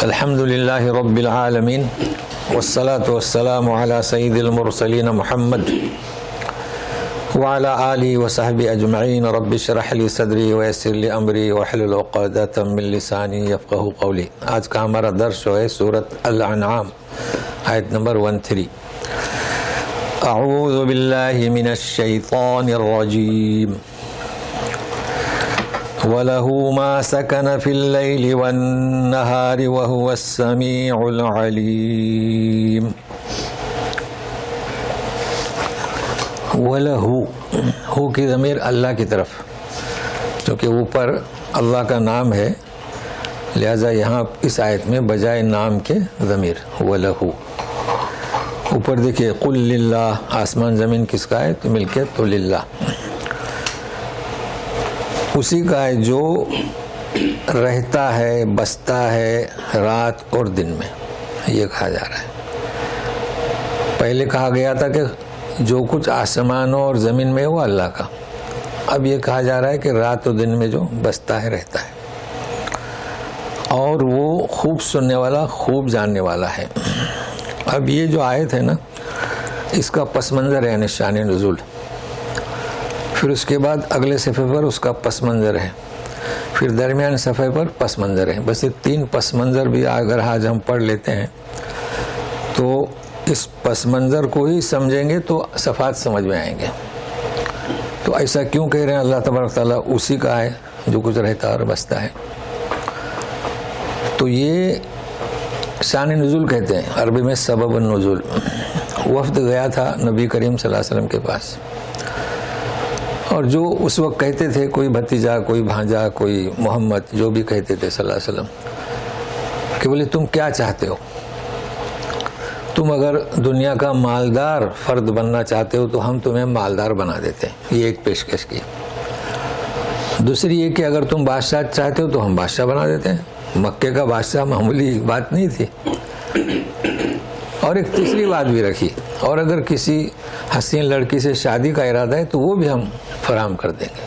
الحمد للہ رب العالمین والصلاة والسلام علی سید المرسلین محمد وعلی آلہ وصحبہ اجمعین رب اشرح لی صدری ویسر لی امری واحلل عقدۃ من لسانی یفقہوا قولی۔ آج کا ہمارا درس ہے سورۃ الانعام آیت نمبر 13۔ اعوذ باللہ من الشیطان الرجیم وَلَهُ مَا سَكَنَ فِي اللَّيْلِ وَالنَّهَارِ وَهُوَ السَّمِيعُ الْعَلِيمُ۔ وَلَهُ ہو کی ضمیر اللہ کی طرف، چونکہ اوپر اللہ کا نام ہے لہذا یہاں اس آیت میں بجائے نام کے ضمیر وَلَهُ۔ اوپر دیکھیے قُلْ لِلَّهِ، آسمان زمین کس کا ہے تو ملکیت تو للہ، اسی کا ہے جو رہتا ہے بستا ہے رات اور دن میں، یہ کہا جا رہا ہے۔ پہلے کہا گیا تھا کہ جو کچھ آسمانوں اور زمین میں وہ اللہ کا، اب یہ کہا جا رہا ہے کہ رات و دن میں جو بستا ہے رہتا ہے، اور وہ خوب سننے والا خوب جاننے والا ہے۔ اب یہ جو آیت ہے نا، اس کا پس منظر ہے یعنی شان نزول، پھر اس کے بعد اگلے صفحے پر اس کا پس منظر ہے، پھر درمیان صفحے پر پس منظر ہے۔ بس یہ تین پس منظر بھی اگر آج ہم پڑھ لیتے ہیں تو اس پس منظر کو ہی سمجھیں گے تو صفات سمجھ میں آئیں گے۔ تو ایسا کیوں کہہ رہے ہیں اللہ تبارک تعالیٰ اسی کا ہے جو کچھ رہتا اور بستا ہے؟ تو یہ شان نزول کہتے ہیں، عربی میں سبب النزول۔ وفد گیا تھا نبی کریم صلی اللہ علیہ وسلم کے پاس، اور جو اس وقت کہتے تھے، کوئی بھتیجا کوئی بھانجا کوئی محمد، جو بھی کہتے تھے صلی اللہ علیہ وسلم کہ بولے تم کیا چاہتے ہو؟ تم اگر دنیا کا مالدار فرد بننا چاہتے ہو تو ہم تمہیں مالدار بنا دیتے ہیں، یہ ایک پیشکش کی۔ دوسری یہ کہ اگر تم بادشاہ چاہتے ہو تو ہم بادشاہ بنا دیتے ہیں، مکے کا بادشاہ معمولی بات نہیں تھی۔ اور ایک تیسری بات بھی رکھی، اور اگر کسی حسین لڑکی سے شادی کا ارادہ ہے تو وہ بھی ہم فراہم کر دیں گے۔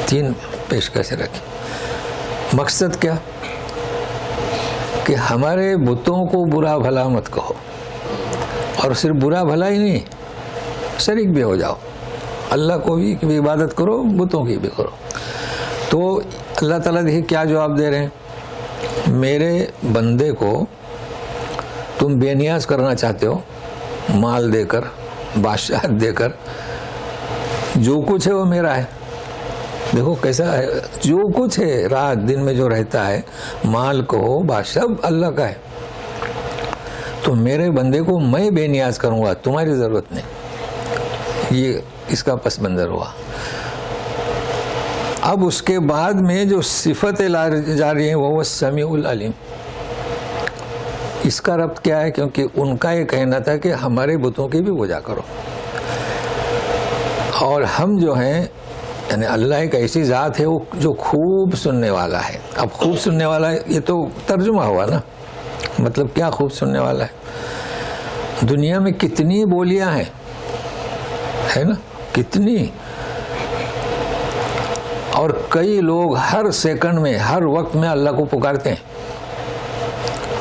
تین پیشکشیں رکھی۔ مقصد کیا؟ کہ ہمارے بتوں کو برا بھلا مت کہو، اور صرف برا بھلا ہی نہیں، شریک بھی ہو جاؤ، اللہ کو بھی عبادت کرو بتوں کی بھی کرو۔ تو اللہ تعالیٰ دیکھیے کیا جواب دے رہے ہیں، میرے بندے کو تم بے نیاز کرنا چاہتے ہو مال دے کر بادشاہت دے کر، جو کچھ ہے وہ میرا ہے۔ دیکھو کیسا ہے، جو کچھ ہے رات دن میں جو رہتا ہے، مال کو ہو بادشاہ اللہ کا ہے، تو میرے بندے کو میں بے نیاز کروں گا، تمہاری ضرورت نہیں۔ یہ اس کا پس منظر ہوا۔ اب اس کے بعد میں جو صفتیں جا رہی ہیں وہ سمیع العلیم، اس کا ربط کیا ہے؟ کیونکہ ان کا یہ کہنا تھا کہ ہمارے بتوں کی بھی پوجا کرو، اور ہم جو ہیں یعنی اللہ ایک ایسی ذات ہے وہ جو خوب سننے والا ہے۔ اب خوب سننے والا ہے یہ تو ترجمہ ہوا نا، مطلب کیا خوب سننے والا ہے؟ دنیا میں کتنی بولیاں ہیں، ہے نا، کتنی، اور کئی لوگ ہر سیکنڈ میں ہر وقت میں اللہ کو پکارتے ہیں۔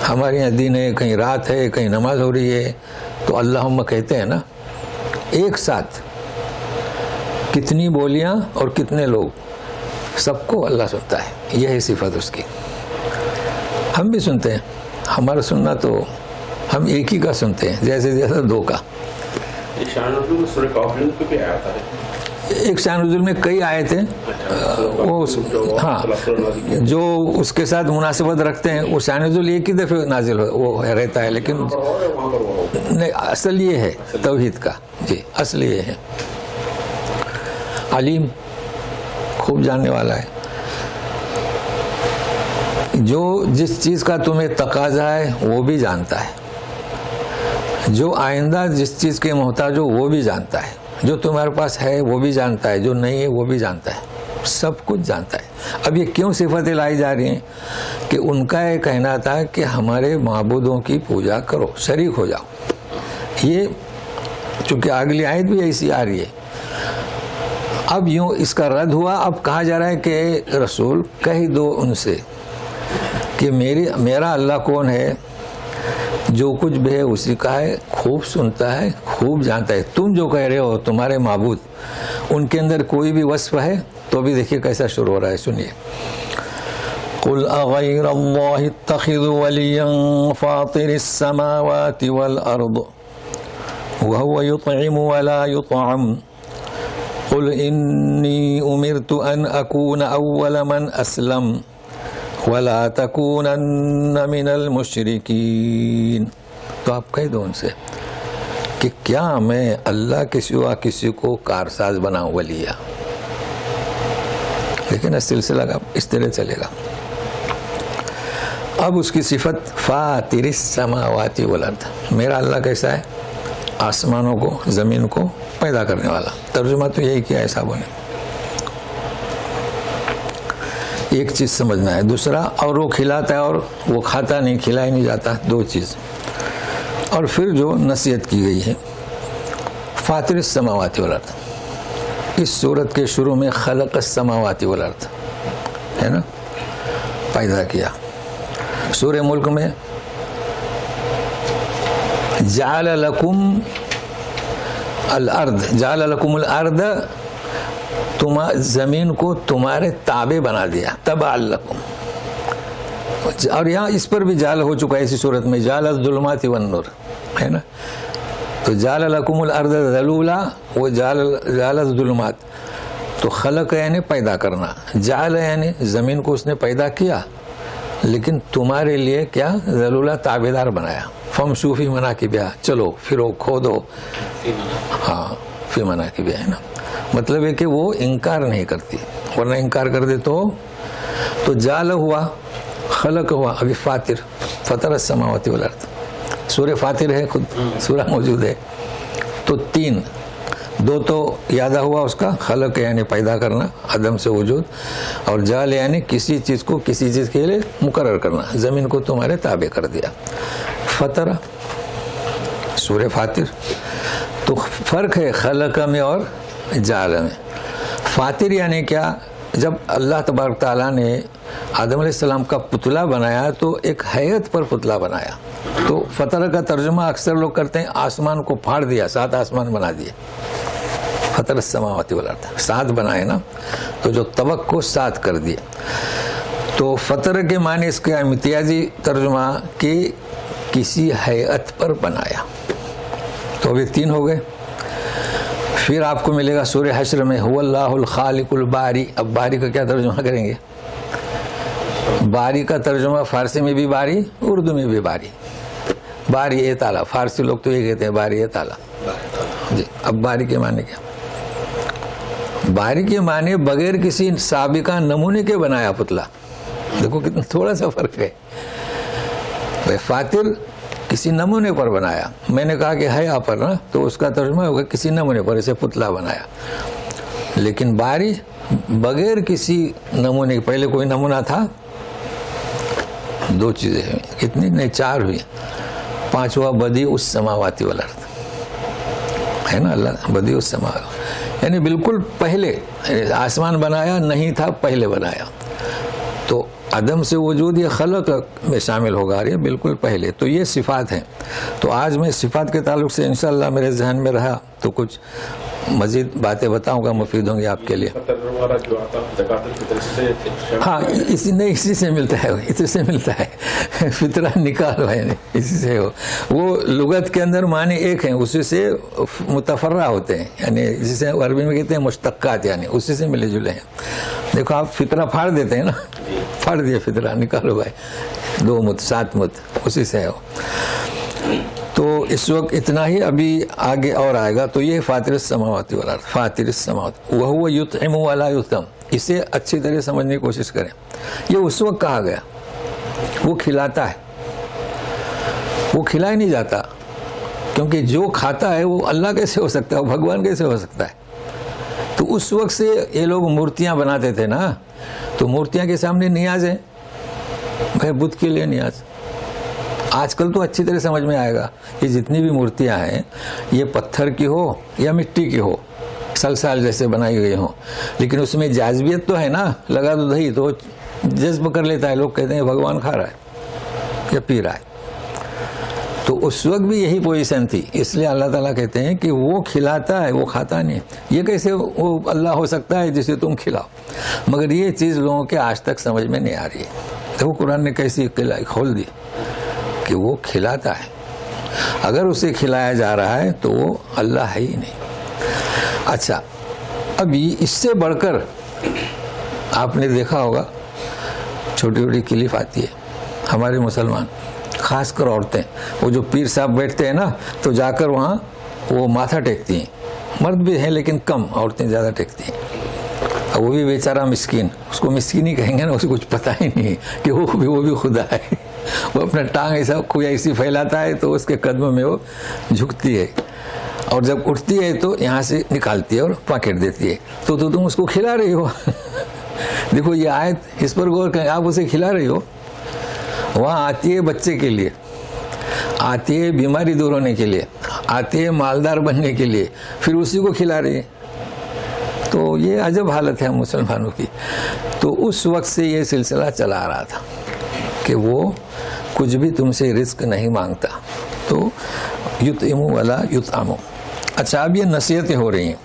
ہمارے یہاں دن ہے، کہیں رات ہے، کہیں نماز ہو رہی ہے تو اللہم کہتے ہیں نا، ایک ساتھ کتنی بولیاں اور کتنے لوگ، سب کو اللہ سنتا ہے، یہ ہے صفت اس کی۔ ہم بھی سنتے ہیں، ہمارا سننا تو ہم ایک ہی کا سنتے ہیں، جیسے دو کا۔ ایک شان نزول میں کئی آئے تھے، وہ ہاں جو اس کے ساتھ مناسبت رکھتے ہیں، وہ شان نزول ایک ہی دفعہ نازل وہ رہتا ہے، لیکن نہیں، اصل یہ ہے توحید کا، جی اصل یہ ہے۔ علیم خوب جاننے والا ہے، جو جس چیز کا تمہیں تقاضا ہے وہ بھی جانتا ہے، جو آئندہ جس چیز کے محتاج ہو وہ بھی جانتا ہے، جو تمہارے پاس ہے وہ بھی جانتا ہے، جو نہیں ہے وہ بھی جانتا ہے، سب کچھ جانتا ہے۔ اب یہ کیوں صفتیں لائی جا رہی ہیں؟ کہ ان کا یہ کہنا تھا کہ ہمارے معبودوں کی پوجا کرو، شریک ہو جاؤ۔ یہ چونکہ اگلی آیت بھی ایسی آ رہی ہے، اب یوں اس کا رد ہوا۔ اب کہا جا رہا ہے کہ رسول کہہ دو ان سے کہ میرا اللہ کون ہے، جو کچھ بھی ہے اسی کا ہے، خوب سنتا ہے، خوب جانتا ہے. تم جو کہہ رہے ہو تمہارے معبود، ان کے اندر کوئی بھی وصف ہے تو بھی دیکھیے کیسا شروع ہو رہا ہے، سنیے. قل اغیر اللہ اتخذ ولیا فاطر السماوات والارض وهو يطعم ولا يطعم قل انی امرت ان اکون اول من اسلم ولا تکونن من المشرکین. تو آپ کہہ دو ان سے کہ کیا میں اللہ کے سوا کسی کو کارساز بناؤں ولیہ. لیکن اس سلسلہ کا اس طرح چلے گا. اب اس کی صفت فاطر السماوات والارض، میرا اللہ کیسا ہے، آسمانوں کو زمین کو پیدا کرنے والا. ترجمہ تو یہی کیا ہے صاحبوں نے. ایک چیز سمجھنا ہے. دوسرا، اور وہ کھلاتا ہے اور وہ کھاتا نہیں، کھلایا نہیں جاتا، دو چیز. اور پھر جو نصیحت کی گئی ہے فاطر السماوات والارض. اس سورت کے شروع میں خلق السماوات والارض ہے نا، پیدا کیا. سورہ ملک میں جعل لکم الارض، جعل لکم الارض، زمین کو تمہارے تابع بنا دیا، تبع لکم. اور یہاں اس پر بھی جعل ہو چکا ہے اسی صورت میں، جعل الظلمات والنور ہے نا. تو جعل لکم الارض ذلولا وہ جعل الظلمات. تو خلق یعنی پیدا کرنا، جعل یعنی زمین کو اس نے پیدا کیا لیکن تمہارے لیے کیا، ذلولا تابعدار بنایا. فمشوا فی مناکبہا، چلو پھرو کھودو، ہاں فی مناکبہا ہے نا. مطلب ہے کہ وہ انکار نہیں کرتی، ورنہ انکار کر دے تو جعل ہوا، خلق ہوا. ابھی فاطر، فطر السماوات والارض، سورہ فاطر ہے، خود سورہ موجود ہے. تو تین، دو تو یادہ ہوا اس کا، خلق یعنی پیدا کرنا عدم سے وجود، اور جعل یعنی کسی چیز کو کسی چیز کے لیے مقرر کرنا. زمین کو تمہارے تابع کر دیا. فطر سورہ فاطر. تو فرق ہے خلق میں اور جعل میں. فاطر یعنی کیا، جب اللہ تبارک تعالیٰ نے آدم علیہ السلام کا پتلا بنایا تو ایک حیت پر پتلا بنایا. تو فطر کا ترجمہ اکثر لوگ کرتے ہیں آسمان کو پھاڑ دیا، 7 آسمان بنا دیے. فطر السماوات والارض 7 بنائے نا، تو جو طبق کو 7 کر دیا. تو فطر کے معنی اس کا امتیازی ترجمہ کہ کسی حیت پر بنایا. تو ابھی 3 ہو گئے. پھر آپ کو ملے گا سورہ حشر میں هو اللہ الخالق الباری. اب باری کا کیا ترجمہ کریں گے؟ باری کا ترجمہ فارسی میں بھی باری، اردو میں بھی باری. باری اے تعالیٰ، فارسی لوگ تو یہ کہتے ہیں باری اے تعالیٰ. جی اب باری کے معنی کیا؟ باری کے معنی بغیر کسی سابقہ نمونے کے بنایا پتلا. دیکھو کتنا تھوڑا سا فرق ہے. فاطر کسی نمونے پر بنایا. میں نے کہا کہ حیا پر نا، تو اس کا ترجمہ ہوگا کسی نمونے پر اسے پتلا بنایا. لیکن باری بغیر کسی نمونے، پہلے کوئی نمونہ تھا. 2 چیزیں ہوئی، کتنی نہیں 4 ہوئی. 5واں بدیع السماوات والارض ہے نا. اللہ بدیع السماوات یعنی بالکل پہلے آسمان بنایا نہیں تھا، پہلے بنایا. تو عدم سے وجود یہ خلق میں شامل ہوگا، یہ بالکل پہلے. تو یہ صفات ہیں. تو آج میں صفات کے تعلق سے انشاءاللہ میرے ذہن میں رہا تو کچھ مزید باتیں بتاؤں گا، مفید ہوں گی آپ کے لیے. ہاں اسی سے ملتا ہے، اسی سے ملتا ہے. فطرہ نکالو ہے اسی سے وہ لغت کے اندر معنی ایک ہیں، اسی سے متفرع ہوتے ہیں. یعنی جسے عربی میں کہتے ہیں مشتقات، یعنی اسی سے ملے جلے ہیں. دیکھو آپ فطرہ پھاڑ دیتے ہیں نا، پھاڑ دیا فطرہ، نکالو بھائی 2 مت 7 مت، اسی سے ہو. تو اس وقت اتنا ہی، ابھی آگے اور آئے گا. تو یہ فاطر السماوات والارض، فاطر السماوات وهو يطعم ولا يطعم. اسے اچھی طرح سمجھنے کی کوشش کریں. یہ اس وقت کہا گیا، وہ کھلاتا ہے، وہ کھلائے نہیں جاتا. کیونکہ جو کھاتا ہے وہ اللہ کیسے ہو سکتا ہے، وہ بھگوان کیسے ہو سکتا ہے. تو اس وقت سے یہ لوگ مورتیاں بناتے تھے نا. تو مورتیاں کے سامنے نیاز ہے بھائی، بت کے لیے نیاز. آج کل تو اچھی طرح سمجھ میں آئے گا. یہ جتنی بھی مورتیاں ہیں، یہ پتھر کی ہو یا مٹی کی ہو، سلسال جیسے بنائی گئی ہوں، لیکن اس میں جاذبیت تو ہے نا. لگا دو دہی تو جذب کر لیتا ہے. لوگ کہتے ہیں بھگوان کھا رہا ہے یا پی رہا ہے. تو اس وقت بھی یہی پوزیشن تھی. اس لیے اللہ تعالیٰ کہتے ہیں کہ وہ کھلاتا ہے, وہ کھاتا نہیں. یہ کیسے وہ اللہ ہو سکتا ہے جسے تم کھلاؤ؟ مگر یہ چیز لوگوں کے آج تک سمجھ میں نہیں آ رہی ہے. دیکھو قرآن نے کیسی کھول دی کہ وہ کھلاتا ہے. اگر اسے کھلایا جا رہا ہے تو وہ اللہ ہے ہی نہیں. اچھا, ابھی اس سے بڑھ کر آپ نے دیکھا ہوگا چھوٹی چھوٹی کلف آتی ہے. ہمارے مسلمان خاص کر عورتیں, وہ جو پیر صاحب بیٹھتے ہیں نا, تو جا کر وہاں وہ ماتھا ٹیکتی ہیں. مرد بھی ہیں لیکن کم, عورتیں زیادہ ٹیکتی ہیں. وہ بھی بیچارہ مسکین, اس کو مسکین ہی کہیں گے نا, اسے کچھ پتہ ہی نہیں کہ وہ بھی خدا ہے. وہ اپنا ٹانگ ایسا کوئی ایسی پھیلاتا ہے تو اس کے قدموں میں وہ جھکتی ہے, اور جب اٹھتی ہے تو یہاں سے نکالتی ہے اور پاکٹ دیتی ہے. تو تم اس کو کھلا رہی ہو. دیکھو یہ آیت, اس پر غور کریں. آپ اسے کھلا رہی ہو, وہاں آتی ہے بچے کے لیے, آتی ہے بیماری دور ہونے کے لیے, آتی ہے مالدار بننے کے لیے, پھر اسی کو کھلا رہی ہے. تو یہ عجب حالت ہے مسلمانوں کی. تو اس وقت سے یہ سلسلہ چلا آ رہا تھا کہ وہ کچھ بھی تم سے رزق نہیں مانگتا, تو یطعمو ولا یطعمو. اچھا, اب یہ نصیحتیں ہو رہی ہیں.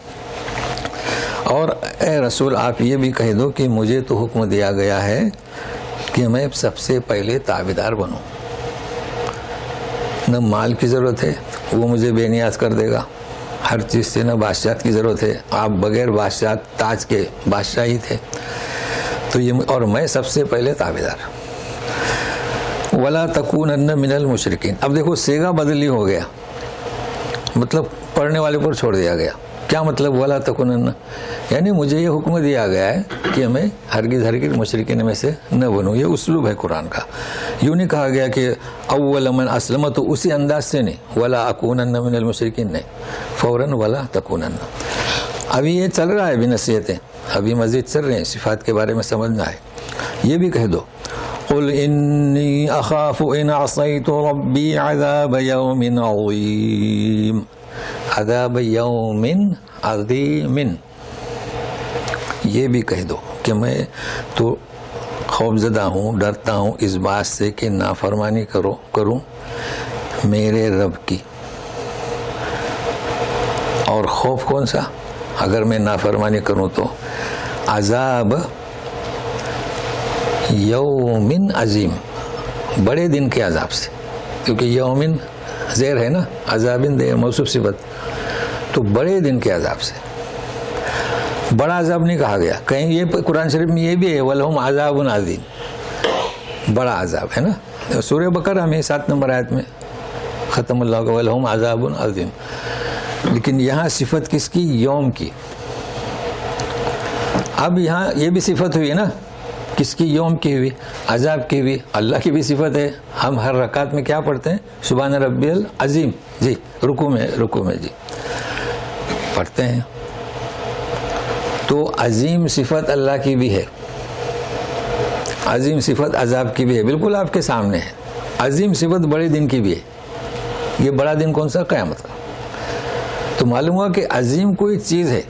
اور اے رسول آپ یہ بھی کہہ دو کہ مجھے تو حکم دیا گیا ہے کہ میں سب سے پہلے تابعدار بنوں. نہ مال کی ضرورت ہے, وہ مجھے بے نیاز کر دے گا. ہر چیز سے نہ بادشاہت کی ضرورت ہے, آپ بغیر بادشاہت تاج کے بادشاہ ہی تھے. تو یہ, اور میں سب سے پہلے تابعدار. ولا تکونن من المشرکین. اب دیکھو سیگا بدلی ہو گیا, مطلب پڑھنے والے پر چھوڑ دیا گیا. کیا مطلب ولا تکونن؟ یعنی مجھے یہ حکم دیا گیا ہے کہ میں ہرگز مشرکین میں سے نہ بنوں. یہ اسلوب ہے قرآن کا. یوں نہیں کہا گیا کہ اول من اسلم, تو اسی انداز سے نہیں, ولا اکونن من المشرکین نہیں, فوراً ولا تکونن. ابھی یہ چل رہا ہے, ابھی نصیحتیں ابھی مزید چل رہے ہیں. صفات کے بارے میں سمجھنا ہے. یہ بھی کہہ دو قل انی اخاف ان عصیت ربی عذاب یوم عظیم. عذاب یوم عظیم, یہ بھی کہہ دو کہ میں تو خوفزدہ ہوں, ڈرتا ہوں اس بات سے کہ نافرمانی کروں میرے رب کی. اور خوف کون سا؟ اگر میں نافرمانی کروں تو عذاب یومن عظیم, بڑے دن کے عذاب سے. کیونکہ یومن زیر ہے نا, عذابن دے موصوف صفت, تو بڑے دن کے عذاب سے. بڑا عذاب نہیں کہا گیا. کہیں یہ قرآن شریف میں یہ بھی ہے وَلَهُمْ عَذَابٌ عَظِيمٌ, بڑا عذاب ہے نا. سورہ بقرہ میں 7 نمبر آیت میں ختم اللہ کا وَلَهُمْ عَذَابٌ عَظِيمٌ. لیکن یہاں صفت کس کی؟ یوم کی. اب یہاں یہ بھی صفت ہوئی نا, کس کی؟ یوم کی ہوئی, عذاب کی ہوئی. اللہ کی بھی صفت ہے. ہم ہر رکعت میں کیا پڑھتے ہیں؟ سبحان ربی العظیم. جی رکوع میں جی پڑھتے ہیں. تو عظیم صفت اللہ کی بھی ہے, عظیم صفت عذاب کی بھی ہے, بالکل آپ کے سامنے ہے. عظیم صفت بڑے دن کی بھی ہے. یہ بڑا دن کون سا؟ قیامت کا. تو معلوم ہوا کہ عظیم کوئی چیز ہے.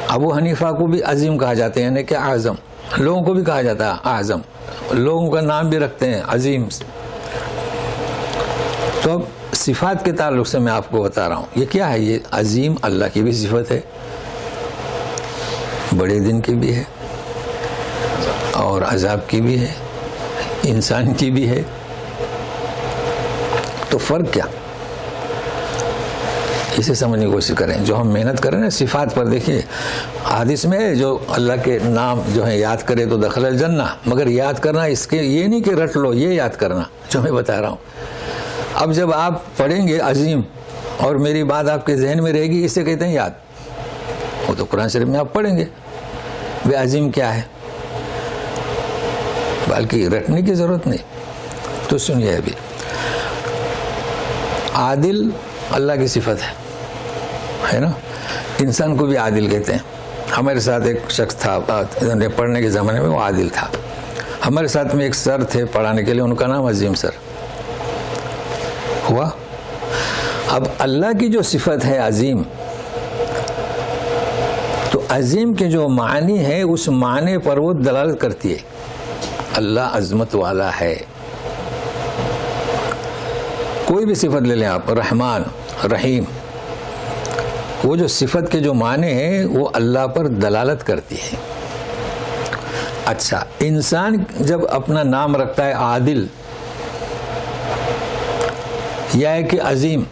ابو حنیفہ کو بھی عظیم کہا جاتا ہے, یعنی کہ اعظم. لوگوں کو بھی کہا جاتا ہے اعظم, لوگوں کا نام بھی رکھتے ہیں عظیم. تو اب صفات کے تعلق سے میں آپ کو بتا رہا ہوں یہ کیا ہے. یہ عظیم اللہ کی بھی صفت ہے, بڑے دن کی بھی ہے, اور عذاب کی بھی ہے, انسان کی بھی ہے. تو فرق کیا؟ اسے سمجھنے کی کوشش کریں. جو ہم محنت کریں نا صفات پر, دیکھیے حدیث میں جو اللہ کے نام جو ہے یاد کرے تو دخل الجنہ, مگر یاد کرنا اس کے یہ نہیں کہ رٹ لو, یہ یاد کرنا جو میں بتا رہا ہوں. اب جب آپ پڑھیں گے عظیم اور میری بات آپ کے ذہن میں رہے گی, اسے کہتے ہیں یاد. وہ تو قرآن شریف میں آپ پڑھیں گے وہ عظیم کیا ہے, بلکہ رٹنے کی ضرورت نہیں. تو سنیے, ابھی عادل اللہ کی صفت ہے نا. انسان کو بھی عادل کہتے ہیں. ہمارے ساتھ ایک شخص تھا پڑھنے کے زمانے میں, وہ عادل تھا. ہمارے ساتھ میں ایک سر تھے پڑھانے کے لیے, ان کا نام عظیم سر ہوا. اب اللہ کی جو صفت ہے عظیم, تو عظیم کے جو معنی ہے اس معنی پر وہ دلالت کرتی ہے. اللہ عظمت والا ہے. کوئی بھی صفت لے لیں آپ، رحمان، رحیم، وہ جو صفت کے جو معنی ہیں وہ اللہ پر دلالت کرتی ہے. اچھا، انسان جب اپنا نام رکھتا ہے عادل یا ہے کہ عظیم،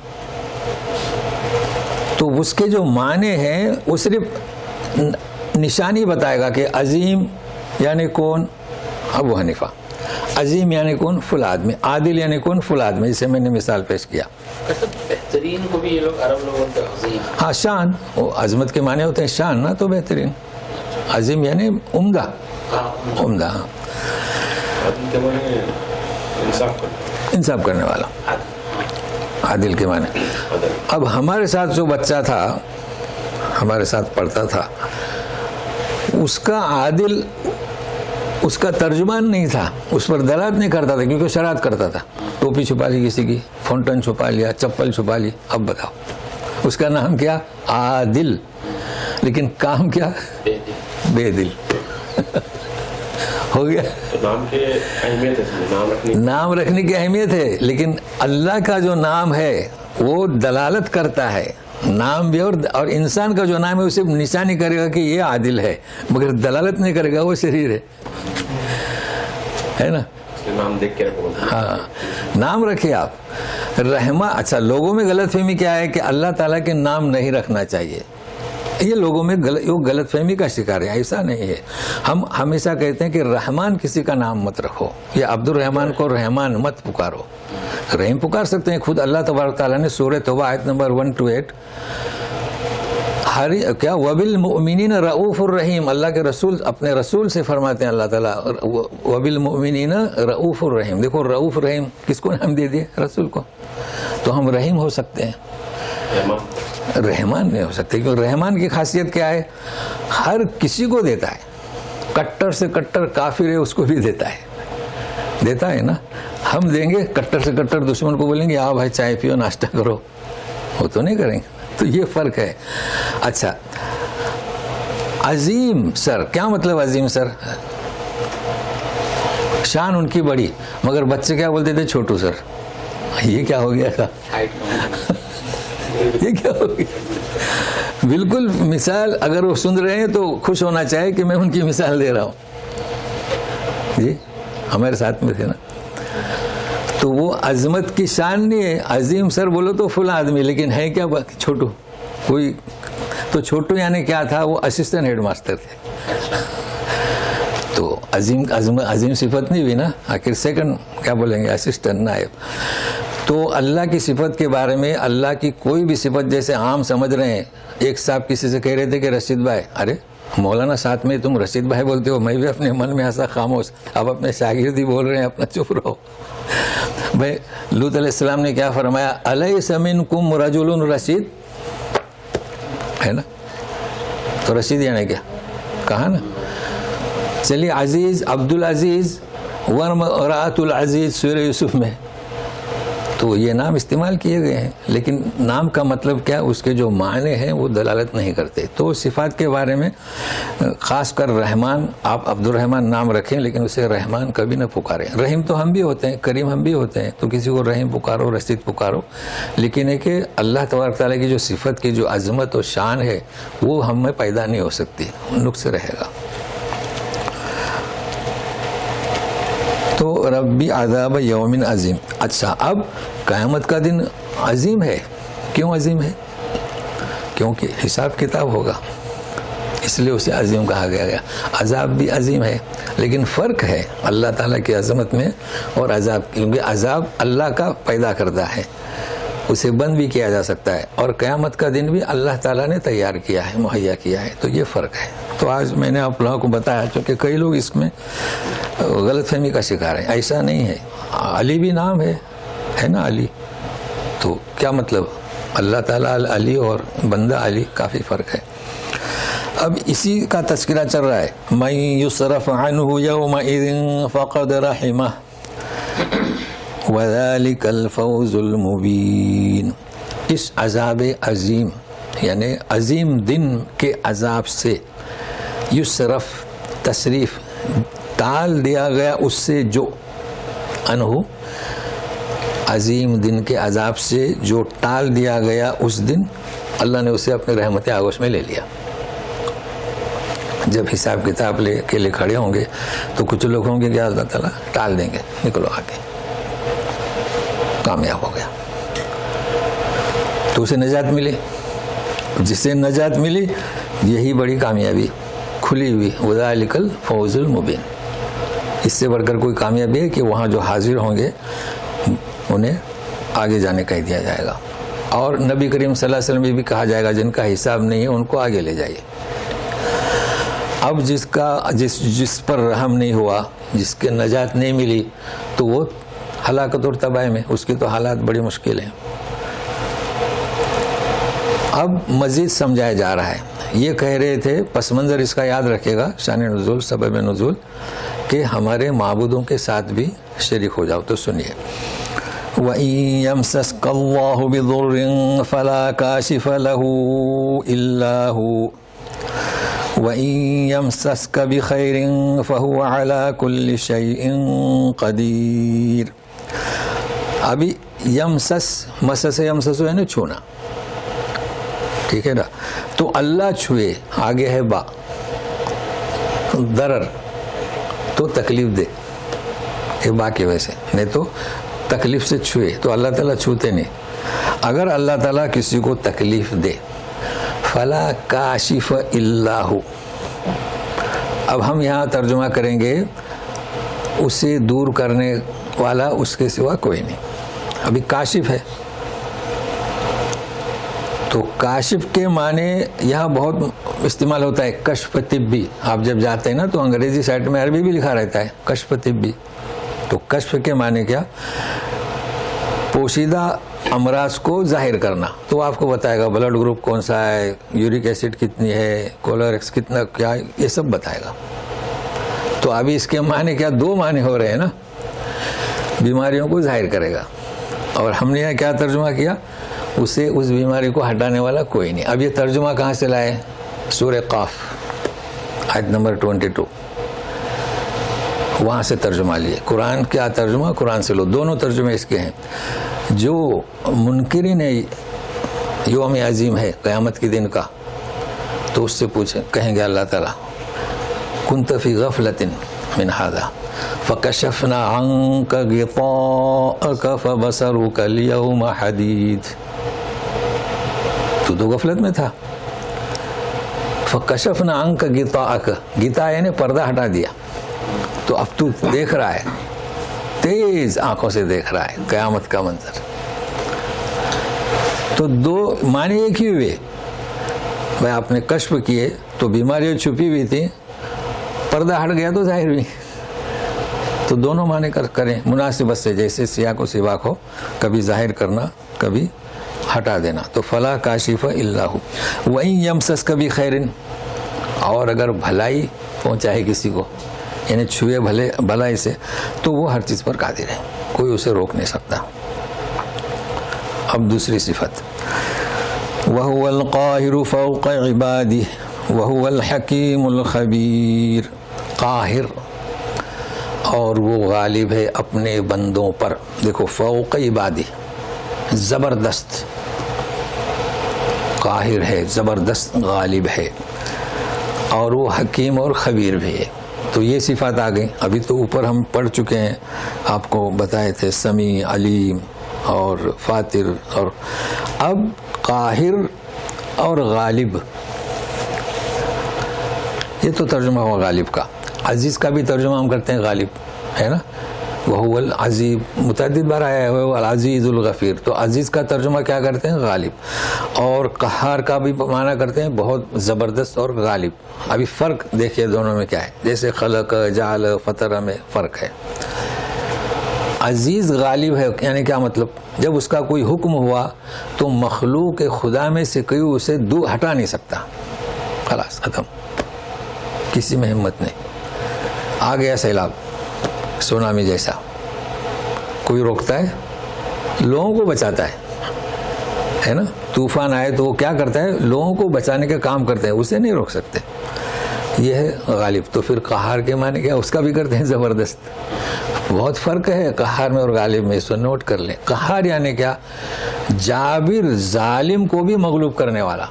تو اس کے جو معنی ہیں وہ صرف نشانی بتائے گا کہ عظیم یعنی کون، ابو حنیفہ، عظیم یعنی کون، فل آدمی، عادل یعنی کون، فل آدمی، جسے میں نے مثال پیش کیا. بہترین کو بھی یہ لوگ عرب لوگ بولتے ہیں عظیم. ہاں، شان، وہ عظمت کے معنی ہوتے ہیں شان نا، تو بہترین. عظیم یعنی عمدہ، عمدہ، انصاف کرنے والا، عادل کے معنی. اب ہمارے ساتھ جو بچہ تھا، ہمارے ساتھ پڑھتا تھا، اس کا عادل اس کا ترجمان نہیں تھا، اس پر دلالت نہیں کرتا تھا، کیونکہ شرارت کرتا تھا. ٹوپی چھپا لی کسی کی، فونٹن چھپا لیا، چپل چھپا لی. اب بتاؤ اس کا نام کیا، عادل، لیکن کام کیا، بے دل. ہو گیا. نام کی اہمیت ہے، نام رکھنے کی اہمیت ہے، لیکن اللہ کا جو نام ہے وہ دلالت کرتا ہے. نام بھی اور انسان کا جو نام ہے اسے نشانی کرے گا کہ یہ عادل ہے، مگر دلالت نہیں کرے گا وہ شریر ہے نا. نام دیکھ کے ہاں، نام رکھے آپ. رحمہ، اچھا، لوگوں میں غلط فہمی کیا ہے کہ اللہ تعالیٰ کے نام نہیں رکھنا چاہیے. یہ لوگوں میں غلط فہمی کا شکار ہے. ایسا نہیں ہے. ہم ہمیشہ کہتے ہیں کہ رحمان کسی کا نام مت رکھو، یا عبد الرحمان کو رحمان مت پکارو. رحیم پکار سکتے ہیں خود اللہ تبارک تعالیٰ نے سورہ توبہ آیت نمبر 128 کیا، وبالمؤمنین رؤوف الرحیم، اللہ کے رسول اپنے رسول سے فرماتے ہیں اللہ تعالیٰ وبالمؤمنین رؤوف الرحیم. دیکھو رؤوف رحیم کس کو نام دے دیے، رسول کو. تو ہم رحیم ہو سکتے ہیں، رحمان نہیں ہو سکتے، کیونکہ رحمان کی خاصیت کیا ہے، ہر کسی کو دیتا ہے. کٹر سے کٹر کافر ہے اس کو بھی دیتا ہے نا. ہم دیں گے کٹر سے کٹر دشمن کو بولیں گے آؤ بھائی چائے پیو، ناشتہ کرو، وہ تو نہیں کریں گے. تو یہ فرق ہے. اچھا، عظیم سر، کیا مطلب عظیم سر؟ شان ان کی بڑی، مگر بچے کیا بولتے تھے، چھوٹو سر. یہ کیا ہو گیا تھا، یہ کیا ہو گیا. بالکل مثال اگر وہ سن رہے ہیں تو خوش ہونا چاہے کہ میں ان کی مثال دے رہا ہوں. جی ہمارے ساتھ میں تھے نا. تو وہ عظمت کی شان نہیں ہے. عظیم سر بولو تو فل آدمی، لیکن ہے کیا چھوٹو. کوئی تو چھوٹو یعنی کیا تھا، وہ اسسٹنٹ ہیڈ ماسٹر تھے. تو عظیم صفت نہیں ہوئی نا، آخر سیکنڈ کیا بولیں گے، اسسٹنٹ، نائب. تو اللہ کی صفت کے بارے میں، اللہ کی کوئی بھی صفت جیسے عام سمجھ رہے ہیں. ایک صاحب کسی سے کہہ رہے تھے کہ رشید بھائی، ارے مولانا ساتھ میں تم رشید بھائی بولتے ہو. میں بھی اپنے من میں ایسا خاموش، اب اپنے شاگرد ہی بول رہے ہیں، اپنا چپ رہو. بھائی لوط علیہ السلام نے کیا فرمایا، الیس منکم رجل رشید، ہے نا. تو رشید یعنی کیا کہا نا. چلیے، عزیز، عبد العزیز وامرأۃ العزیز سورہ یوسف میں تو یہ نام استعمال کیے گئے ہیں، لیکن نام کا مطلب کیا، اس کے جو معنی ہیں وہ دلالت نہیں کرتے. تو صفات کے بارے میں خاص کر رحمان، آپ عبد الرحمان نام رکھیں لیکن اسے رحمان کبھی نہ پکاریں. رحیم تو ہم بھی ہوتے ہیں، کریم ہم بھی ہوتے ہیں، تو کسی کو رحیم پکارو، رشید پکارو. لیکن ہے کہ اللہ تبارک تعالیٰ کی جو صفت کی جو عظمت و شان ہے وہ ہم میں پیدا نہیں ہو سکتی، نقص رہے گا. تو ربی عذاب یوم عظیم. اچھا، اب قیامت کا دن عظیم ہے. کیوں عظیم ہے؟ کیونکہ حساب کتاب ہوگا، اس لیے اسے عظیم کہا گیا. عذاب بھی عظیم ہے، لیکن فرق ہے اللہ تعالیٰ کی عظمت میں اور عذاب، کیونکہ عذاب اللہ کا پیدا کرتا ہے، اسے بند بھی کیا جا سکتا ہے، اور قیامت کا دن بھی اللہ تعالیٰ نے تیار کیا ہے، مہیا کیا ہے. تو یہ فرق ہے. تو آج میں نے آپ لوگوں کو بتایا، چونکہ کئی لوگ اس میں غلط فہمی کا شکار ہیں. ایسا نہیں ہے. علی بھی نام ہے نا، علی. تو کیا مطلب، اللہ تعالیٰ علی اور بندہ علی، کافی فرق ہے. اب اسی کا تذکرہ چل رہا ہے. من یصرف عنہ یومئذ فقد رحمہ وذلک الفوز المبین. اس عذاب عظیم یعنی عظیم دن کے عذاب سے، یصرف تصریف ٹال دیا گیا اس سے جو انہو عظیم دن کے عذاب سے جو ٹال دیا گیا اس دن اللہ نے اسے اپنے رحمت آغوش میں لے لیا. جب حساب کتاب کے لیے کھڑے ہوں گے تو کچھ لوگ ہوں گے کہ اللہ تعالیٰ ٹال دیں گے, نکلو آگے, کامیاب ہو گیا. تو اسے نجات ملی. جسے نجات ملی یہی بڑی کامیابی کھلی ہوئی, وذالک الفوز المبین. اس سے بڑھ کر کوئی کامیابی ہے کہ وہاں جو حاضر ہوں گے انہیں آگے جانے کہہ دیا جائے گا. اور نبی کریم صلی اللہ علیہ وسلم بھی کہا جائے گا جن کا حساب نہیں ہے ان کو آگے لے جائیے. اب جس پر رحم نہیں ہوا, جس کے نجات نہیں ملی, تو وہ ہلاکت اور تباہی میں, اس کی تو حالات بڑی مشکل ہیں. اب مزید سمجھایا جا رہا ہے. یہ کہہ رہے تھے, پس منظر اس کا یاد رکھے گا, شان نزول, سبب نزول, کہ ہمارے معبودوں کے ساتھ بھی شریک ہو جاؤ. تو سنیے, وَإِن يَمْسَسْكَ اللَّهُ بِضُرٍّ فَلَا كَاشِفَ لَهُ إِلَّا هُوَ وَإِن يَمْسَسْكَ بِخَيْرٍ فَهُوَ عَلَى كُلِّ شَيْءٍ قَدِيرٌ. ابھی مسس یمسس ہے نا, چھونا, ٹھیک ہے نا. تو اللہ چھوئے, آگے ہے با, ضرر تو تکلیف دے, یہ با کی وجہ سے, نہیں تو تکلیف سے چھوئے تو اللہ تعالیٰ چھوتے نہیں. اگر اللہ تعالیٰ کسی کو تکلیف دے, فلا کاشف الا ہو. اب ہم یہاں ترجمہ کریں گے اسے دور کرنے والا اس کے سوا کوئی نہیں. ابھی کاشف ہے تو کاشف کے معنی یہاں بہت استعمال ہوتا ہے. کشف طبی, آپ جب جاتے ہیں نا تو انگریزی سائٹ میں عربی بھی لکھا رہتا ہے کشف طبی. تو کشف کے معنی کیا, پوشیدہ امراض کو ظاہر کرنا. تو آپ کو بتائے گا بلڈ گروپ کون سا ہے, یورک ایسڈ کتنی ہے, کولیرکس کتنا, کیا, یہ سب بتائے گا. تو ابھی اس کے معنی کیا, دو معنی ہو رہے ہیں نا, بیماریوں کو ظاہر کرے گا. اور ہم نے کیا ترجمہ کیا, اسے اس بیماری کو ہٹانے والا کوئی نہیں. اب یہ ترجمہ کہاں سے لائے, سورہ قاف آیت نمبر 22, وہاں سے ترجمہ لیے. قرآن کیا ترجمہ, قرآن سے لو. دونوں ترجمے اس کے ہیں. جو منکرین یوم عظیم ہے, قیامت کے دن کا, تو اس سے پوچھیں, کہیں گے اللہ تعالیٰ کنت فی غفلۃ من ھذا فکشفنا عنک غطاءک فبصرک اليوم حدید. تو غفلت میں تھا. فکشفنا عنک غطاءک, غطاء یعنی پردہ ہٹا دیا, تو اب تو دیکھ رہا ہے, تیز آنکھوں سے دیکھ رہا ہے قیامت کا منظر. تو دو معنی ایک ہی ہوئے. بھائی آپ نے کشف کیے تو بیماریاں چھپی ہوئی تھیں, پردہ ہٹ گیا تو ظاہر ہوئی. تو دونوں معنی کریں مناسبت سے, جیسے سیاق و سباق ہو, کبھی ظاہر کرنا کبھی ہٹا دینا. تو فلا کاشف الا ہو. وَإِن يَمْسَسْكَ بِخَيْرٍ, اور اگر بھلائی پہنچائے کسی کو, یعنی چھوئے بھلائی سے, تو وہ ہر چیز پر قادر ہے, کوئی اسے روک نہیں سکتا. اب دوسری صفت, وَهُوَ الْقَاهِرُ فَوْقَ عِبَادِهِ وَهُوَ الْحَكِيمُ الْخَبِيرُ. قاہر, اور وہ غالب ہے اپنے بندوں پر. دیکھو فوق عبادی, زبردست, قاہر ہے, زبردست غالب ہے, اور وہ حکیم اور خبیر بھی ہے. تو یہ صفات آ گئی. ابھی تو اوپر ہم پڑھ چکے ہیں, آپ کو بتائے تھے سمیع, علیم اور فاتر. اور اب قاہر اور غالب, یہ تو ترجمہ ہوا غالب کا. عزیز کا بھی ترجمہ ہم کرتے ہیں غالب, ہے نا. وَهُوَ الْعَزِيزُ, متعدد بار آیا ہے, وَهُوَ الْعَزِيزُ الْغَفِيرُ. تو عزیز کا ترجمہ کیا کرتے ہیں, غالب. اور قہار کا بھی معنی کرتے ہیں بہت زبردست اور غالب. ابھی فرق دیکھیے دونوں میں کیا ہے. جیسے خلق, جعل, فطر میں فرق ہے. عزیز غالب ہے یعنی کیا مطلب, جب اس کا کوئی حکم ہوا تو مخلوق خدا میں سے کوئی اسے ہٹا نہیں سکتا. خلاص ختم, کسی میں ہمت نہیں. آ گیا سیلاب, سونامی جیسا, کوئی روکتا ہے, لوگوں کو بچاتا ہے نا. طوفان آئے تو وہ کیا کرتا ہے, لوگوں کو بچانے کا کام کرتے ہیں, اسے نہیں روک سکتے. یہ ہے غالب. تو پھر قہار کے معنی کیا؟ اس کا بھی کرتے ہیں زبردست. بہت فرق ہے قہار میں اور غالب میں، اس کو نوٹ کر لیں. قہار یعنی کیا؟ جابر ظالم کو بھی مغلوب کرنے والا.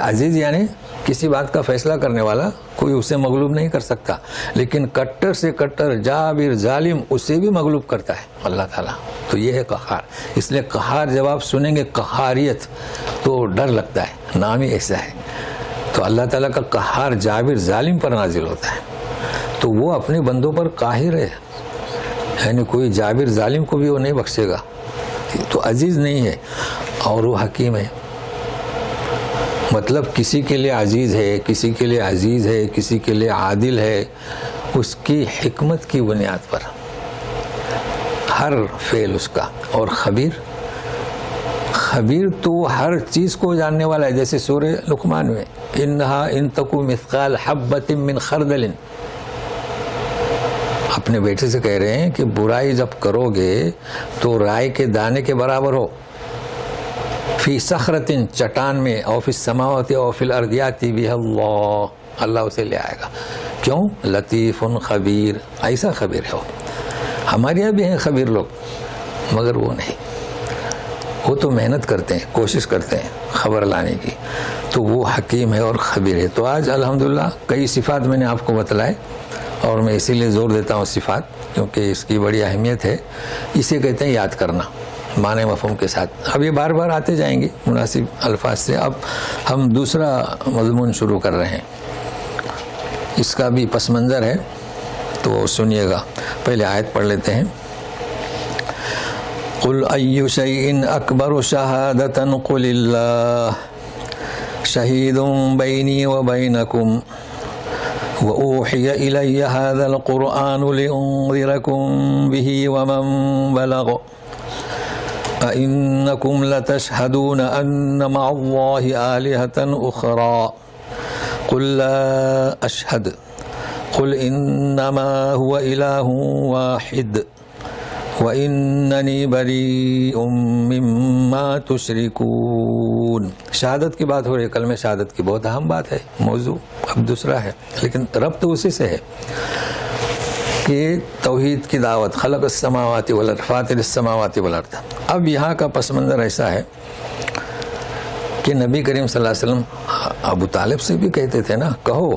عزیز یعنی کسی بات کا فیصلہ کرنے والا، کوئی اسے مغلوب نہیں کر سکتا، لیکن کٹر سے کٹر جابر ظالم اسے بھی مغلوب کرتا ہے اللہ تعالیٰ. تو یہ ہے قہار. اس لیے قہار جب آپ سنیں گے قہاریت تو ڈر لگتا ہے، نام ہی ایسا ہے. تو اللہ تعالیٰ کا قہار جابر ظالم پر نازل ہوتا ہے، تو وہ اپنے بندوں پر قاہر ہے، یعنی کوئی جابر ظالم کو بھی وہ نہیں بخشے گا. تو عزیز نہیں ہے اور وہ حکیم ہے. مطلب کسی کے لیے عزیز ہے، کسی کے لیے عزیز ہے، کسی کے لیے عادل ہے، اس کی حکمت کی بنیاد پر ہر فعل اس کا. اور خبیر تو ہر چیز کو جاننے والا ہے. جیسے سورہ لقمان میں انہا ان تکو مثقال حبۃ من خردل، اپنے بیٹے سے کہہ رہے ہیں کہ برائی جب کرو گے تو رائے کے دانے کے برابر ہو. فی صخرۃ، چٹان میں، او فی السماوات او فی الارض یاتی بہ اللہ اسے لے آئے گا. کیوں؟ لطیف خبیر، ایسا خبیر ہے وہ. ہمارے یہاں بھی ہیں خبیر لوگ، مگر وہ نہیں. وہ تو محنت کرتے ہیں، کوشش کرتے ہیں خبر لانے کی. تو وہ حکیم ہے اور خبیر ہے. تو آج الحمدللہ کئی صفات میں نے آپ کو بتلائے، اور میں اسی لیے زور دیتا ہوں صفات، کیونکہ اس کی بڑی اہمیت ہے. اسے کہتے ہیں یاد کرنا، معنی مفہوم کے ساتھ. اب یہ بار بار آتے جائیں گے مناسب الفاظ سے. اب ہم دوسرا مضمون شروع کر رہے ہیں، اس کا بھی پس منظر ہے، تو سنیے گا. پہلے آیت پڑھ لیتے ہیں. قل ای شیء اکبر شہادۃ قل اللہ شہید بینی وبینکم وأوحي إلي هذا القرآن لأنذركم به ومن بلغ أئنكم لتشهدون أن مع الله آلهة أخرى قل لا أشهد قل إنما هو إله واحد وَإِنَّنِي بَرِيءٌ مِّمَّا تُشْرِكُونَ. شہادت کی بات ہو رہی ہے. کلمہ شہادت کی بہت اہم بات ہے. موضوع اب دوسرا ہے، لیکن ربط اسی سے ہے کہ توحید کی دعوت. خلق السماوات والارض فاطر السماوات والارض. اب یہاں کا پس منظر ایسا ہے کہ نبی کریم صلی اللہ علیہ وسلم ابو طالب سے بھی کہتے تھے نا، کہو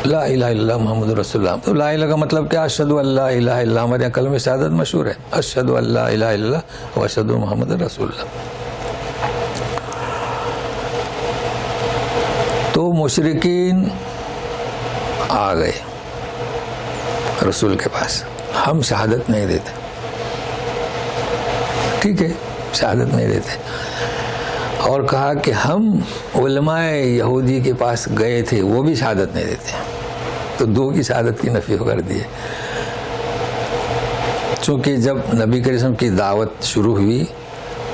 لا الہ الا اللہ محمد رسول اللہ. تو لا الہ کا مطلب کیا؟ اشہد ان لا الہ الا اللہ. ہمارے یہاں کلمہ شہادت مشہور ہے، اشہد ان لا الہ الا اللہ و اشہد محمد رسول اللہ. تو مشرکین آ گئے رسول کے پاس، ہم شہادت نہیں دیتے. ٹھیک ہے، شہادت نہیں دیتے. اور کہا کہ ہم علماء یہودی کے پاس گئے تھے، وہ بھی شہادت نہیں دیتے. تو دو کی شہادت کی نفی کر دیے. چونکہ جب نبی کریم صلی اللہ علیہ وسلم کی دعوت شروع ہوئی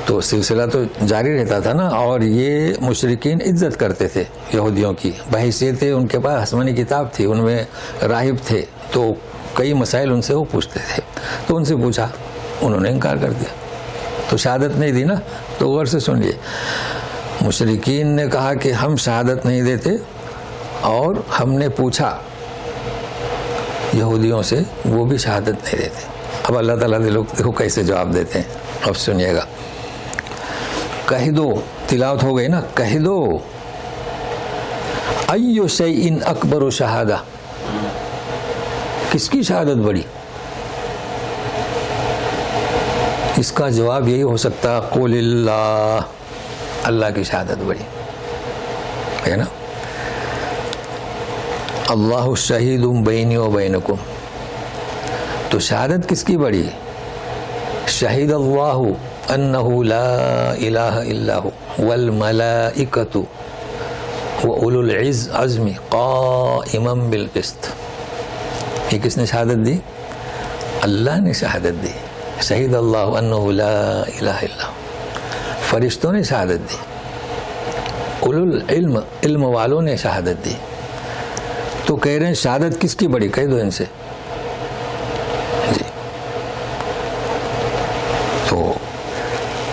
تو سلسلہ تو جاری رہتا تھا نا. اور یہ مشرکین عزت کرتے تھے یہودیوں کی، بحیثیت ان کے پاس آسمانی کتاب تھی، ان میں راہب تھے، تو کئی مسائل ان سے وہ پوچھتے تھے. تو ان سے پوچھا، انہوں نے انکار کر دیا، تو شہادت نہیں دی نا. تو غور سے سنیے، مشرکین نے کہا کہ ہم شہادت نہیں دیتے، اور ہم نے پوچھا یہودیوں سے، وہ بھی شہادت نہیں دیتے. اب اللہ تعالیٰ نے لوگ دیکھو کیسے جواب دیتے ہیں. اب سنیے گا. کہہ دو، تلاوت ہو گئی نا، کہہ دو ایو شیء اکبر شہادہ، کس کی شہادت بڑی؟ اس کا جواب یہی ہو سکتا قول اللہ، اللہ کی شہادت بڑی ہے نا. اللہ شہید بینی و بینکم. تو شہادت کس کی بڑی؟ شہید اللہ انہ لا الہ الا ہو والملائکۃ واولو العزم قائما بالقسط. یہ کس نے شہادت دی؟ اللہ نے شہادت دی. شہید اللہ انہ لا الہ الا ہو. فرشتوں نے شہادت دی، اولو العلم، علم والوں نے شہادت دی. تو کہہ رہے ہیں شہادت کس کی بڑی؟ کہہ دو ان سے. جی، تو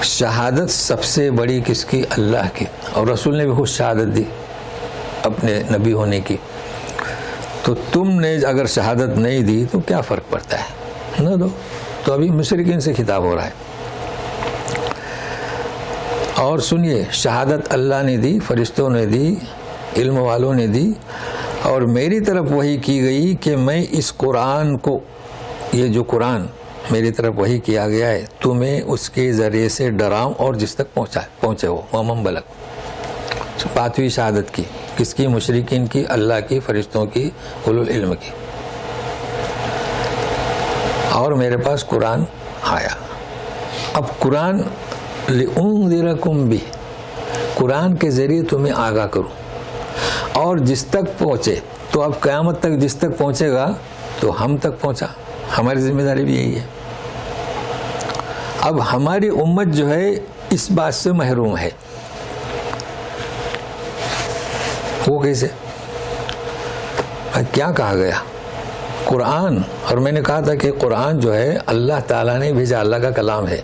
شہادت سب سے بڑی کس کی؟ اللہ کی. اور رسول نے بھی خود شہادت دی، اپنے نبی ہونے کی، تو تم نے اگر شہادت نہیں دی تو کیا فرق پڑتا ہے، نہ دو۔ تو ابھی مشرکین سے خطاب ہو رہا ہے۔ اور سنیے، شہادت اللہ نے دی، فرشتوں نے دی، علم والوں نے دی، اور میری طرف وحی کی گئی کہ میں اس قرآن کو، یہ جو قرآن میری طرف وحی کیا گیا ہے، تمہیں اس کے ذریعے سے ڈراؤں اور جس تک پہنچے ہو ومن بلغ۔ پانچویں شہادت کی کس کی؟ مشرکین کی، اللہ کی، فرشتوں کی، اولو العلم کی۔ اور میرے پاس قرآن آیا۔ اب قرآن لِأُنذِرَكُمْ بِهِ، قرآن کے ذریعے تمہیں آگاہ کروں، اور جس تک پہنچے، تو اب قیامت تک جس تک پہنچے گا تو ہم تک پہنچا، ہماری ذمہ داری بھی یہی ہے۔ اب ہماری امت جو ہے اس بات سے محروم ہے۔ وہ کیسے؟ کیا کہا گیا؟ قرآن، اور میں نے کہا تھا کہ قرآن جو ہے اللہ تعالیٰ نے بھیجا، اللہ کا کلام ہے،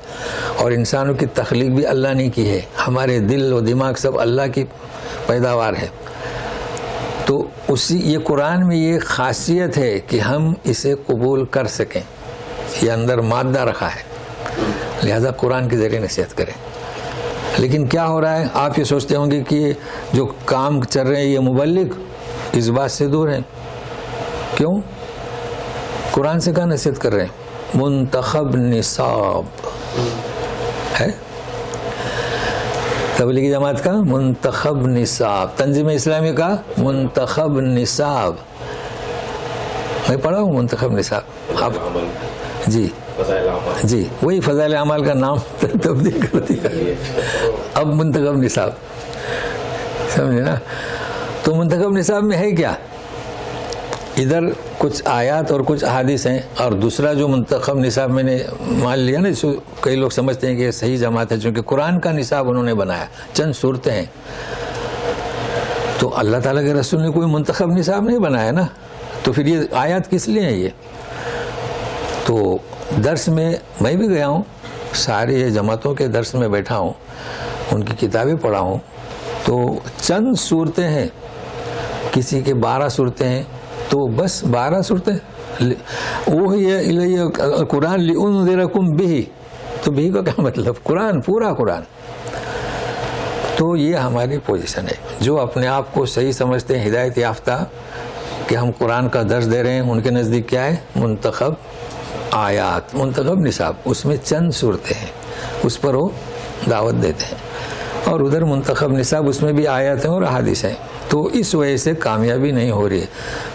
اور انسانوں کی تخلیق بھی اللہ نے کی ہے، ہمارے دل و دماغ سب اللہ کی پیداوار ہے۔ تو یہ قرآن میں یہ خاصیت ہے کہ ہم اسے قبول کر سکیں، یہ اندر مادہ رکھا ہے، لہذا قرآن کے ذریعے نصیحت کریں۔ لیکن کیا ہو رہا ہے؟ آپ یہ سوچتے ہوں گے کہ جو کام چل رہے ہیں یہ مبلغ اس بات سے دور ہیں۔ کیوں؟ قرآن سے کہاں نصیحت کر رہے ہیں؟ منتخب نصاب ہے، تبلیغی جماعت کا منتخب نصاب، تنظیم اسلامی کا منتخب نصاب۔ میں پڑھا ہوں منتخب نصاب، آپ جی جی وہی فضائل اعمال کا نام تبدیل کر دیا، اب منتخب نصاب، سمجھے نا؟ تو منتخب نصاب میں ہے کیا؟ ادھر کچھ آیات اور کچھ احادیث ہیں، اور دوسرا جو منتخب نصاب میں نے مان لیا نا، اس کو کئی لوگ سمجھتے ہیں کہ یہ صحیح جماعت ہے، چونکہ قرآن کا نصاب انہوں نے بنایا، چند صورتیں ہیں، تو اللہ تعالیٰ کے رسول نے کوئی منتخب نصاب نہیں بنایا نا، تو پھر یہ آیات کس لیے ہیں؟ یہ تو درس میں بھی گیا ہوں، سارے یہ جماعتوں کے درس میں بیٹھا ہوں، ان کی کتابیں پڑھا ہوں، تو چند صورتیں ہیں، کسی کے 12 صورتیں ہیں، تو بس 12 صورتیں، وہ قرآن لِأُنذِرَكُمْ بِهِ، تو بھی کا کیا مطلب؟ قرآن، پورا قرآن۔ تو یہ ہماری پوزیشن ہے، جو اپنے آپ کو صحیح سمجھتے ہیں، ہدایت یافتہ، کہ ہم قرآن کا درس دے رہے ہیں، ان کے نزدیک کیا ہے؟ منتخب آیات، منتخب نصاب، اس میں چند صورتیں ہیں، اس پر وہ دعوت دیتے ہیں، اور ادھر منتخب نصاب، اس میں بھی آیات ہیں اور احادیث ہیں۔ تو اس وجہ سے کامیابی نہیں ہو رہی ہے۔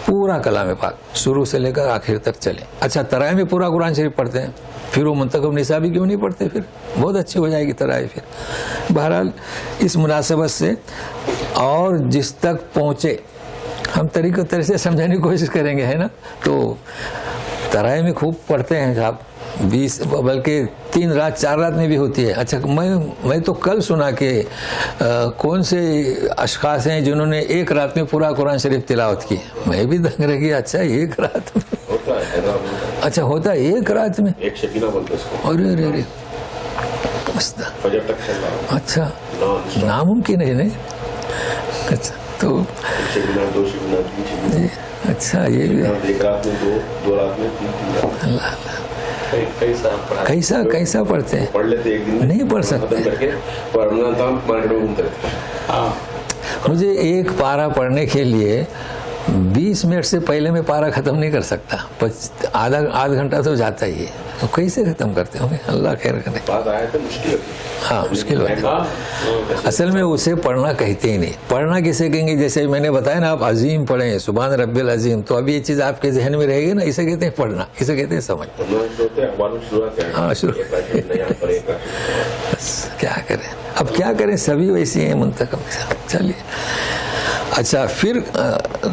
پورا کلام پاک شروع سے لے کر آخر تک چلے۔ اچھا، ترائی میں پورا قرآن شریف پڑھتے ہیں، پھر وہ منتخب نصابی کیوں نہیں پڑھتے؟ پھر بہت اچھی ہو جائے گی ترائی پھر۔ بہرحال اس مناسبت سے، اور جس تک پہنچے، ہم طریقے سے سمجھانے کی کوشش کریں گے، ہے نا؟ تو ترائی میں خوب پڑھتے ہیں صاحب، 20 بلکہ 3 رات 4 رات میں بھی ہوتی ہے۔ اچھا، میں تو کل سنا کہ کون سے اشخاص ہیں جنہوں نے 1 رات میں پورا قرآن شریف تلاوت کی، میں بھی دنگ رہ گیا۔ اچھا، 1 رات میں؟ اچھا، ہوتا ہے 1 رات میں؟ ارے ارے ارے، اچھا، ناممکن ہے نہیں؟ اچھا، تو اچھا، یہ بھی کیسا پڑھتے ہیں؟ نہیں پڑھ سکتے۔ مجھے 1 پارہ پڑھنے کے لیے 20 منٹ سے پہلے میں پارہ ختم نہیں کر سکتا، آدھا گھنٹہ تو جاتا ہی ہے، تو کیسے ختم کرتے ہوں گے؟ اللہ خیر کرے۔ ہاں، مشکل بات ہے۔ اصل میں اسے پڑھنا کہتے ہی نہیں۔ پڑھنا کسے کہیں گے؟ جیسے میں نے بتایا نا، آپ عظیم پڑھیں، سبحان رب العظیم، تو ابھی یہ چیز آپ کے ذہن میں رہے گی نا، اسے کہتے ہیں پڑھنا، اسے کہتے ہیں سمجھ۔ ہاں، شروع کیا کریں، اب کیا کریں، سبھی ویسی ہیں منتخب۔ چلیے، اچھا، پھر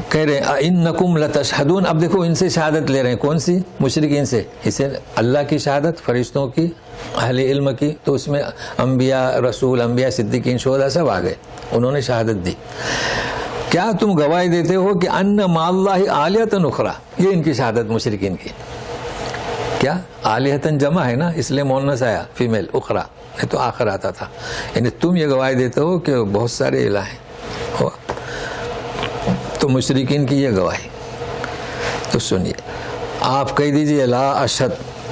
کہہ رہے ہیں اِنَّكُمْ لَتَشْهَدُونَ۔ اب دیکھو، ان سے شہادت لے رہے ہیں، کون سی؟ مشرکین سے۔ اسے اللہ کی شہادت، فرشتوں کی، اہل علم کی، تو اس میں انبیاء، رسول، انبیاء، صدیقین، شہداء سب آ گئے، انہوں نے شہادت دی۔ کیا تم گواہی دیتے ہو کہ ان مع اللہ آلہۃ اخری؟ یہ ان کی شہادت مشرکین کی۔ کیا آلہۃ جمع ہے نا، اس لیے مؤنث آیا، فیمیل، اخری نہیں تو آخر آتا تھا۔ یعنی تم یہ گواہی دیتے ہو کہ بہت سارے الہ ہیں۔ تو مشرکین کی یہ گواہی. تو سنیے، آپ کہہ دیجئے لا اشہد،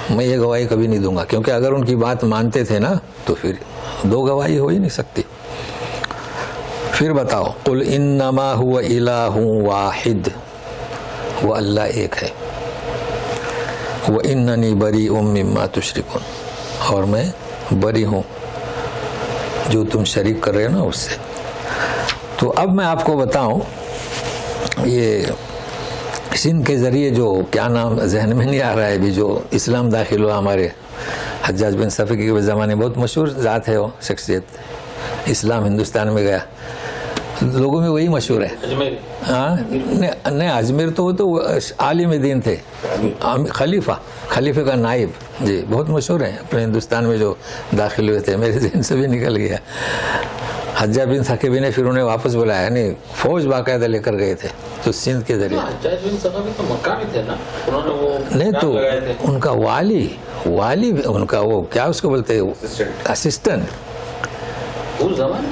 میں یہ گواہی کبھی نہیں دوں گا، کیونکہ اگر ان کی بات مانتے تھے نا تو پھر دو گواہی ہو ہی نہیں سکتی. پھر بتاؤ، قل انما هو الہ واحد، وہ اللہ ایک ہے. واننی بریء مما تشرکون، اور میں بری ہوں جو تم شریک کر رہے ہو نا اس سے. تو اب میں آپ کو بتاؤں، یہ سندھ کے ذریعے جو کیا نام ذہن میں نہیں آ رہا ہے ابھی، جو اسلام داخل ہوا ہمارے حجاج بن صفی کے زمانے، بہت مشہور ذات ہے وہ شخصیت، اسلام ہندوستان میں گیا، لوگوں میں وہی مشہور ہے. ہاں نہیں، اجمیر تو وہ تو عالم دین تھے، خلیفہ کا نائب، جی بہت مشہور ہیں اپنے ہندوستان میں جو داخل ہوئے تھے. میرے ذہن سے بھی نکل گیا. حجاج بن ثقفی نے پھر انہیں واپس بلایا، یعنی فوج باقاعدہ لے کر گئے تھے تو سندھ کے ذریعے. حجاج بن ثقفی تو مکہ میں تھے نا، انہوں نے وہ نہیں تو ان کا والی ان کا وہ کیا اس کو بولتے اسسٹنٹ اس زمانے.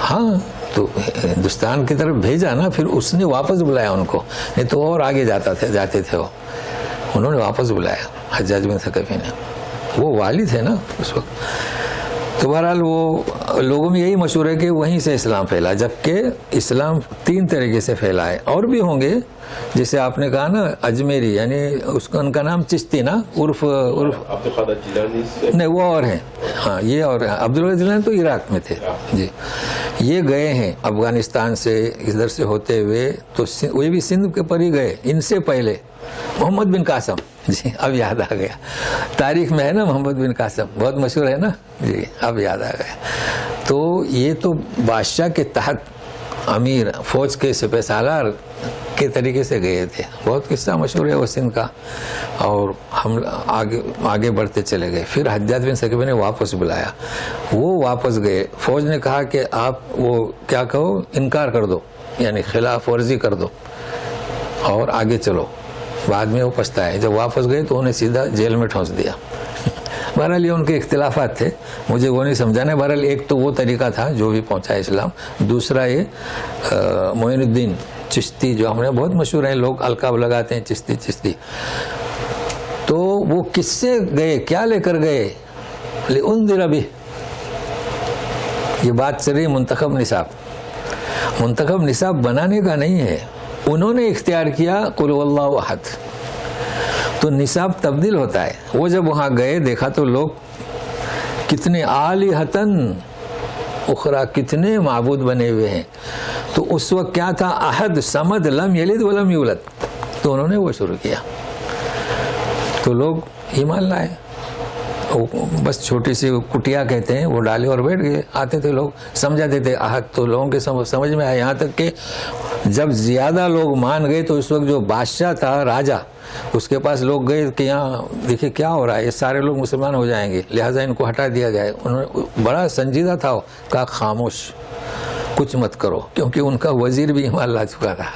ہاں تو ہندوستان کی طرف بھیجا نا، پھر اس نے واپس بلایا ان کو، نہیں تو اور آگے جاتے تھے وہ. انہوں نے واپس بلایا حجاج بن ثقفی نے، وہ والی تھے نا اس وقت. تو بہرحال وہ لوگوں میں یہی مشہور ہے کہ وہیں سے اسلام پھیلا، جبکہ اسلام 3 طریقے سے پھیلا ہے، اور بھی ہوں گے. جیسے آپ نے کہا نا اجمیری، یعنی اس کا ان کا نام چشتی نا، عرف عبدالقادر جیلانی نہیں، وہ اور ہیں. ہاں یہ اور ہیں. عبدالقادر جیلانی تو عراق میں تھے جی. یہ گئے ہیں افغانستان سے ادھر سے ہوتے ہوئے، تو وہ بھی سندھ کے پر ہی گئے. ان سے پہلے محمد بن قاسم، جی اب یاد آ گیا، تاریخ میں ہے نا محمد بن قاسم، بہت مشہور ہے نا جی، اب یاد آ گیا. تو یہ تو بادشاہ کے تحت امیر فوج کے سپہ سالار کے طریقے سے گئے تھے. بہت قصہ مشہور ہے وہ سندھ کا. اور ہم آگے بڑھتے چلے گئے. پھر حجاج بن ثقفی نے واپس بلایا، وہ واپس گئے. فوج نے کہا کہ آپ وہ کیا کہو، انکار کر دو، یعنی خلاف ورزی کر دو اور آگے چلو. بعد میں وہ پچھتائے، جب واپس گئے تو انہیں سیدھا جیل میں ٹھونس دیا. بہرحال یہ ان کے اختلافات تھے، مجھے وہ نہیں سمجھانا. بہرحال ایک تو وہ طریقہ تھا جو بھی پہنچا اسلام. دوسرا یہ معین الدین چشتی جو ہم نے بہت مشہور ہیں، لوگ القاب لگاتے ہیں چشتی چشتی. تو وہ کس سے گئے، کیا لے کر گئے؟ لِأُنذِرَ بِهِ. یہ بات چل رہی منتخب نصاب بنانے کا نہیں ہے. انہوں نے اختیار کیا قل هو اللہ احد، تو نصاب تبدیل ہوتا ہے. وہ جب وہاں گئے دیکھا تو لوگ کتنے آلہتن اخرى، کتنے معبود بنے ہوئے ہیں. تو اس وقت کیا تھا، احد صمد لم یلد ولم یولد، تو انہوں نے وہ شروع کیا. تو لوگ ایمان لائے. بس چھوٹی سی کٹیا کہتے ہیں وہ ڈالے اور بیٹھ گئے. آتے تھے لوگ، سمجھاتے تھے احد، تو لوگوں کے سمجھ میں آیا. یہاں تک کہ جب زیادہ لوگ مان گئے تو اس وقت جو بادشاہ تھا، راجہ، اس کے پاس لوگ گئے کہ یہاں دیکھیں کیا ہو رہا ہے، یہ سارے لوگ مسلمان ہو جائیں گے، لہٰذا ان کو ہٹا دیا جائے. انہوں نے بڑا سنجیدہ تھا، کہا خاموش، کچھ مت کرو، کیونکہ ان کا وزیر بھی ایمان لا چکا تھا.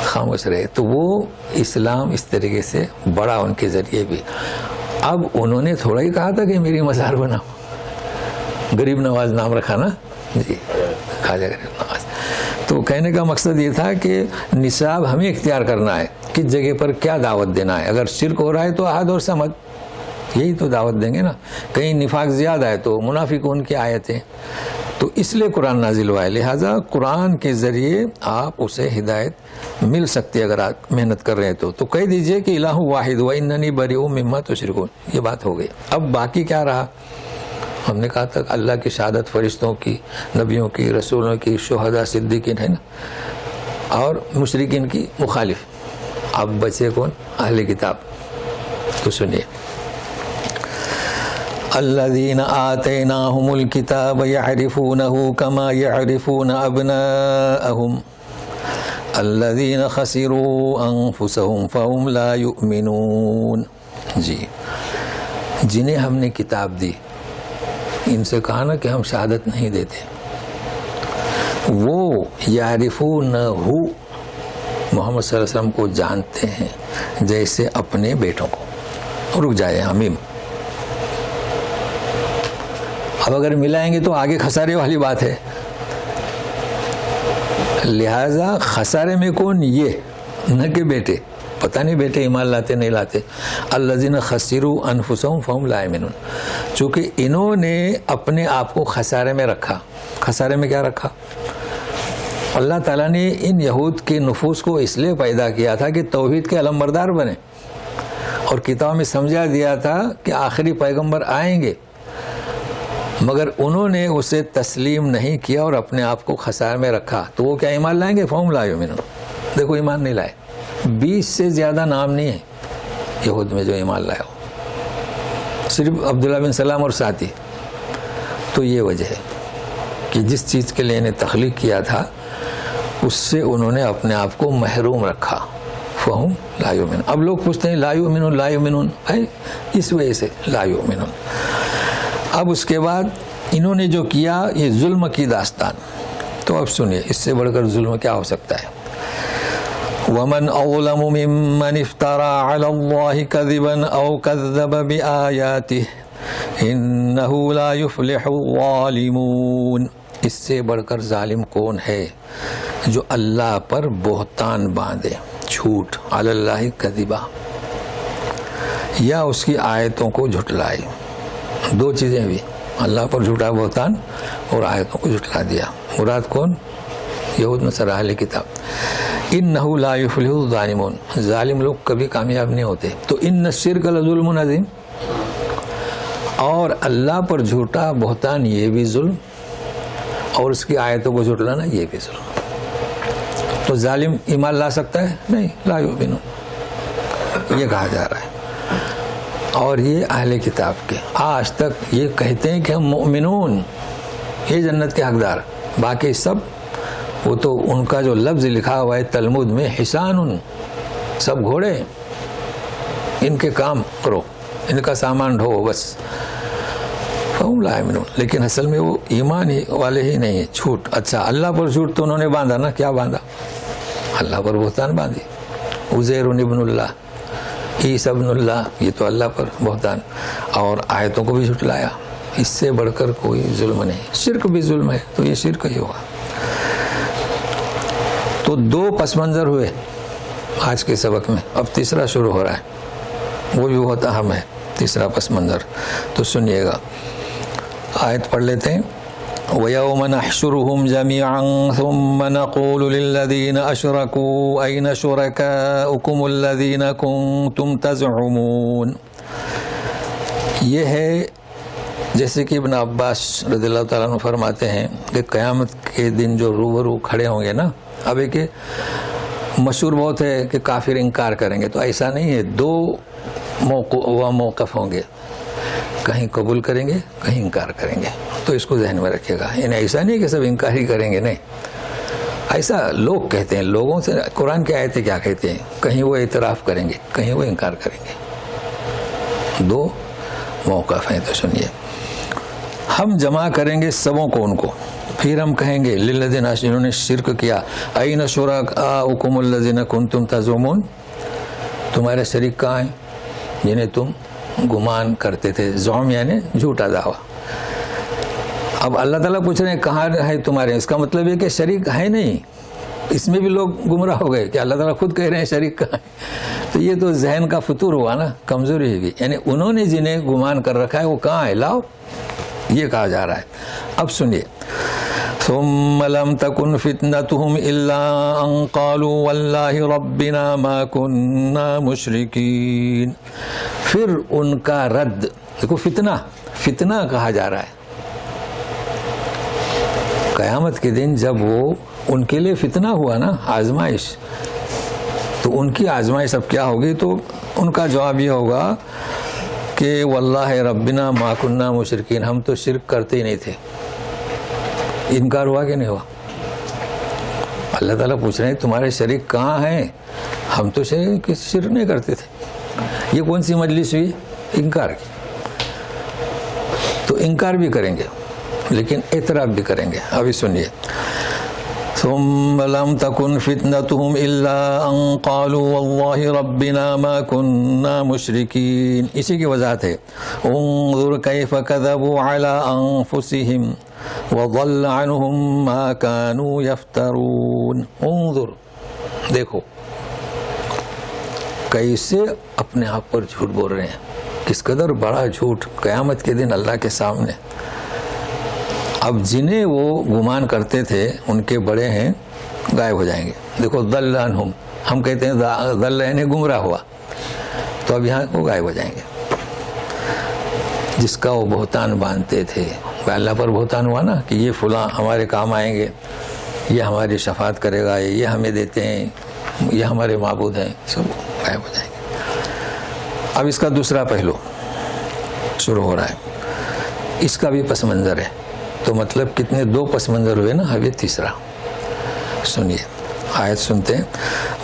خاموش رہے. تو وہ اسلام اس طریقے سے بڑا ان کے ذریعے بھی. اب انہوں نے تھوڑا ہی کہا تھا کہ میری مزار بناؤ، غریب نواز نام رکھا نا جی، خواجہ غریب نواز. تو کہنے کا مقصد یہ تھا کہ نصاب ہمیں اختیار کرنا ہے، کس جگہ پر کیا دعوت دینا ہے. اگر شرک ہو رہا ہے تو احد اور صمد، یہی تو دعوت دیں گے نا. کہیں نفاق زیادہ ہے تو منافقون کی آیتیں. تو اس لیے قرآن نازل ہوا ہے. لہٰذا قرآن کے ذریعے آپ اسے ہدایت مل سکتی ہے اگر آپ محنت کر رہے ہیں تو کہہ دیجئے کہ الہ واحد واننی بریء مما تشرکون. یہ بات ہو گئی. اب باقی کیا رہا؟ ہم نے کہا تھا اللہ کی شہادت فرشتوں کی، نبیوں کی، رسولوں کی، شہداء، صدیقین ہے نا، اور مشرکین کی مخالف. اب بچے کون؟ اہل کتاب. تو سنیے، الذین آتیناہم الکتاب یعرفونہ کما یعرفون ابناءہم الذین خسروا انفسہم فہم لا یؤمنون. جی، جنہیں ہم نے کتاب دی، ان سے کہا نا کہ ہم شہادت نہیں دیتے، وہ یعرفونہ، محمد صلی اللہ علیہ وسلم کو جانتے ہیں جیسے اپنے بیٹوں کو. رک جائے حمیم. اب اگر ملائیں گے تو آگے خسارے والی بات ہے. لہذا خسارے میں کون؟ یہ نہ کہ بیٹے، پتہ نہیں بیٹے ایمان لاتے نہیں لاتے. الذین خسروا انفسهم فهم لا یؤمنون، چونکہ انہوں نے اپنے آپ کو خسارے میں رکھا. خسارے میں کیا رکھا؟ اللہ تعالیٰ نے ان یہود کے نفوس کو اس لیے پیدا کیا تھا کہ توحید کے علمبردار بنے، اور کتاب میں سمجھا دیا تھا کہ آخری پیغمبر آئیں گے، مگر انہوں نے اسے تسلیم نہیں کیا اور اپنے آپ کو خسارے میں رکھا. تو وہ کیا ایمان لائیں گے؟ فہم لا یؤمنون. دیکھو ایمان نہیں لائے. 20 سے زیادہ نام نہیں ہے یہود میں جو ایمان لائے ہو، صرف عبداللہ بن سلام اور ساتھی. تو یہ وجہ ہے کہ جس چیز کے لیے انہیں تخلیق کیا تھا اس سے انہوں نے اپنے آپ کو محروم رکھا. فہم لا یؤمنون. اب لوگ پوچھتے ہیں لا یؤمنون لا یؤمنون، اس وجہ سے لا یؤمنون. اب اس کے بعد انہوں نے جو کیا یہ ظلم کی داستان. تو اب سنیے اس سے بڑھ کر ظلم کیا ہو سکتا ہے. وَمَنْ أَظْلَمُ مِمَّنِ افْتَرَى عَلَى اللَّهِ كَذِبًا أَوْ كَذَّبَ بِآيَاتِهِ إِنَّهُ لَا يُفْلِحُ الظَّالِمُونَ. اس سے بڑھ کر ظالم کون ہے جو اللہ پر بہتان باندھے، جھوٹ، علی اللہ کذبا، یا اس کی آیتوں کو جھٹلائے. دو چیزیں بھی، اللہ پر جھوٹا بہتان اور آیتوں کو جھٹلا دیا. مراد کون؟ یہود نصارہ اہل کتاب. انہ لا یفلح الظالمون، ظالم لوگ کبھی کامیاب نہیں ہوتے. تو ان الشرک لظلم عظیم، اور اللہ پر جھوٹا بہتان یہ بھی ظلم، اور اس کی آیتوں کو جھٹلانا یہ بھی ظلم. تو ظالم ایمان لا سکتا ہے؟ نہیں، لا یؤمنون یہ کہا جا رہا ہے. اور یہ اہل کتاب کے آج تک یہ کہتے ہیں کہ ہم مؤمنون، یہ جنت کے حقدار. باقی سب وہ تو ان کا جو لفظ لکھا ہوا ہے تلمود میں، حسان، سب گھوڑے، ان کے کام کرو، ان کا سامان ڈھو بس. فہم لا یؤمنون. لیکن اصل میں وہ ایمان والے ہی نہیں ہے، جھوٹ. اچھا اللہ پر جھوٹ تو انہوں نے باندھا نا. کیا باندھا؟ اللہ پر بہتان باندھی. عزیر ابن اللہ، عیسی ابن اللہ، یہ تو اللہ پر بہتان، اور آیتوں کو بھی جھٹلایا. اس سے بڑھ کر کوئی ظلم نہیں. شرک بھی ظلم ہے تو یہ شرک ہی ہوگا. تو دو پس منظر ہوئے آج کے سبق میں. اب تیسرا شروع ہو رہا ہے، وہ بھی بہت اہم ہے تیسرا پس منظر. تو سنیے گا، آیت پڑھ لیتے ہیں. وَيَوْمَ نَحْشُرُهُمْ جَمِيعًا ثُمَّ نَقُولُ لِلَّذِينَ أَشْرَكُوا أَيْنَ شُرَكَاؤُكُمُ الَّذِينَ كُنْتُمْ تَزْعُمُونَ. یہ ہے جیسے کہ ابن عباس رضی اللہ تعالیٰ عنہ فرماتے ہیں کہ قیامت کے دن جو روبرو کھڑے ہوں گے نا، اب ایک مشہور بہت ہے کہ کافر انکار کریں گے، تو ایسا نہیں ہے. دو موقف ہوں گے، کہیں قبول کریں گے کہیں انکار کریں گے. تو اس کو ذہن میں رکھیے گا. یعنی ایسا نہیں کہ سب انکار ہی کریں گے، نہیں. ایسا لوگ کہتے ہیں، لوگوں سے قرآن کی آیتیں کیا کہتے ہیں، کہیں وہ اعتراف کریں گے کہیں وہ انکار کریں گے. دو موقف ہیں. تو سنیے، ہم جمع کریں گے سبوں کو، ان کو، پھر ہم کہیں گے للذین جنہوں نے شرک کیا، این شرکاؤکم الذین کنتم تزعمون، تمہارے شریک کہاں ہیں جنہیں تم گمان کرتے تھے. زعم یعنی جھوٹا دعویٰ. اب اللہ تعالیٰ پوچھ رہے ہیں کہاں ہے تمہارے. اس کا مطلب ہے کہ شریک ہے نہیں. اس میں بھی لوگ گمراہ ہو گئے کہ اللہ تعالیٰ خود کہہ رہے ہیں شریک کہاں ہے. تو یہ تو ذہن کا فطور ہوا نا، کمزوری ہوگی. یعنی انہوں نے جنہیں گمان کر رکھا ہے وہ کہاں ہے، لاؤ، یہ کہا جا رہا ہے. اب سنیے، ثم لم تكن فتنتهم الا ان قالوا والله ربنا ما كنا مشركين. پھر ان کا رد، دیکھو فتنہ کہا جا رہا ہے. قیامت کے دن جب وہ ان کے لیے فتنہ ہوا نا، آزمائش، تو ان کی آزمائش اب کیا ہوگی. تو ان کا جواب یہ ہوگا کہ واللہ ربنا ما كنا مشرکین، ہم تو شرک کرتے ہی نہیں تھے. انکار ہوا کہ نہیں ہوا؟ اللہ تعالیٰ پوچھ رہے ہیں تمہارے شریک کہاں ہیں، ہم تو شرک نہیں کرتے تھے. یہ کون سی مجلس ہوئی؟ انکار کی. تو انکار بھی کریں گے لیکن اعتراف بھی کریں گے. ابھی سنیے، ثم لم تكن فتنتهم الا ان قالوا والله ربنا ما كنا مشركين. اسی کی وضاحت ہے. انظر كيف كذبوا على انفسهم وضل عنهم ما كانوا يفترون. انظر، دیکھو کیسے اپنے آپ پر جھوٹ بول رہے ہیں، کس قدر بڑا جھوٹ قیامت کے دن اللہ کے سامنے. اب جنہیں وہ گمان کرتے تھے ان کے بڑے ہیں غائب ہو جائیں گے. دیکھو ضل عنہم، ہم کہتے ہیں ضل یعنی گمراہ ہوا، تو اب یہاں وہ غائب ہو جائیں گے. جس کا وہ بہتان باندھتے تھے، اللہ پر بہتان ہوا نا کہ یہ فلاں ہمارے کام آئیں گے، یہ ہماری شفاعت کرے گا، یہ ہمیں دیتے ہیں، یہ ہمارے معبود ہیں، سب غائب ہو جائیں گے. اب اس کا دوسرا پہلو شروع ہو رہا ہے، اس کا بھی پس منظر ہے. تو مطلب کتنے دو پس منظر ہوئے نا، ابھی تیسرا سنیے. آیت سنتے ہیں.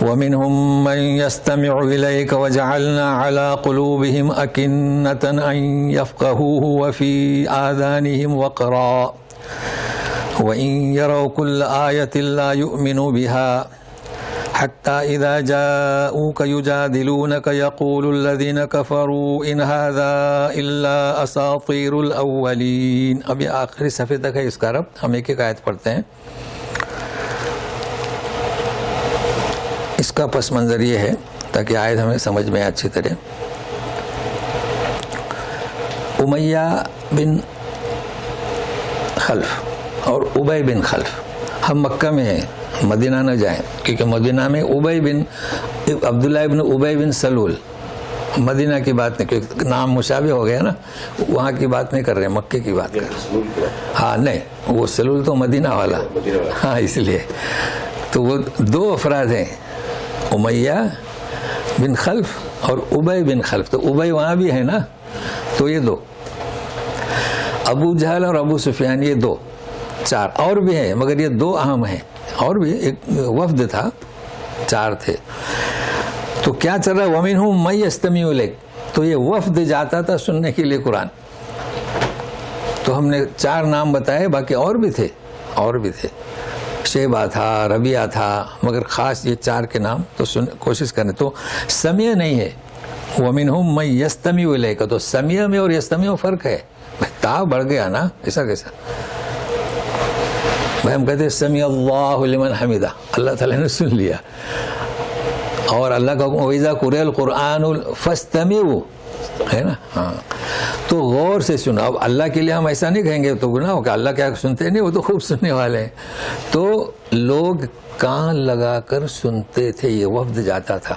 وَمِنْهُمْ مَنْ يَسْتَمِعُ إِلَيْكَ وَجَعَلْنَا عَلَىٰ قُلُوبِهِمْ أَكِنَّةً أَنْ يَفْقَهُوهُ وَفِي آذَانِهِمْ وَقْرًا وَإِنْ يَرَوْا كُلَّ آيَةٍ لَا يُؤْمِنُوا بِهَا حَتَّى إِذَا جَاءُوكَ يُجَادِلُونَكَ يَقُولُ الَّذِينَ كَفَرُوا إِنْ هَذَا إِلَّا أَسَاطِيرُ الْأَوَّلِينَ. اب یہ آخری صفحے تک ہے اس کا رب. ہم ایک ایک آیت پڑھتے ہیں. اس کا پس منظر یہ ہے تاکہ آیت ہمیں سمجھ میں اچھی طرح. امیہ بن خلف اور ابی بن خلف، ہم مکہ میں ہیں، مدینہ نہ جائیں، کیونکہ مدینہ میں ابی بن عبداللہ ابن ابی بن سلول، مدینہ کی بات نہیں، کیونکہ نام مشابہ ہو گیا نا، وہاں کی بات نہیں کر رہے، مکے کی بات کر رہے. ہاں نہیں، وہ سلول تو مدینہ والا، ہاں اس لیے. تو وہ دو افراد ہیں، امیہ بن خلف اور ابی بن خلف. تو ابی وہاں بھی ہے نا، تو یہ دو. ابو جہل اور ابو سفیان، یہ دو، چار اور بھی ہیں، مگر یہ دو اہم ہیں. اور بھی ایک وفد تھا، چار تھے. تو کیا چل رہا ہے؟ وَمِنْهُمْ مَن يَسْتَمِعُ إِلَيْكَ. تو یہ وفد جاتا تھا سننے کے لیے قرآن. تو ہم نے چار نام بتائے، باقی اور بھی تھے، شیبہ تھا، ربیعہ تھا، مگر خاص یہ چار کے نام تو کوشش کریں. تو سمیع نہیں ہے. وَمِنْهُمْ مَن يَسْتَمِعُ إِلَيْكَ. تو سمیع میں اور یستمیع میں فرق ہے. تا بڑھ گیا نا، ایسا کیسا؟ بھائی ہم کہتے ہیں سمیع اللہ لمن حمدہ، اللہ تعالیٰ نے سن لیا. اور اللہ کا حکم وَإِذَا قُرِئَ الْقُرْآنُ فَاسْتَمِعُوا، ہے نا. ہاں تو غور سے سنا. اب اللہ کے لیے ہم ایسا نہیں کہیں گے تو گناہ ہو کہ اللہ کیا سنتے نہیں، وہ تو خوب سننے والے ہیں. تو لوگ کان لگا کر سنتے تھے. یہ وفد جاتا تھا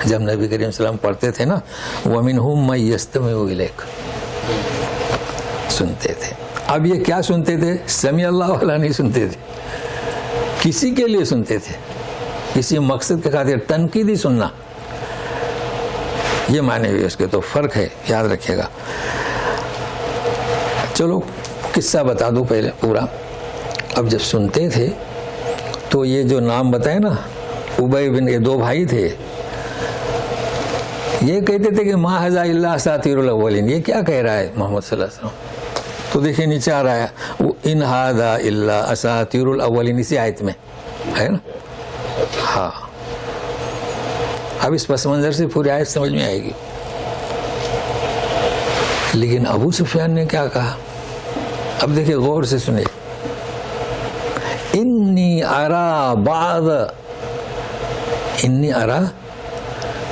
جب نبی کریم صلی اللہ علیہ وسلم پڑھتے تھے نا، وَمِنْهُمْ مَن يَسْتَمِعُ إِلَيْكَ، سنتے تھے. اب یہ کیا سنتے تھے؟ سمیع اللہ والا نہیں سنتے تھے، کسی کے لیے سنتے تھے، کسی مقصد کے خاطر تنقیدی سننا، یہ معنی ہوئی اس کے. تو فرق ہے، یاد رکھیے گا. چلو قصہ بتا دوں پہلے پورا. اب جب سنتے تھے تو یہ جو نام بتائے نا، ابی بن، یہ دو بھائی تھے، یہ کہتے تھے کہ ما ھذا الا اساطیر الاولین. یہ کیا کہہ رہا ہے محمد صلی اللہ علیہ وسلم؟ تو دیکھیں نیچے آ رہا ہے ان ھذا الا اساطیر الاولین، اسی آیت میں ہے نا. ہاں اب اس پس منظر سے پوری آیت سمجھ میں آئے گی. لیکن ابو سفیان نے کیا کہا؟ اب دیکھیں غور سے سنیں. انی ارا بعض، انی ارا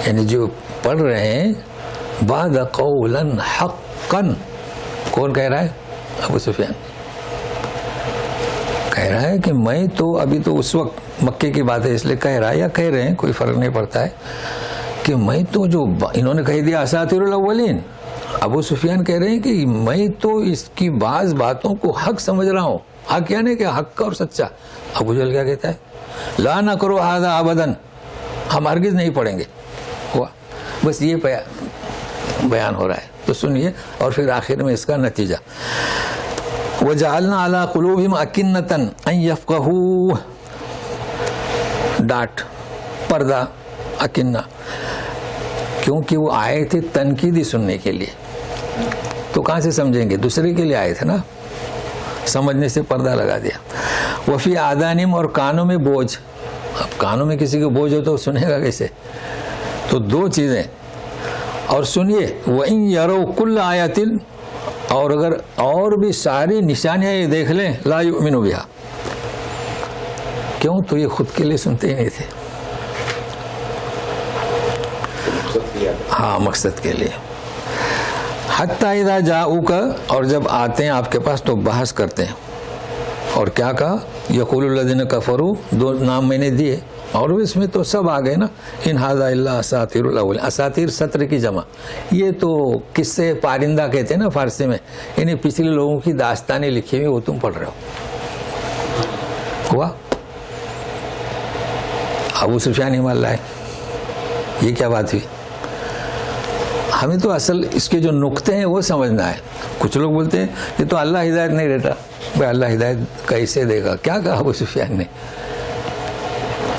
یعنی جو پڑھ رہے ہیں، بعض قولا حقا. کون کہہ رہا ہے؟ ابو سفیان کہہ رہا ہے کہ میں تو ابھی تو اس وقت مکے کی بات ہے اس لیے کہہ رہا ہے، یا کہہ رہے ہیں کوئی فرق نہیں پڑتا ہے، کہ میں تو جو انہوں نے کہہ دیا اساطیر الاولین، ابو سفیان کہہ رہے ہیں کہ میں تو اس کی بعض باتوں کو حق سمجھ رہا ہوں. حق یعنی کہ حق اور سچا. ابو جہل کیا کہتا ہے؟ لا نقرؤ ھذا ابدا، ہم ہرگز نہیں پڑھیں گے. ہوا بس یہ بیان ہو رہا ہے. تو سنیے اور پھر آخر میں اس کا نتیجہ. وَجَعَلْنَا عَلَىٰ قُلُوبِهِمْ أَكِنَّةً أَن يَفْقَهُوهُ، ڈاٹ پردہ اکنہ، کیونکہ وہ آئے تھے تنقیدی سننے کے لیے. تو کہاں سے سمجھیں گے؟ دوسرے کے لیے آئے تھے نا، سمجھنے سے پردہ لگا دیا. وفی آذانہم، اور کانوں میں بوجھ. اب کانوں میں کسی کو بوجھ ہو تو سنے گا کیسے؟ تو دو چیزیں. اور سنیے وَإِن يَرَوْا كُلَّ آیَةٍ، اور اگر اور بھی ساری نشانیاں یہ دیکھ لیں لا یؤمنو بہا. کیوں؟ تو یہ خود کے لیے سنتے ہی نہیں تھے. ہاں مقصد کے لیے. حتی اذا جاؤک، اور جب آتے ہیں آپ کے پاس تو بحث کرتے ہیں. اور کیا کہا؟ یقول الذین کفروا، 2 نام میں نے دیے اور اس میں تو سب آ گئے نا. ان ھذا الا اساطیر الاولین، اساطیر سطر کی جمع. یہ تو قصے پارندہ کہتے ہیں نا فارسی میں، یعنی پچھلے لوگوں کی داستانیں لکھی ہوئی وہ تم پڑھ رہے ہو. ہوا ابو سفیان ایمان لائے، یہ کیا بات ہوئی؟ ہمیں تو اصل اس کے جو نقطے ہیں وہ سمجھنا ہے. کچھ لوگ بولتے ہیں یہ تو اللہ ہدایت نہیں دیتا. بھائی اللہ ہدایت کیسے دے گا؟ کیا کہا ابو سفیان نے؟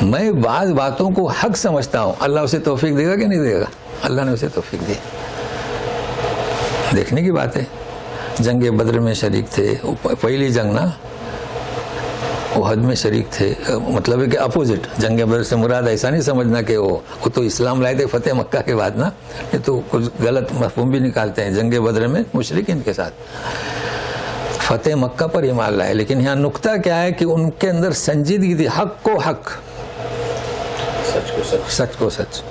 میں بعض باتوں کو حق سمجھتا ہوں. اللہ اسے توفیق دے گا کہ نہیں دے گا؟ اللہ نے اسے توفیق دی. دیکھنے کی بات ہے. جنگ بدر میں شریک تھے، پہلی جنگ نا، احد میں شریک تھے. مطلب ہے کہ اپوزٹ. جنگ بدر سے مراد ایسا نہیں سمجھنا کہ وہ تو اسلام لائے تھے فتح مکہ کے بعد نا. یہ تو کچھ غلط مفہوم بھی نکالتے ہیں. جنگ بدر میں مشرکین کے ساتھ فتح مکہ پر ایمان لائے. لیکن یہاں نقطہ کیا ہے کہ ان کے اندر سنجیدگی تھی. حق کو حق، سچ کو سچ.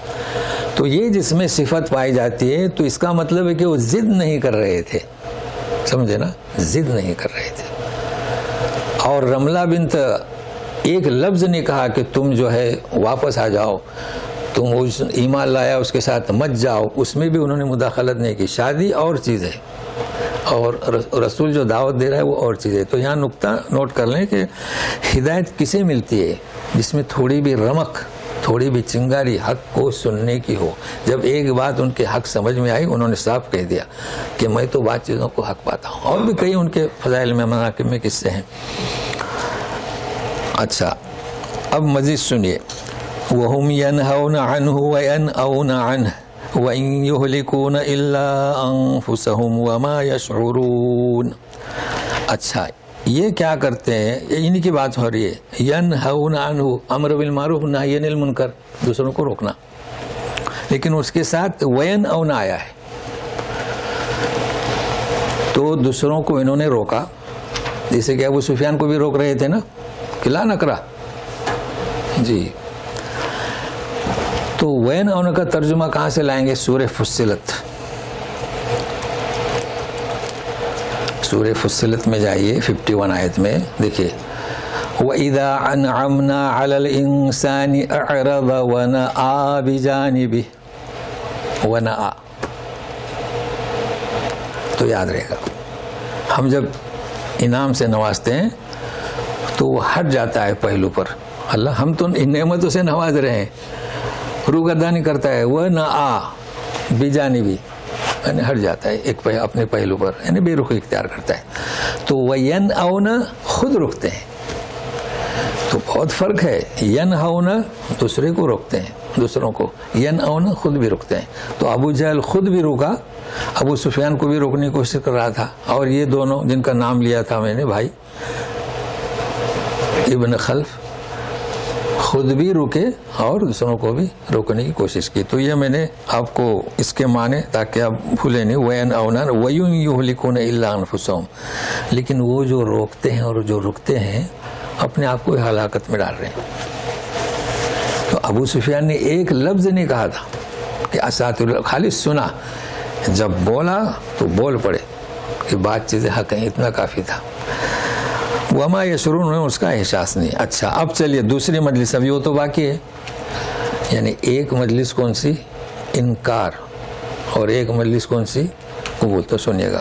تو یہ جس میں صفت پائی جاتی ہے تو اس کا مطلب ہے کہ وہ ضد نہیں کر رہے تھے. سمجھے نا؟ ضد نہیں کر رہے تھے. اور رملہ بنت ایک لفظ نے کہا کہ تم جو ہے واپس آ جاؤ، تم اس ایمان لایا اس کے ساتھ مت جاؤ. اس میں بھی انہوں نے مداخلت نہیں کی. شادی اور چیز ہے اور رسول جو دعوت دے رہا ہے وہ اور چیز ہے. تو یہاں نقطہ نوٹ کر لیں کہ ہدایت کسے ملتی ہے؟ جس میں تھوڑی بھی رمق، تھوڑی بھی چنگاری حق کو سننے کی ہو. جب ایک بات ان کے حق سمجھ میں آئی انہوں نے صاف کہہ دیا کہ میں تو بات چیزوں کو حق پاتا ہوں. اور بھی کئی ان کے فضائل میں مناقب میں قصے ہیں. اچھا اب مزید سنیے. وَهُمْ يَنْهَوْنَ عَنْهُ وَيَنْأَوْنَ عَنْهُ وَإِنْ يُهْلِكُونَ إِلَّا أَنفُسَهُمْ وَمَا يَشْعُرُونَ. اچھا یہ کیا کرتے ہیں؟ انہی کی بات ہو رہی ہے. ینہون عنہ، امر بالمعروف نہی عن المنکر، دوسروں کو روکنا. لیکن اس کے ساتھ وینأون آیا ہے تو دوسروں کو انہوں نے روکا. جیسے کہ ابو سفیان کو بھی روک رہے تھے نا کہ لا نکرہ. جی تو وینأون کا ترجمہ کہاں سے لائیں گے؟ سورہ فصلت. سورہ فصلت میں جائیے 51 آیت میں دیکھیے. وَإِذَا أَنْعَمْنَا عَلَى الْإِنسَانِ أَعْرَضَ وَنَأَى بِجَانِبِهِ. وَنَأَى تو یاد رہے گا. ہم جب انعام سے نوازتے ہیں تو وہ ہٹ جاتا ہے پہلو پر. اللہ ہم تو ان نعمتوں سے نواز رہے ہیں، روگردانی کرتا ہے. وَنَأَى بِجَانِبِهِ یعنی ہٹ جاتا ہے ایک اپنے پہلو پر، یعنی بے رخی اختیار کرتا ہے. تو وَيَنْأَوْنَ خود رکتے ہیں. تو بہت فرق ہے. ینہون دوسرے کو روکتے ہیں، دوسروں کو. ینأون خود بھی رکتے ہیں. تو ابو جہل خود بھی روکا، ابو سفیان کو بھی روکنے کی کوشش کر رہا تھا. اور یہ دونوں جن کا نام لیا تھا میں نے بھائی ابن خلف، خود بھی رکے اور دوسروں کو بھی روکنے کی کوشش کی. تو یہ میں نے آپ کو اس کے معنی تاکہ آپ بھولیں نہیں. وَيَنْأَوْنَ وَيُهْلِكُونَ إِلَّا أَنفُسَهُمْ. لیکن وہ جو روکتے ہیں اور جو رکتے ہیں اپنے آپ کو ہلاکت میں ڈال رہے ہیں. تو ابو سفیان نے ایک لفظ نہیں کہا تھا کہ اساطیر، خالی سنا. جب بولا تو بول پڑے کہ بات چیزیں حق ہیں، اتنا کافی تھا. وما یشعرون میں اس کا احساس نہیں. اچھا اب چلیے دوسری مجلس، ابھی وہ تو باقی ہے. یعنی ایک مجلس کون سی؟ انکار. اور ایک مجلس کون سی؟ قبول. تو سنیے گا.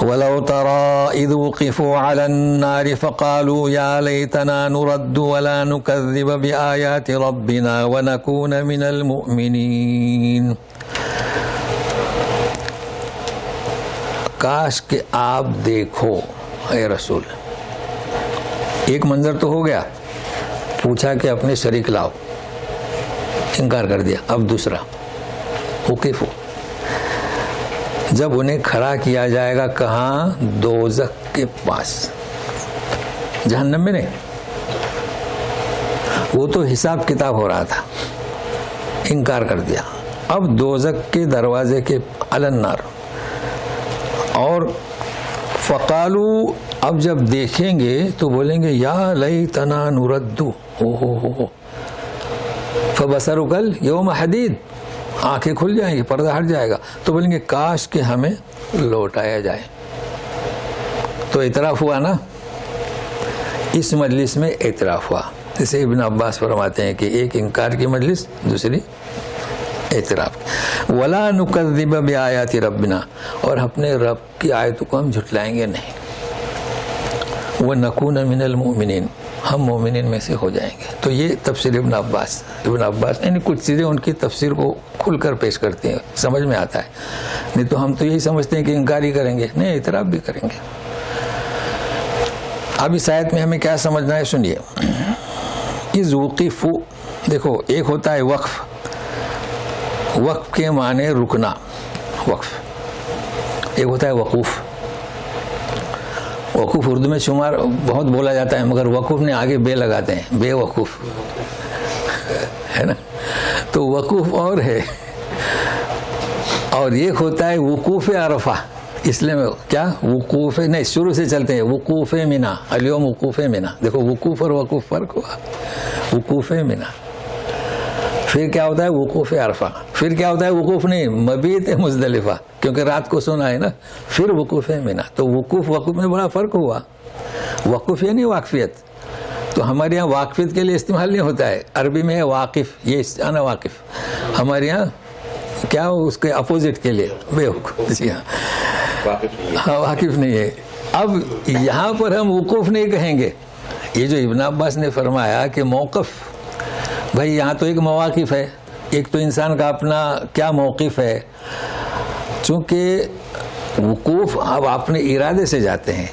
وَلَوْ تَرَى إِذْ وُقِفُوا عَلَى النَّارِ فَقَالُوا يَا لَيْتَنَا نُرَدُّ وَلَا نُكَذِّبَ بِآيَاتِ رَبِّنَا وَنَكُونَ مِنَ الْمُؤْمِنِينَ. کاش کہ آپ دیکھو اے رسول. ایک منظر تو ہو گیا، پوچھا کہ اپنے شریک لاؤ، انکار کر دیا. اب دوسرا وقفو، جب انہیں کھڑا کیا جائے گا کہاں؟ دوزخ کے پاس. جہنم میں نہیں، وہ تو حساب کتاب ہو رہا تھا، انکار کر دیا. اب دوزخ کے دروازے کے علی النار، اور فقالو اب جب دیکھیں گے تو بولیں گے یا لیتنا نردو، او فبصرک الیوم حدید، آنکھیں کھل جائیں گی، پردہ ہٹ جائے گا، تو بولیں گے کاش کہ ہمیں لوٹایا جائے۔ تو اعتراف ہوا نا، اس مجلس میں اعتراف ہوا، جسے ابن عباس فرماتے ہیں کہ ایک انکار کی مجلس، دوسری اعتراف۔ ولا نکذب بآیات ربنا، اور اپنے رب کی آیتوں کو ہم جھٹلائیں گے نہیں۔ ونکون من المؤمنین، ہم مومنین میں سے ہو جائیں گے۔ تو یہ تفسیر ابن عباس یعنی کچھ چیزیں ان کی تفسیر کو کھل کر پیش کرتے ہیں، سمجھ میں آتا ہے، نہیں تو ہم تو یہی سمجھتے ہیں کہ انکار ہی کریں گے، نہیں اعتراف بھی کریں گے۔ اب اس آیت میں ہمیں کیا سمجھنا ہے، سنیے۔ اذ وقفوا، دیکھو ایک ہوتا ہے وقف، وقف کے معنی رکنا، وقف، ایک ہوتا ہے وقوف۔ وقوف اردو میں شمار بہت بولا جاتا ہے، مگر وقوف نے آگے بے لگاتے ہیں، بے وقوف ہے نا، تو وقوف اور ہے، اور ایک ہوتا ہے وقوف عرفہ، اس لیے میں کیا وقوف نہیں، شروع سے چلتے ہیں، وقوف منا، الیوم وقوف منا، دیکھو وقوف اور وقوف فرق ہوا، وقوف منا، پھر کیا ہوتا ہے وقوف عرفہ، پھر کیا ہوتا ہے وقوف نہیں، مبیت مزدلفہ، کیونکہ رات کو سونا ہے نا، پھر وقوف منا۔ تو وقوف میں بڑا فرق ہوا، وقوف یعنی واقفیت، تو ہمارے یہاں واقفیت کے لیے استعمال نہیں ہوتا ہے، عربی میں ہے واقف، یہ انا واقف، ہمارے یہاں کیا اس کے اپوزٹ کے لیے بے وقوف، جی ہاں واقف نہیں ہے۔ اب یہاں پر ہم وقوف نہیں کہیں گے، یہ جو ابن عباس نے فرمایا کہ موقف، بھائی یہاں تو ایک مواقف ہے، ایک تو انسان کا اپنا کیا موقف ہے، چونکہ وقوف اب اپنے ارادے سے جاتے ہیں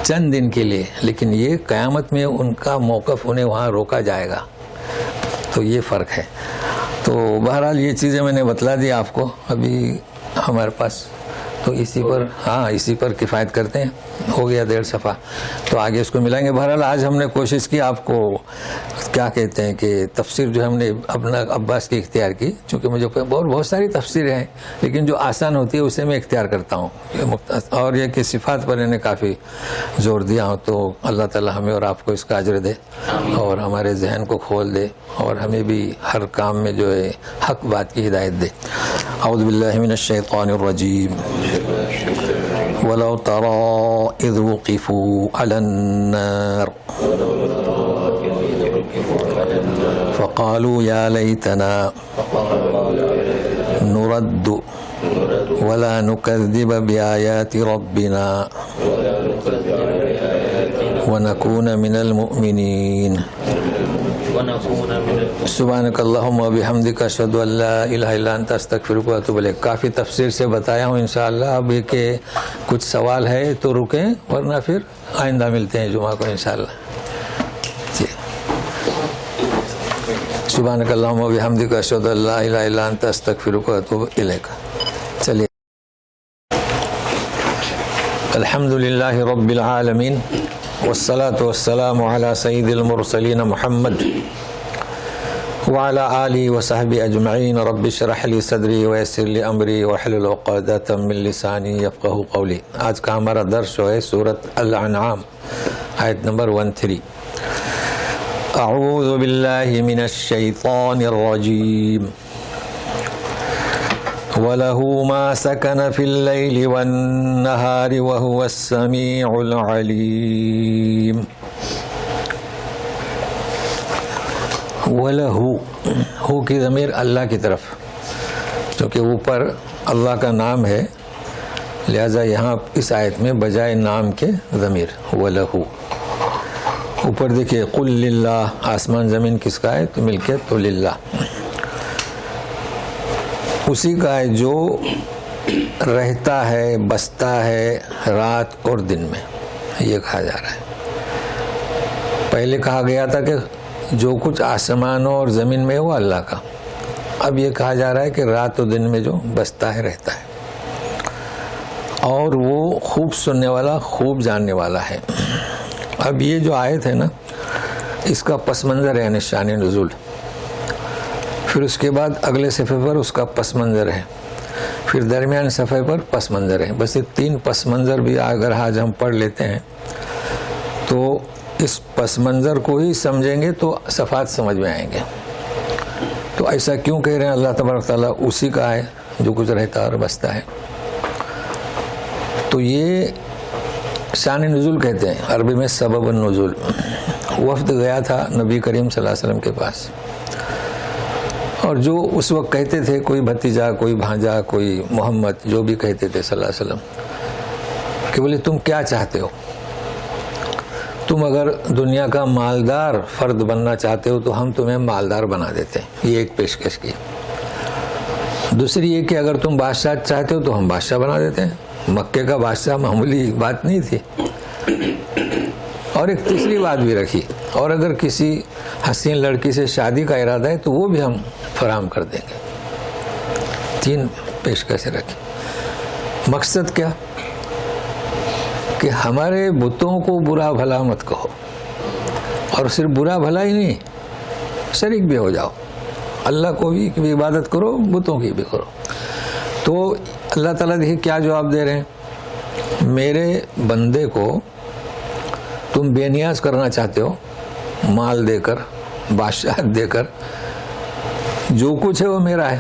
چند دن کے لیے، لیکن یہ قیامت میں ان کا موقف انہیں وہاں روکا جائے گا، تو یہ فرق ہے۔ تو بہرحال یہ چیزیں میں نے بتلا دی آپ کو ابھی ہمارے پاس، تو اسی پر کفایت کرتے ہیں، ہو گیا 1.5 صفحہ، تو آگے اس کو ملائیں گے۔ بہرحال آج ہم نے کوشش کی آپ کو کیا کہتے ہیں کہ تفسیر جو ہم نے اپنا عباس کی اختیار کی، چونکہ مجھے بہت ساری تفسیریں ہیں، لیکن جو آسان ہوتی ہے اسے میں اختیار کرتا ہوں، اور یہ کہ صفات پر انہیں کافی زور دیا ہوں، تو اللہ تعالی ہمیں اور آپ کو اس کا اجر دے، اور ہمارے ذہن کو کھول دے، اور ہمیں بھی ہر کام میں جو ہے حق بات کی ہدایت دے۔ اعوذ باللہ من الشیطان الرجیم۔ وَلَوْ تَرَىٰ إِذْ وُقِفُوا عَلَى النَّارِ فَقَالُوا يَا لَيْتَنَا نُرَدُّ وَلَا نُكَذِّبَ بِآيَاتِ رَبِّنَا وَنَكُونَ مِنَ الْمُؤْمِنِينَ سبحانک اللہم و بحمدک اشہد ان لا الہ الا انت استغفرک و اتوب الیک۔ کافی تفسیر سے بتایا ہوں انشاءاللہ، اب یہ کہ کچھ سوال ہے تو رکیں، ورنہ پھر آئندہ ملتے ہیں جمعہ کو انشاءاللہ۔ جی سبحانک اللہم و بحمدک اشہد ان لا الہ الا انت استغفرک و اتوب الیک۔ چلیے، الحمدللہ رب العالمین، والصلاة والسلام على سید المرسلین محمد وعلى آلہ وصحبہ اجمعین۔ رب اشرح لی صدری ویسر لی امری واحلل عقدۃ من لسانی یفقہوا قولی۔ آج کا ہمارا درس ہے سورۃ الانعام، آیت نمبر 13۔ اعوذ باللہ من الشیطان الرجیم۔ وَلَهُ مَا سَكَنَ فِي اللَّيْلِ وَالنَّهَارِ وَهُوَ السَّمِيعُ الْعَلِيمُ۔ وَلَهُ، ہو کی ضمیر اللہ کی طرف، کیونکہ اوپر اللہ کا نام ہے، لہذا یہاں اس آیت میں بجائے نام کے ضمیر وَلَهُ۔ اوپر دیکھیے قُلْ لِلَّهِ، آسمان زمین کس کا ہے؟ تو ملکیت تو للہ، اسی کا ہے جو رہتا ہے، بستا ہے رات اور دن میں، یہ کہا جا رہا ہے۔ پہلے کہا گیا تھا کہ جو کچھ آسمانوں اور زمین میں ہے وہ اللہ کا، اب یہ کہا جا رہا ہے کہ رات و دن میں جو بستا ہے، رہتا ہے، اور وہ خوب سننے والا، خوب جاننے والا ہے۔ اب یہ جو آیت ہے نا، اس کا پس منظر ہے، یعنی شان نزول، پھر اس کے بعد اگلے صفحے پر اس کا پس منظر ہے، پھر درمیان صفحے پر پس منظر ہے. بس یہ 3 پس منظر بھی اگر آج ہم پڑھ لیتے ہیں تو اس پس منظر کو ہی سمجھیں گے تو صفات سمجھ میں آئیں گے. تو ایسا کیوں کہہ رہے ہیں؟ اللہ تبارک تعالیٰ اسی کا ہے جو کچھ رہتا ہے اور بستا ہے. تو یہ شان نزول کہتے ہیں عربی میں، سبب النزول. وفد گیا تھا نبی کریم صلی اللہ علیہ وسلم کے پاس، اور جو اس وقت کہتے تھے، کوئی بھتیجا، کوئی بھانجا، کوئی محمد، جو بھی کہتے تھے صلی اللہ علیہ وسلم، کہ بولے تم کیا چاہتے ہو؟ تم اگر دنیا کا مالدار فرد بننا چاہتے ہو تو ہم تمہیں مالدار بنا دیتے ہیں. یہ ایک پیشکش کی. دوسری یہ کہ اگر تم بادشاہ چاہتے ہو تو ہم بادشاہ بنا دیتے ہیں. مکے کا بادشاہ معمولی بات نہیں تھی. اور ایک تیسری بات بھی رکھی، اور اگر کسی حسین لڑکی سے شادی کا ارادہ ہے تو وہ بھی ہم فراہم کر دیں گے. 3 پیشکشیں رکھی. مقصد کیا؟ کہ ہمارے بتوں کو برا بھلا مت کہو، اور صرف برا بھلا ہی نہیں، شریک بھی ہو جاؤ. اللہ کو بھی عبادت کرو، بتوں کی بھی کرو. تو اللہ تعالیٰ دیکھیں کیا جواب دے رہے ہیں. میرے بندے کو تم بے نیاز کرنا چاہتے ہو، مال دے کر، بادشاہت دے کر. جو کچھ ہے وہ میرا ہے.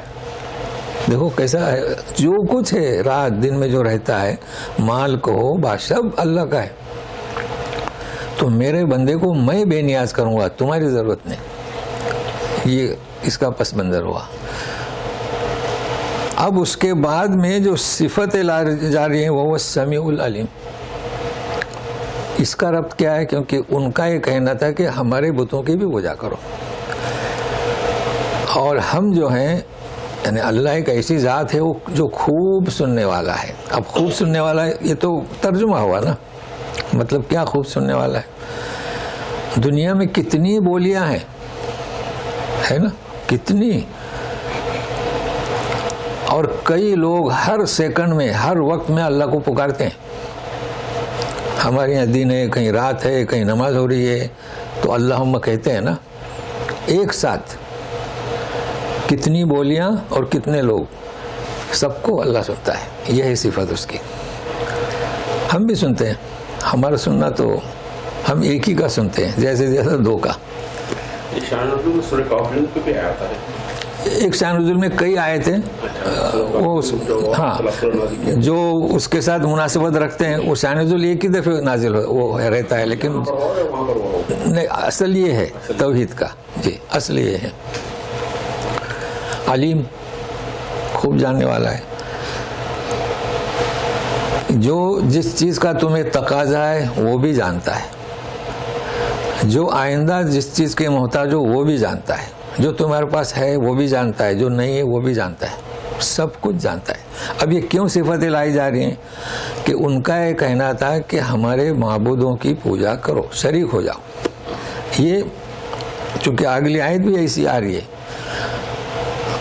دیکھو کیسا ہے، جو کچھ ہے رات دن میں جو رہتا ہے، مال کو ہو، بادشاہ، اللہ کا ہے. تو میرے بندے کو میں بے نیاز کروں گا، تمہاری ضرورت نہیں. یہ اس کا پس منظر ہوا. اب اس کے بعد میں جو صفت جا رہی ہیں وہ سمیع العلیم. اس کا ربط کیا ہے؟ کیونکہ ان کا یہ کہنا تھا کہ ہمارے بتوں کی بھی پوجا کرو، اور ہم جو ہیں، یعنی اللہ ایک ایسی ذات ہے وہ جو خوب سننے والا ہے. اب خوب سننے والا ہے، یہ تو ترجمہ ہوا نا. مطلب کیا خوب سننے والا ہے؟ دنیا میں کتنی بولیاں ہیں، ہے نا، کتنی. اور کئی لوگ ہر سیکنڈ میں، ہر وقت میں اللہ کو پکارتے ہیں. ہمارے یہاں دن ہے، کہیں رات ہے، کہیں نماز ہو رہی ہے تو اللہم کہتے ہیں نا. ایک ساتھ کتنی بولیاں اور کتنے لوگ، سب کو اللہ سنتا ہے. یہی صفت اس کی. ہم بھی سنتے ہیں. ہمارا سننا تو ہم ایک ہی کا سنتے ہیں، جیسے 2 کا. ایک شان نزول میں کئی آئے تھے، وہ ہاں جو اس کے ساتھ مناسبت رکھتے ہیں. وہ شان نزول ایک ہی دفعہ نازل وہ رہتا ہے، لیکن نہیں، اصل یہ ہے توحید کا. جی اصل یہ ہے. علیم، خوب جاننے والا ہے. جو جس چیز کا تمہیں تقاضا ہے وہ بھی جانتا ہے. جو آئندہ جس چیز کے محتاج ہو وہ بھی جانتا ہے. جو تمہارے پاس ہے وہ بھی جانتا ہے، جو نہیں ہے وہ بھی جانتا ہے. سب کچھ جانتا ہے. اب یہ کیوں صفتیں لائی جا رہی ہیں؟ کہ ان کا یہ کہنا تھا کہ ہمارے معبودوں کی پوجا کرو، شریک ہو جاؤ. یہ چونکہ اگلی آیت بھی ایسی آ رہی ہے.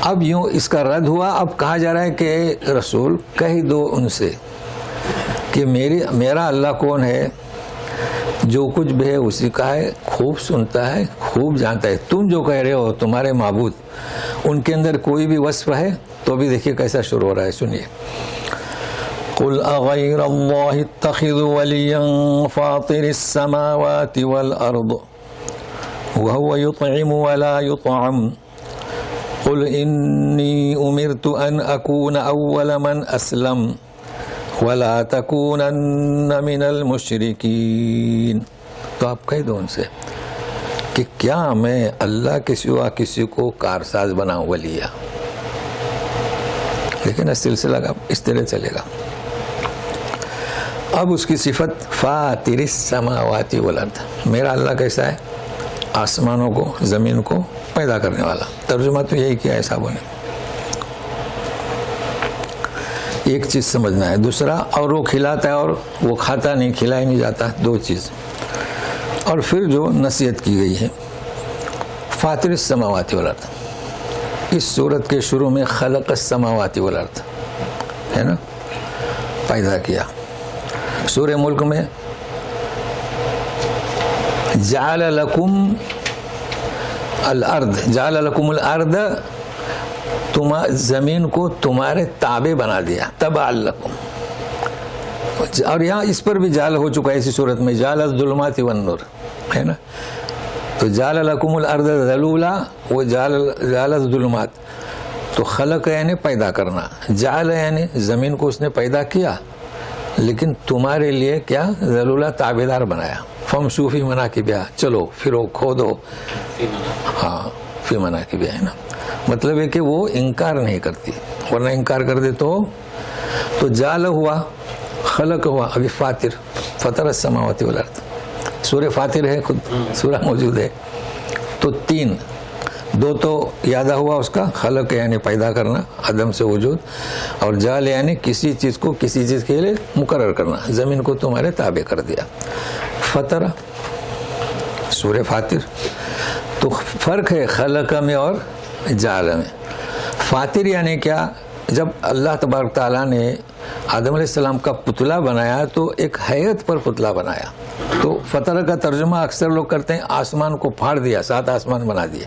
اب یوں اس کا رد ہوا. اب کہا جا رہا ہے کہ رسول کہہ دو ان سے کہ میرا اللہ کون ہے، جو کچھ بھی ہے اسی کا ہے، خوب سنتا ہے، خوب جانتا ہے. تم جو کہہ رہے ہو تمہارے معبود، ان کے اندر کوئی بھی وصف ہے تو بھی دیکھیے کیسا شروع ہو رہا ہے. سنیے. قل اغیر اللہ اتخذ ولیا فاطر السماوات والارض وهو يطعم ولا يطعم قل انی امرت ان اکون اول من اسلم ولا تکونن من المشرکین. تو آپ کہہ دو ان سے کہ کیا میں اللہ کے سوا کسی کو کارساز بناؤں ولیہ. لیکن سلسلہ کا اس طرح چلے گا. اب اس کی صفت فاطر السماوات والارض. میرا اللہ کیسا ہے؟ آسمانوں کو، زمین کو پیدا کرنے والا. ترجمہ تو یہی کیا ہے صاحبوں نے. ایک چیز سمجھنا ہے. دوسرا، اور وہ کھلاتا ہے اور وہ کھاتا نہیں، کھلایا نہیں جاتا. 2 چیز. اور پھر جو نصیحت کی گئی ہے فاطر السماوات والارض. اس سورت کے شروع میں خلق السماوات والارض ہے نا، پیدا کیا. سورہ ملک میں جعل لکم الارض، جعل لکم الارض زمین کو تمہارے تابع بنا دیا، تبع لکم. اور یہاں اس پر بھی جال ہو چکا ہے اسی صورت میں، جال الظلمات والنور ہے نا. تو جال لکم الارض ذلولا، وہ جال الظلمات. تو خلق یعنی پیدا کرنا، جعل یعنی زمین کو اس نے پیدا کیا لیکن تمہارے لیے کیا ذلولا تابع دار بنایا. فمشوا فی مناکبہا، چلو پھرو کھودو، ہاں فی مناکبہا ہے نا. مطلب ہے کہ وہ انکار نہیں کرتی، ورنہ انکار کر دے تو جال ہوا، خلق ہوا. ابھی فاتر، فطر السماوات والارض، سورہ فاتر ہے، خود سورہ موجود ہے. تو 3 2 تو یادہ ہوا اس کا، خلق یعنی پیدا کرنا عدم سے وجود، اور جال یعنی کسی چیز کو کسی چیز کے لیے مقرر کرنا. زمین کو تمہارے تابع کر دیا. فطر سورہ فاتر. تو فرق ہے خلق میں اور جال میں. فاتر یعنی کیا؟ جب اللہ تبارک تعالیٰ نے آدم علیہ السلام کا پتلا بنایا تو ایک حیت پر پتلا بنایا. تو فطر کا ترجمہ اکثر لوگ کرتے ہیں آسمان کو پھاڑ دیا، 7 آسمان بنا دیے.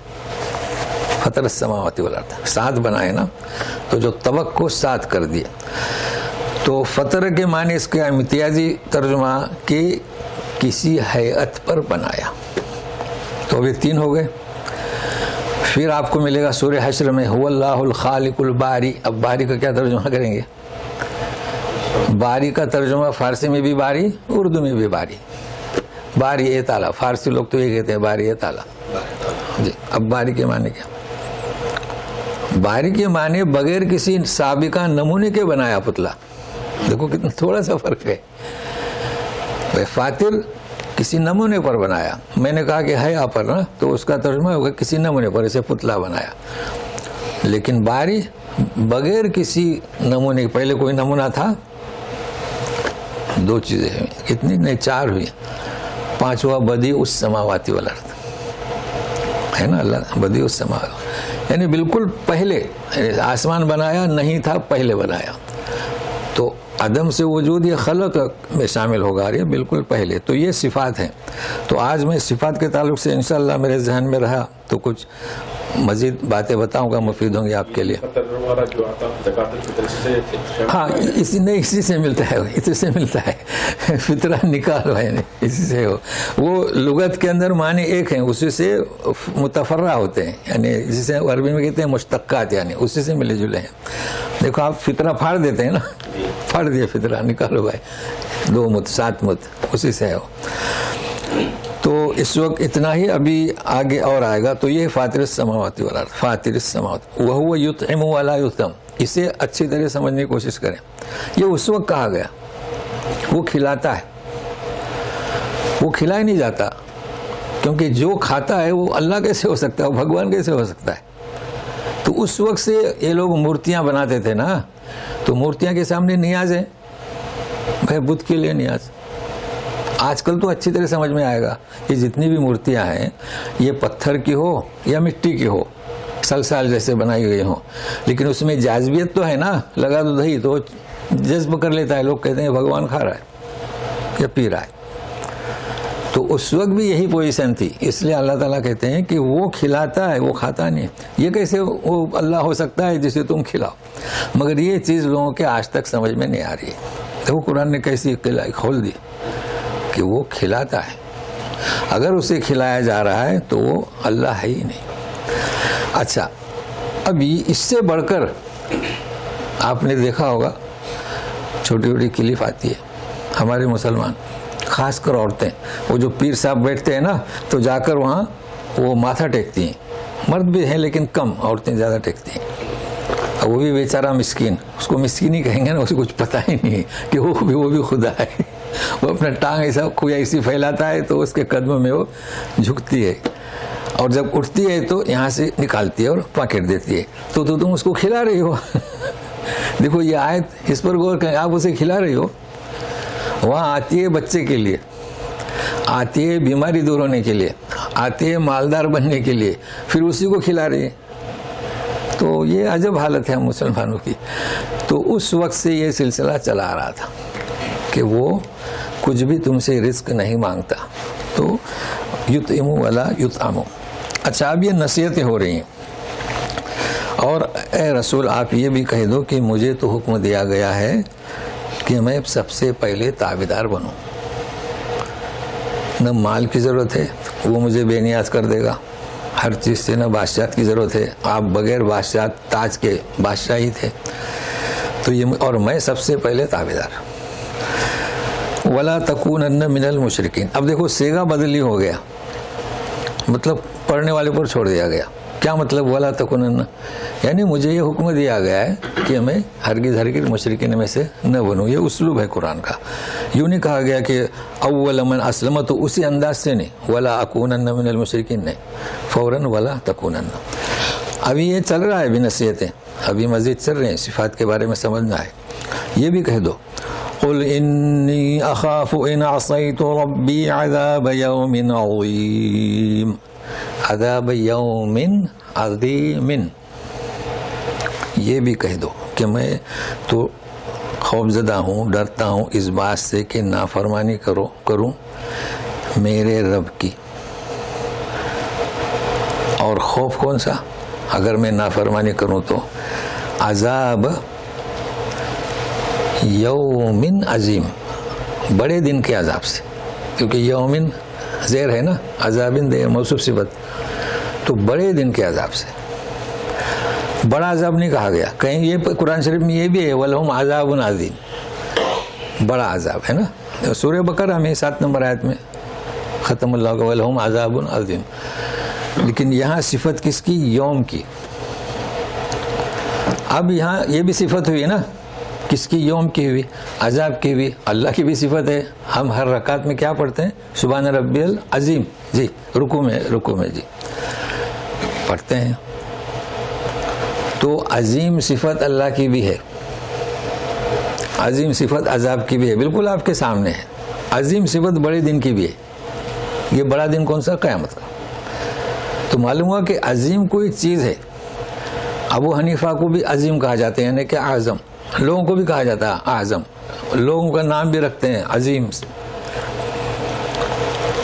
فطر السماوات والارض 7 بنائے نا، تو جو طبق کو 7 کر دیا. تو فطر کے معنی اس کا امتیازی ترجمہ کہ کسی حیت پر بنایا. تو ابھی 3 ہو گئے. پھر آپ کو ملے گا سورہ حشر میں هو اللہ الخالق الباری. اب باری کا کیا ترجمہ کریں گے؟ باری کا ترجمہ فارسی میں بھی باری، اردو میں بھی باری. باری اے تعالیٰ، فارسی لوگ تو یہ کہتے ہیں باری اے تعالیٰ. جی اب باری کے معنی کیا؟ باری کے معنی بغیر کسی سابقہ نمونے کے بنایا پتلا. دیکھو کتنا تھوڑا سا فرق ہے. فاتر کسی نمونے پر بنایا، میں نے کہا کہ ہے پر نا، تو اس کا ترجمہ ہوگا کسی نمونے پر اسے پتلا بنایا. لیکن باری بغیر کسی نمونے، پہلے کوئی نمونہ تھا، 2 چیزیں ہوئی، کتنی نہیں 4 ہوئی. 5واں بدیع السماوات والارض ہے نا. اللہ بدیع السماوات یعنی بالکل پہلے آسمان بنایا نہیں تھا، پہلے بنایا. تو عدم سے وجود یہ خلق میں شامل ہوگا، یہ بالکل پہلے. تو یہ صفات ہیں. تو آج میں صفات کے تعلق سے انشاءاللہ میرے ذہن میں رہا تو کچھ مزید باتیں بتاؤں گا، مفید ہوں گی آپ کے لیے. ہاں اسی سے ملتا ہے، اسی سے ملتا ہے. فطرہ نکال ہے اسی سے وہ لغت کے اندر معنی ایک ہیں، اسی سے متفرع ہوتے ہیں. یعنی جسے عربی میں کہتے ہیں مشتقات، یعنی اسی سے ملے جلے ہیں. دیکھو آپ فطرہ پھاڑ دیتے ہیں نا، پھاڑ دیے فطرہ، نکالو بھائی 2 مت 7 مت، اسی سے ہے. تو اس وقت اتنا ہی، ابھی آگے اور آئے گا. تو یہ فاطر السماوات والارض، فاطر السماوات وہو یطعم ولا یطعم. اسے اچھی طرح سمجھنے کی کوشش کریں. یہ اس وقت کہا گیا، وہ کھلاتا ہے، وہ کھلایا نہیں جاتا، کیونکہ جو کھاتا ہے وہ اللہ کیسے ہو سکتا ہے، وہ بھگوان کیسے ہو سکتا ہے. تو اس وقت سے یہ لوگ مورتیاں بناتے تھے نا، تو مورتیاں کے سامنے نیاز ہے بھائی، بت کے لیے نیاز. آج کل تو اچھی طرح سمجھ میں آئے گا کہ جتنی بھی مورتیاں ہیں یہ پتھر کی ہو یا مٹی کی ہو، سلسال جیسے بنائی گئی ہوں، لیکن اس میں جاذبیت تو ہے نا. لگا دو دہی تو جذب کر لیتا ہے. لوگ کہتے ہیں بھگوان کھا رہا ہے یا پی رہا ہے. تو اس وقت بھی یہی پوزیشن تھی. اس لیے اللہ تعالیٰ کہتے ہیں کہ وہ کھلاتا ہے، وہ کھاتا نہیں. یہ کیسے وہ اللہ ہو سکتا ہے جسے تم کھلاؤ؟ مگر یہ چیز لوگوں کے آج تک سمجھ میں نہیں آ رہی ہے. دیکھو قرآن نے کیسی کھول دی کہ وہ کھلاتا ہے. اگر اسے کھلایا جا رہا ہے تو وہ اللہ ہے ہی نہیں. اچھا، ابھی اس سے بڑھ کر آپ نے دیکھا ہوگا چھوٹی چھوٹی کلف آتی ہے. ہمارے مسلمان خاص کر عورتیں، وہ جو پیر صاحب بیٹھتے ہیں نا، تو جا کر وہاں وہ ماتھا ٹیکتی ہیں. مرد بھی ہیں لیکن کم، عورتیں زیادہ ٹیکتی ہیں. وہ بھی بیچارہ مسکین، اس کو مسکین ہی کہیں گے نا، اسے کچھ پتہ ہی نہیں کہ وہ بھی خدا ہے. وہ اپنا ٹانگ ایسا کوئی ایسی پھیلاتا ہے تو اس کے قدموں میں وہ جھکتی ہے، اور جب اٹھتی ہے تو یہاں سے نکالتی ہے اور پاکٹ دیتی ہے. تو تم اس کو کھلا رہی ہو. دیکھو یہ آیت، اس پر غور کریں. آپ اسے کھلا رہی ہو. وہاں آتی ہے بچے کے لیے، آتی ہے بیماری دور ہونے کے لیے، آتی ہے مالدار بننے کے لیے، پھر اسی کو کھلا رہی ہے. تو یہ عجب حالت ہے مسلمانوں کی. تو اس وقت سے یہ سلسلہ چلا آ رہا تھا کہ وہ کچھ بھی تم سے رزق نہیں مانگتا. تو یطعم ولا یطعم. اچھا، اب یہ نصیحتیں ہو رہی ہیں اور اے رسول آپ یہ بھی کہہ دو کہ مجھے تو حکم دیا گیا ہے کہ میں سب سے پہلے تابعدار بنوں. نہ مال کی ضرورت ہے، وہ مجھے بے نیاز کر دے گا. ہر چیز سے نہ بادشاہت کی ضرورت ہے، آپ بغیر بادشاہت تاج کے بادشاہ ہی تھے. تو یہ اور میں سب سے پہلے تابعدار. وَلَا تَكُونَنَّ مِنَ الْمُشْرِكِينَ. اب دیکھو سیگا بدلی ہو گیا، مطلب پڑھنے والے پر چھوڑ دیا گیا. کیا مطلب وَلَا تَكُونَنَّ؟ یعنی مجھے یہ حکم دیا گیا ہے کہ میں ہرگز مشرکین میں سے نہ بنوں. یہ اسلوب ہے قرآن کا. یوں نہیں کہا گیا کہ اول من اسلم، تو اسی انداز سے نہیں وَلَا أَكُونَنَّ مِنَ الْمُشْرِكِينَ نہیں، فوراً وَلَا تَكُونَنَّ. ابھی یہ چل رہا ہے بھی نصیحتیں، ابھی مزید چل رہے ہیں، صفات کے بارے میں سمجھنا ہے. یہ بھی کہہ دو قُلْ إِنِّي أَخَافُ إِنْ عَصَيْتُ رَبِّي عَذَابَ يَوْمٍ عَظِيمٍ. عذاب یوم عظیم. یہ بھی کہہ دو کہ میں تو خوفزدہ ہوں، ڈرتا ہوں اس بات سے کہ نافرمانی کروں میرے رب کی. اور خوف کون سا؟ اگر میں نافرمانی کروں تو عذاب یوم عظیم، بڑے دن کے عذاب سے. کیونکہ یومن زیر ہے نا، عذابن دے موصوف صفت، تو بڑے دن کے عذاب سے. بڑا عذاب نہیں کہا گیا. کہیں یہ قرآن شریف میں یہ بھی ہے وَلَهُمْ عَذَابٌ عَظِيمٌ، بڑا عذاب ہے نا. سورہ بقرہ میں 7 نمبر آیت میں ختم اللہ کا وَلَهُمْ عَذَابٌ عَظِيمٌ. لیکن یہاں صفت کس کی؟ یوم کی. اب یہاں یہ بھی صفت ہوئی نا، کس کی؟ یوم کی ہوئی، عذاب کی ہوئی. اللہ کی بھی صفت ہے. ہم ہر رکعت میں کیا پڑھتے ہیں؟ سبحان ربی العظیم. جی رکوع میں جی پڑھتے ہیں. تو عظیم صفت اللہ کی بھی ہے، عظیم صفت عذاب کی بھی ہے، بالکل آپ کے سامنے ہے. عظیم صفت بڑے دن کی بھی ہے. یہ بڑا دن کون سا؟ قیامت کا. تو معلوم ہوا کہ عظیم کوئی چیز ہے. ابو حنیفہ کو بھی عظیم کہا جاتا ہے، یعنی کہ اعظم. لوگوں کو بھی کہا جاتا ہے اعظم، لوگوں کا نام بھی رکھتے ہیں عظیم.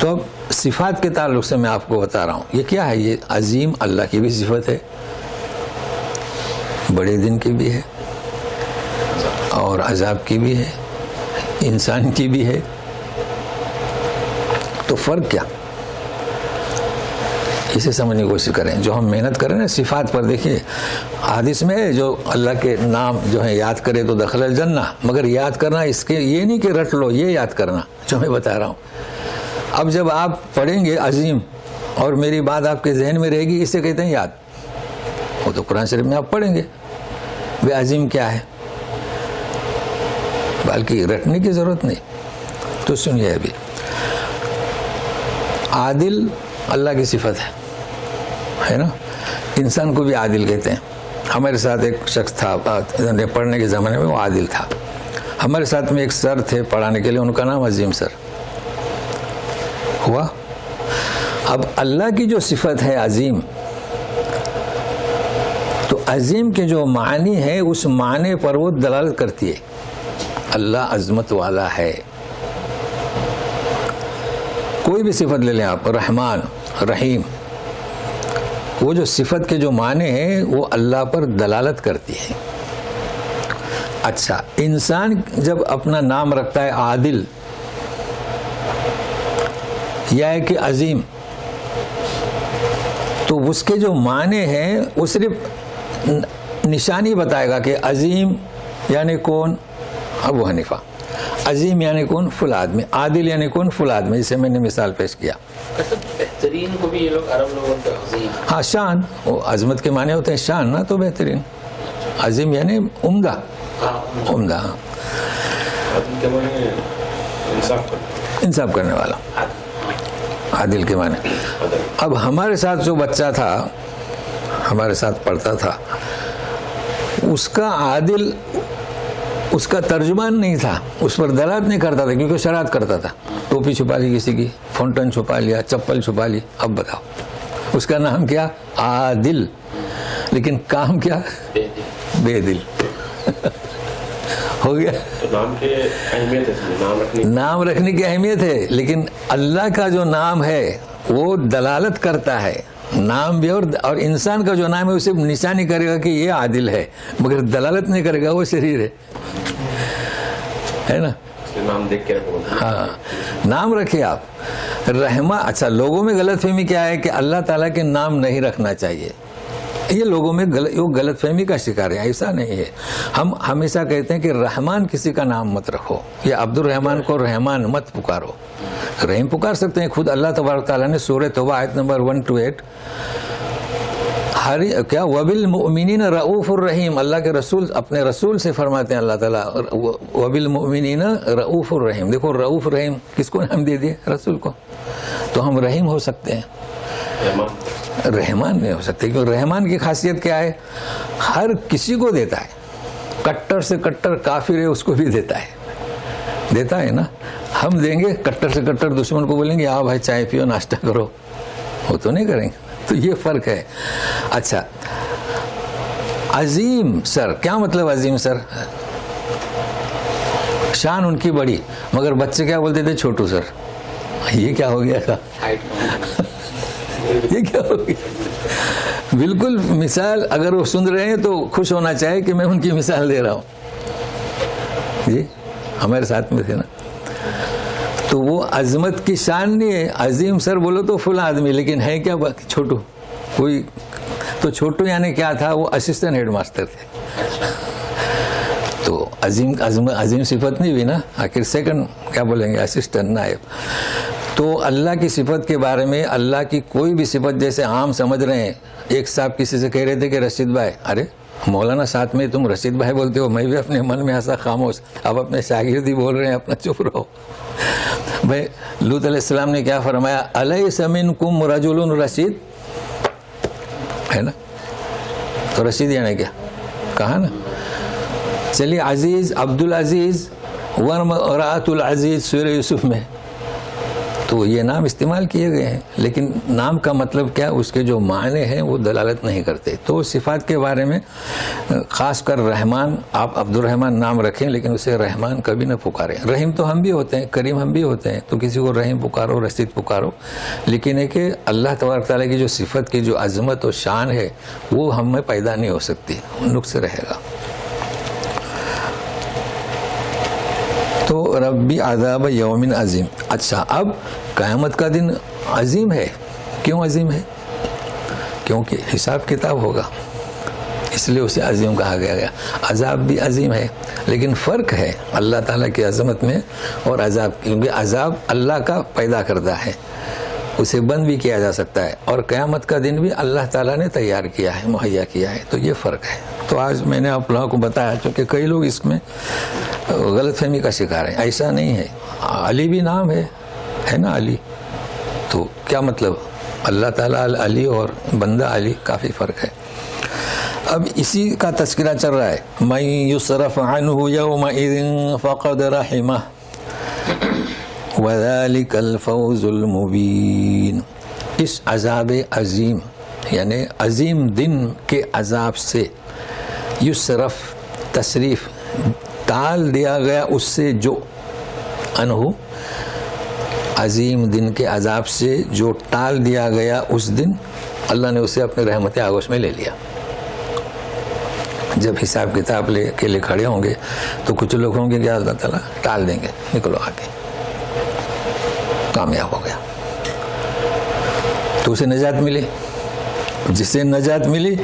تو اب صفات کے تعلق سے میں آپ کو بتا رہا ہوں یہ کیا ہے. یہ عظیم اللہ کی بھی صفت ہے، بڑے دن کی بھی ہے، اور عذاب کی بھی ہے، انسان کی بھی ہے. تو فرق کیا؟ اسے سمجھنے کی کوشش کریں. جو ہم محنت کریں نا صفات پر، دیکھیے حدیث میں ہے جو اللہ کے نام جو ہے یاد کرے تو دخل الجنہ. مگر یاد کرنا اس کے یہ نہیں کہ رٹ لو، یہ یاد کرنا جو میں بتا رہا ہوں. اب جب آپ پڑھیں گے عظیم اور میری بات آپ کے ذہن میں رہے گی، اسے کہتے ہیں یاد. وہ تو قرآن شریف میں آپ پڑھیں گے وہ عظیم کیا ہے، بلکہ رٹنے کی ضرورت نہیں. تو سنیے ابھی، عادل اللہ کی صفت ہے نا. انسان کو بھی عادل کہتے ہیں. ہمارے ساتھ ایک شخص تھا پڑھنے کے زمانے میں، وہ عادل تھا. ہمارے ساتھ میں ایک سر تھے پڑھانے کے لیے، ان کا نام عظیم سر ہوا. اب اللہ کی جو صفت ہے عظیم، تو عظیم کے جو معنی ہے اس معنی پر وہ دلالت کرتی ہے. اللہ عظمت والا ہے. کوئی بھی صفت لے لیں آپ، رحمان، رحیم، وہ جو صفت کے جو معنی ہیں وہ اللہ پر دلالت کرتی ہے. اچھا، انسان جب اپنا نام رکھتا ہے عادل یا ہے کہ عظیم، تو اس کے جو معنی ہیں وہ صرف نشانی بتائے گا کہ عظیم یعنی کون؟ ابو حنیفہ. عظیم یعنی کون؟ فل آدمی. عادل یعنی کون؟ فل آدمی. جسے میں نے مثال پیش کیا. بہترین کو بھی یہ لوگ عرب لوگوں کا عظیم. ہاں، شان. وہ عظمت کے معنی ہوتے ہیں شان نا، تو بہترین. عظیم یعنی عمدہ. عمدہ انصاف کرنے والا. عادل کے معنی. اب ہمارے ساتھ جو بچہ تھا، ہمارے ساتھ پڑھتا تھا، اس کا عادل اس کا ترجمان نہیں تھا، اس پر دلالت نہیں کرتا تھا، کیونکہ شرارت کرتا تھا. ٹوپی چھپا لی کسی کی، فونٹن چھپا لیا، چپل چھپا لی. اب بتاؤ اس کا نام کیا؟ عادل. لیکن کام کیا؟ بے دل. ہو گیا. نام کی اہمیت ہے، نام رکھنے کی اہمیت ہے، لیکن اللہ کا جو نام ہے وہ دلالت کرتا ہے نام بھی اور انسان کا جو نام ہے اسے نشانی کرے گا کہ یہ عادل ہے، مگر دلالت نہیں کرے گا وہ شریر ہے نا. نام دیکھ کے رکھو. ہاں نام رکھے آپ رحمان. اچھا لوگوں میں غلط فہمی کیا ہے کہ اللہ تعالیٰ کے نام نہیں رکھنا چاہیے. یہ لوگوں میں غلط فہمی کا شکار ہے. ایسا نہیں ہے. ہم ہمیشہ کہتے ہیں کہ رحمان کسی کا نام مت رکھو، یا عبد الرحمان کو رحمان مت پکارو. رحیم پکار سکتے ہیں خود اللہ تبارک تعالیٰ نے سورہ توبہ آیت نمبر 128 کیا وبالمؤمنین رؤوف الرحیم. اللہ کے رسول اپنے رسول سے فرماتے ہیں اللہ تعالیٰ وبالمؤمنین رؤوف الرحیم. دیکھو رؤوف رحیم کس کو نام دے دیے؟ رسول کو. تو ہم رحیم ہو سکتے ہیں، رحمان نہیں ہو سکتے، کیونکہ رحمان کی خاصیت کیا ہے؟ ہر کسی کو دیتا ہے. کٹر سے کٹر کافر ہے اس کو بھی دیتا ہے نا. ہم دیں گے کٹر سے کٹر دشمن کو بولیں گے آؤ بھائی چائے پیو ناشتہ کرو، وہ تو نہیں کریں گے. تو یہ فرق ہے. اچھا عظیم سر کیا مطلب؟ عظیم سر شان ان کی بڑی، مگر بچے کیا بولتے تھے؟ چھوٹو سر. یہ کیا ہو گیا تھا؟ یہ کیا ہو گیا؟ بالکل مثال اگر وہ سن رہے ہیں تو خوش ہونا چاہے کہ میں ان کی مثال دے رہا ہوں. جی ہمارے ساتھ میں تھے نا. تو وہ عظمت کی شان نہیں ہے. عظیم سر بولو تو فلاں آدمی، لیکن ہے کیا چھوٹو کوئی. تو چھوٹو یعنی کیا تھا؟ وہ اسسٹنٹ ہیڈ ماسٹر تھے. تو عظیم صفت نہیں ہوئی نا. آخر سیکنڈ کیا بولیں گے؟ اسسٹنٹ نائب. تو اللہ کی صفت کے بارے میں اللہ کی کوئی بھی صفت جیسے عام سمجھ رہے ہیں. ایک صاحب کسی سے کہہ رہے تھے کہ رشید بھائی، ارے مولانا ساتھ میں تم رشید بھائی بولتے ہو. میں بھی اپنے من میں ایسا خاموش، اب اپنے شاگرد ہی بول رہے ہیں، اپنا چپ رہو. بھائی لوط علیہ السلام نے کیا فرمایا؟ الیس منکم رجل رشید، ہے نا. تو رشید یعنی کیا کہا نا. چلیے عزیز، عبد العزیز وامرأۃ العزیز سورہ یوسف میں تو یہ نام استعمال کیے گئے ہیں، لیکن نام کا مطلب کیا؟ اس کے جو معنی ہیں وہ دلالت نہیں کرتے. تو صفات کے بارے میں خاص کر رحمان، آپ عبد الرحمان نام رکھیں لیکن اسے رحمان کبھی نہ پکاریں. رحیم تو ہم بھی ہوتے ہیں، کریم ہم بھی ہوتے ہیں، تو کسی کو رحیم پکارو، رشید پکارو. لیکن ہے کہ اللہ تبارک تعالیٰ کی جو صفت کی جو عظمت و شان ہے وہ ہم میں پیدا نہیں ہو سکتی، نقص رہے گا. تو ربی عذاب یوم عظیم. اچھا اب قیامت کا دن عظیم ہے. کیوں عظیم ہے؟ کیونکہ حساب کتاب ہوگا، اس لیے اسے عظیم کہا گیا. عذاب بھی عظیم ہے، لیکن فرق ہے اللہ تعالیٰ کی عظمت میں اور عذاب، کیونکہ عذاب اللہ کا پیدا کردہ ہے، اسے بند بھی کیا جا سکتا ہے، اور قیامت کا دن بھی اللہ تعالیٰ نے تیار کیا ہے، مہیا کیا ہے. تو یہ فرق ہے. تو آج میں نے آپ لوگوں کو بتایا، چونکہ کئی لوگ اس میں غلط فہمی کا شکار ہیں. ایسا نہیں ہے. علی بھی نام ہے نا علی. تو کیا مطلب؟ اللہ تعالیٰ علی اور بندہ علی کافی فرق ہے. اب اسی کا تذکرہ چل رہا ہے. من یصرف عنہ یومئذ فقد رحمہ وذلک الفوز المبین. اس عذاب عظیم یعنی عظیم دن کے عذاب سے، یصرف تصریف ٹال دیا گیا اس سے، جو انہو عظیم دن کے عذاب سے جو ٹال دیا گیا اس دن، اللہ نے اسے اپنے رحمت آغوش میں لے لیا. جب حساب کتاب لے کے لے کھڑے ہوں گے تو کچھ لوگ ہوں گے کہ اللہ تعالیٰ ٹال دیں گے، نکلو آگے، کامیاب ہو گیا. تو اسے نجات ملی. جسے نجات ملی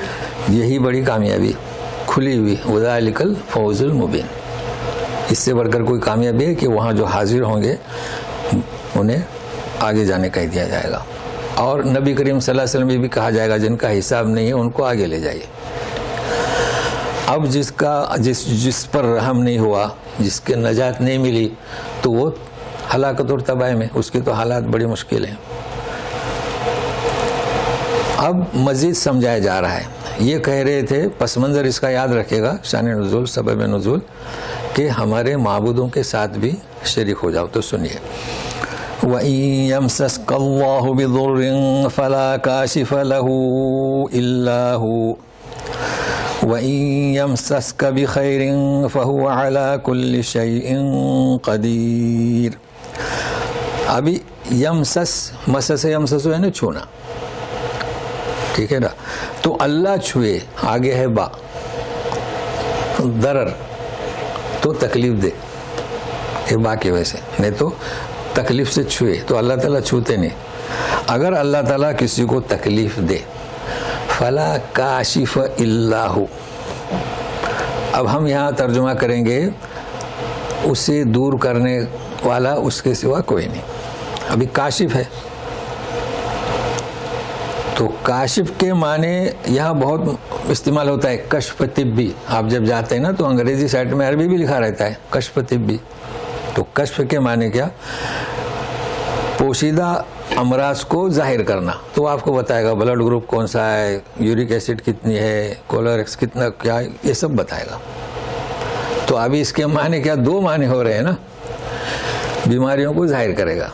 یہی بڑی کامیابی کھلی ہوئی. وذالک الفوز المبین. اس سے بڑھ کر کوئی کامیابی ہے کہ وہاں جو حاضر ہوں گے انہیں آگے جانے کہہ دیا جائے گا. اور نبی کریم صلی اللہ علیہ وسلم بھی کہا جائے گا جن کا حساب نہیں ہے ان کو آگے لے جائیے. اب جس پر رحم نہیں ہوا، جس کے نجات نہیں ملی، تو وہ ہلاکت اور تباہی میں، اس کی تو حالات بڑی مشکل ہیں. اب مزید سمجھایا جا رہا ہے. یہ کہہ رہے تھے، پس منظر اس کا یاد رکھے گا، شان نزول، سبب نزول، کہ ہمارے معبودوں کے ساتھ بھی شریک ہو جاؤ. تو سنیے، وَإِن يَمْسَسْكَ اللَّهُ بِضُرٍّ فَلَا كَاشِفَ لَهُ إِلَّا هُوَ وَإِن يَمْسَسْكَ بِخَيْرٍ فَهُوَ عَلَى كُلِّ شَيْءٍ قَدِيرٌ. ابھی یمسس، مسس یمسس ہے نا چھونا. ٹھیک ہے نا. تو اللہ چھوئے آگے ہے با, ضرر تو تکلیف دے, یہ با کی وجہ سے, نہیں تو تکلیف سے چھوئے تو اللہ تعالیٰ چھوتے نہیں. اگر اللہ تعالیٰ کسی کو تکلیف دے, فلا کاشف الا ہو. اب ہم یہاں ترجمہ کریں گے اسے دور کرنے والا اس کے سوا کوئی نہیں. ابھی کاشف ہے تو کاشف کے معنی یہاں بہت استعمال ہوتا ہے. کشف طبی, آپ جب جاتے ہیں نا تو انگریزی سائٹ میں عربی بھی لکھا رہتا ہے کشف طبی. تو کشف کے معنی کیا؟ پوشیدہ امراض کو ظاہر کرنا. تو آپ کو بتائے گا بلڈ گروپ کون سا ہے, یورک ایسڈ کتنی ہے, کولیرکس کتنا, کیا, یہ سب بتائے گا. تو ابھی اس کے معنی کیا, دو معنی ہو رہے ہیں نا, بیماریوں کو ظاہر کرے گا.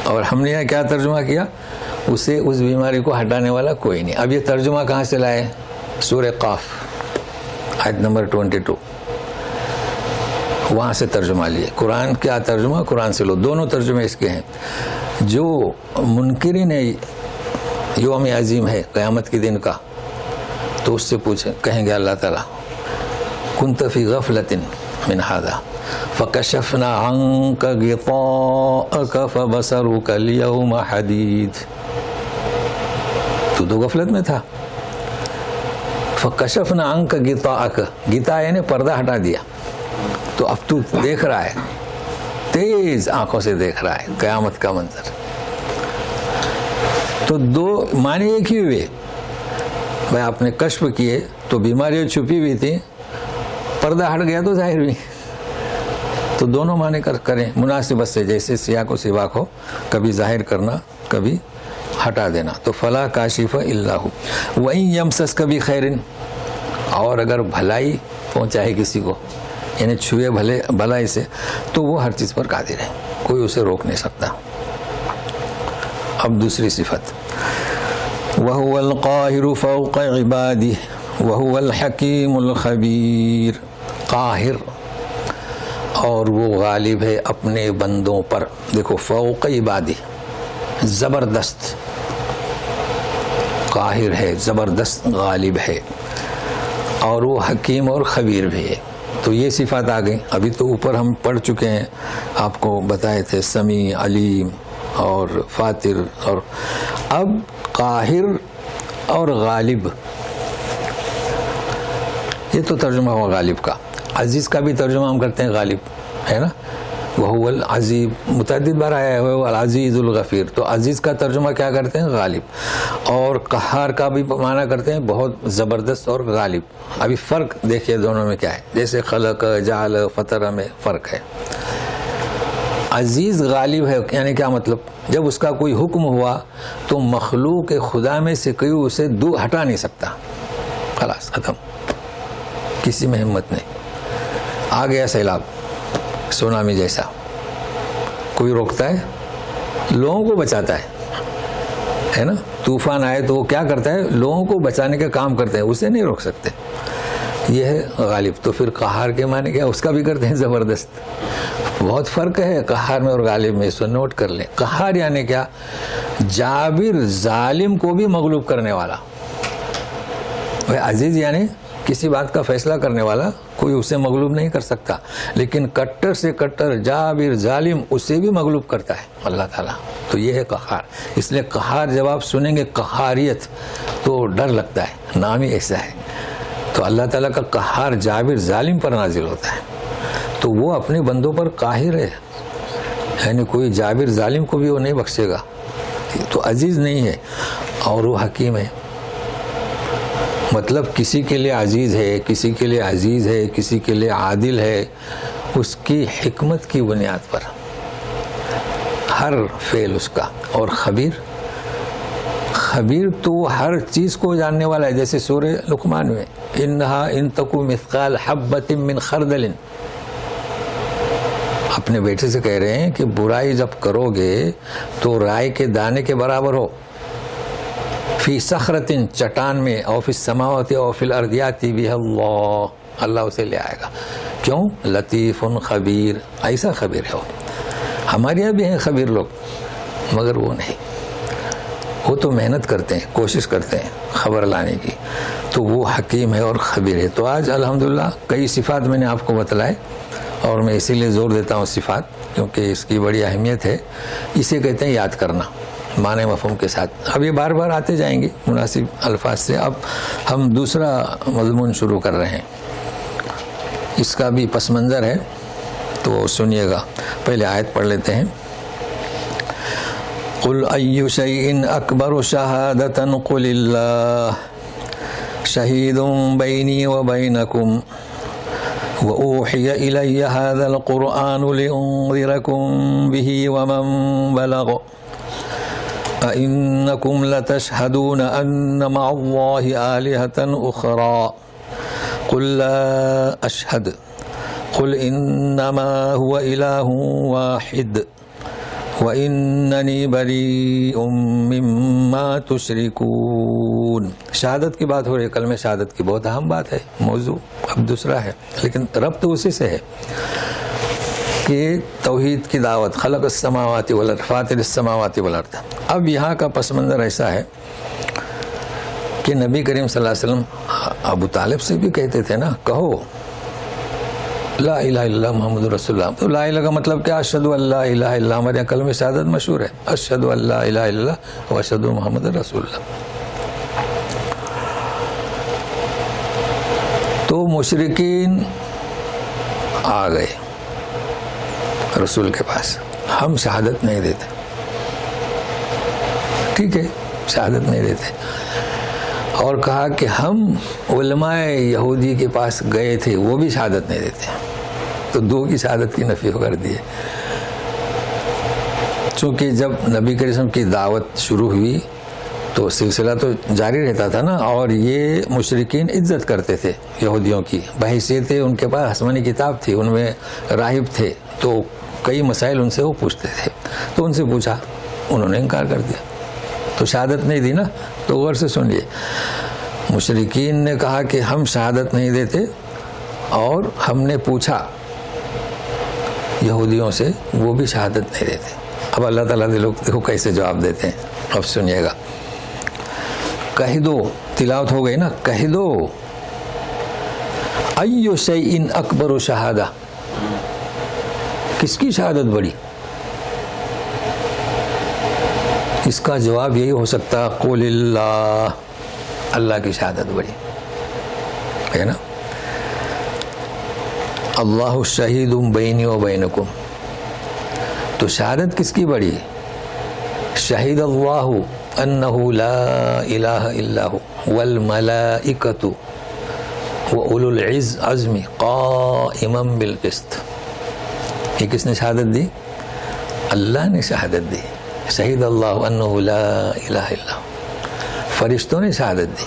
اور ہم نے کیا ترجمہ کیا, اسے اس بیماری کو ہٹانے والا کوئی نہیں. اب یہ ترجمہ کہاں سے لائے؟ سورہ قاف آیت نمبر 22, وہاں سے ترجمہ لیے. قرآن کیا ترجمہ, قرآن سے لو. دونوں ترجمے اس کے ہیں. جو منکرین یوم عظیم ہے قیامت کے دن کا, تو اس سے پوچھیں, کہیں گے اللہ تعالیٰ کنت فی غفلۃ من ھذا فکشفنا عنک غطاءک فبصرک اليوم حدید. تو غفلت میں تھا. فکشفنا عنک غطاءک, غطاء یعنی پردہ ہٹا دیا, تو اب تو دیکھ رہا ہے, تیز آنکھوں سے دیکھ رہا ہے قیامت کا منظر. تو دو معنی ایک ہی ہوئے. بھائی آپ نے کشف کیے تو بیماریاں چھپی ہوئی تھیں, پردہ ہٹ گیا تو ظاہر ہوئی. تو دونوں معنی کریں مناسبت سے, جیسے سیاق و سباق ہو, کبھی ظاہر کرنا کبھی ہٹا دینا. تو فلا کاشف الا ہو. وَإِن يَمْسَسْكَ بِخَيْرٍ, اور اگر بھلائی پہنچائے کسی کو, یعنی چھوئے بھلائی سے, تو وہ ہر چیز پر قادر ہے, کوئی اسے روک نہیں سکتا. اب دوسری صفت, وَهُوَ الْقَاهِرُ فَوْقَ عِبَادِهِ وَهُوَ الْحَكِيمُ الْخَبِيرُ. قاہر, اور وہ غالب ہے اپنے بندوں پر. دیکھو فوق عبادی, زبردست, قاہر ہے, زبردست غالب ہے, اور وہ حکیم اور خبیر بھی ہے. تو یہ صفات آ گئی. ابھی تو اوپر ہم پڑھ چکے ہیں, آپ کو بتائے تھے سمیع, علیم اور فاتر. اور اب قاہر اور غالب, یہ تو ترجمہ ہوا غالب کا. عزیز کا بھی ترجمہ ہم کرتے ہیں غالب, ہے نا. وہو العزیز متعدد بار آیا ہے, وہو العزیز الغفیر. تو عزیز کا ترجمہ کیا کرتے ہیں؟ غالب. اور قہار کا بھی معنی کرتے ہیں بہت زبردست اور غالب. ابھی فرق دیکھیے دونوں میں کیا ہے. جیسے خلق, جعل, فطر میں فرق ہے. عزیز غالب ہے یعنی کیا مطلب؟ جب اس کا کوئی حکم ہوا تو مخلوق خدا میں سے کوئی اسے ہٹا نہیں سکتا. خلاص ختم, کسی میں ہمت نہیں. آ گیا سیلاب, سونامی جیسا, کوئی روکتا ہے؟ لوگوں کو بچاتا ہے نا. طوفان آئے تو وہ کیا کرتا ہے؟ لوگوں کو بچانے کا کام کرتے ہیں, اسے نہیں روک سکتے. یہ ہے غالب. تو پھر قہار کے معنی کیا, اس کا بھی کرتے ہیں زبردست. بہت فرق ہے قہار میں اور غالب میں, اس کو نوٹ کر لیں. قہار یعنی کیا؟ جابر, ظالم کو بھی مغلوب کرنے والا. عزیز یعنی کسی بات کا فیصلہ کرنے والا, کوئی اسے مغلوب نہیں کر سکتا. لیکن کٹر سے کٹر جابر ظالم, اسے بھی مغلوب کرتا ہے اللہ تعالیٰ. تو یہ ہے قہار. اس لیے قہار جب آپ سنیں گے قہاریت تو ڈر لگتا ہے, نام ہی ایسا ہے. تو اللہ تعالیٰ کا قہار جابر ظالم پر نازل ہوتا ہے. تو وہ اپنے بندوں پر قاہر ہے, یعنی کوئی جابر ظالم کو بھی وہ نہیں بخشے گا. تو عزیز نہیں ہے, اور وہ حکیم ہے. مطلب کسی کے لیے عزیز ہے, کسی کے لیے عزیز ہے, کسی کے لیے عادل ہے, اس کی حکمت کی بنیاد پر ہر فعل اس کا. اور خبیر, خبیر تو ہر چیز کو جاننے والا ہے. جیسے سورہ لقمان میں انہا ان تکو مثقال حبۃ من خردل, اپنے بیٹے سے کہہ رہے ہیں کہ برائی جب کرو گے تو رائے کے دانے کے برابر ہو. فی صخرۃ, چٹان میں, او فی السماوات او فی الارض یاتی بہ اللہ, اللہ اسے لے آئے گا. کیوں؟ لطیف خبیر, ایسا خبیر ہے وہ. ہمارے یہاں بھی ہیں خبیر لوگ, مگر وہ نہیں. وہ تو محنت کرتے ہیں، کوشش کرتے ہیں خبر لانے کی، تو وہ حکیم ہے اور خبیر ہے۔ تو آج الحمدللہ کئی صفات میں نے آپ کو بتلائے، اور میں اسی لیے زور دیتا ہوں صفات، کیونکہ اس کی بڑی اہمیت ہے۔ اسے کہتے ہیں یاد کرنا معنی مفہوم کے ساتھ۔ اب یہ بار بار آتے جائیں گے مناسب الفاظ سے۔ اب ہم دوسرا مضمون شروع کر رہے ہیں، اس کا بھی پس منظر ہے تو سنیے گا۔ پہلے آیت پڑھ لیتے ہیں۔ قل ای شیء اکبر شہادۃ قل اللہ شہید بینی وبینکم وأوحي إلي هذا القرآن لأنذركم به ومن بلغ أئنكم لتشهدون أن مع الله آلهة أخرى قل لا أشهد قل إنما هو إله واحد وَإِنَّنِي بَرِيءٌ مِّمَّا تُشْرِكُونَ۔ شہادت کی بات ہو رہی ہے، کلمہ شہادت کی بہت اہم بات ہے، موضوع اب دوسرا ہے، لیکن ربط اسی سے ہے کہ توحید کی دعوت، خلق السماوات والارض، فاطر السماوات والارض۔ اب یہاں کا پس منظر ایسا ہے کہ نبی کریم صلی اللہ علیہ وسلم ابو طالب سے بھی کہتے تھے نا، کہو لا الہ الا اللہ محمد رسول اللہ۔ تو لا الہ کا مطلب کیا؟ اشہد ان لا الہ الا اللہ۔ ہمارے یہاں کلمہ شہادت مشہور ہے، اشہد ان لا الہ الا اللہ و اشہد ان محمد رسول اللہ۔ تو مشرکین آ گئے رسول کے پاس، ہم شہادت نہیں دیتے، ٹھیک ہے شہادت نہیں دیتے، اور کہا کہ ہم علماء یہودی کے پاس گئے تھے، وہ بھی شہادت نہیں دیتے۔ تو دو کی شہادت کی نفی کر دی ہے۔ چونکہ جب نبی کریم صلی اللہ علیہ وسلم کی دعوت شروع ہوئی تو سلسلہ تو جاری رہتا تھا نا، اور یہ مشرکین عزت کرتے تھے یہودیوں کی، بحیثیت ان کے پاس آسمانی کتاب تھی، ان میں راہب تھے، تو کئی مسائل ان سے وہ پوچھتے تھے۔ تو ان سے پوچھا، انہوں نے انکار کر دیا، تو شہادت نہیں دی نا۔ تو غور سے سن لیے، مشرکین نے کہا کہ ہم شہادت نہیں دیتے، اور ہم نے پوچھا یہودیوں سے، وہ بھی شہادت نہیں دیتے۔ اب اللہ تعالیٰ نے لوگ دیکھو کیسے جواب دیتے ہیں، اب سنیے گا۔ کہہ دو، تلاوت ہو گئی نا، کہہ دو ایو شیء اکبر شہادہ، کس کی شہادت بڑی؟ اس کا جواب یہی ہو سکتا قل اللہ، اللہ کی شہادت بڑی ہے نا۔ اللہ شہید بینی و بینکم، تو شہادت کس کی بڑی؟ شہید اللہ انہ لا الہ الا ہو والملائکۃ واولو العزم قائما بالقسط۔ یہ کس نے شہادت دی؟ اللہ نے شہادت دی، شہید اللہ انہ لا الہ الا ہو۔ فرشتوں نے شہادت دی،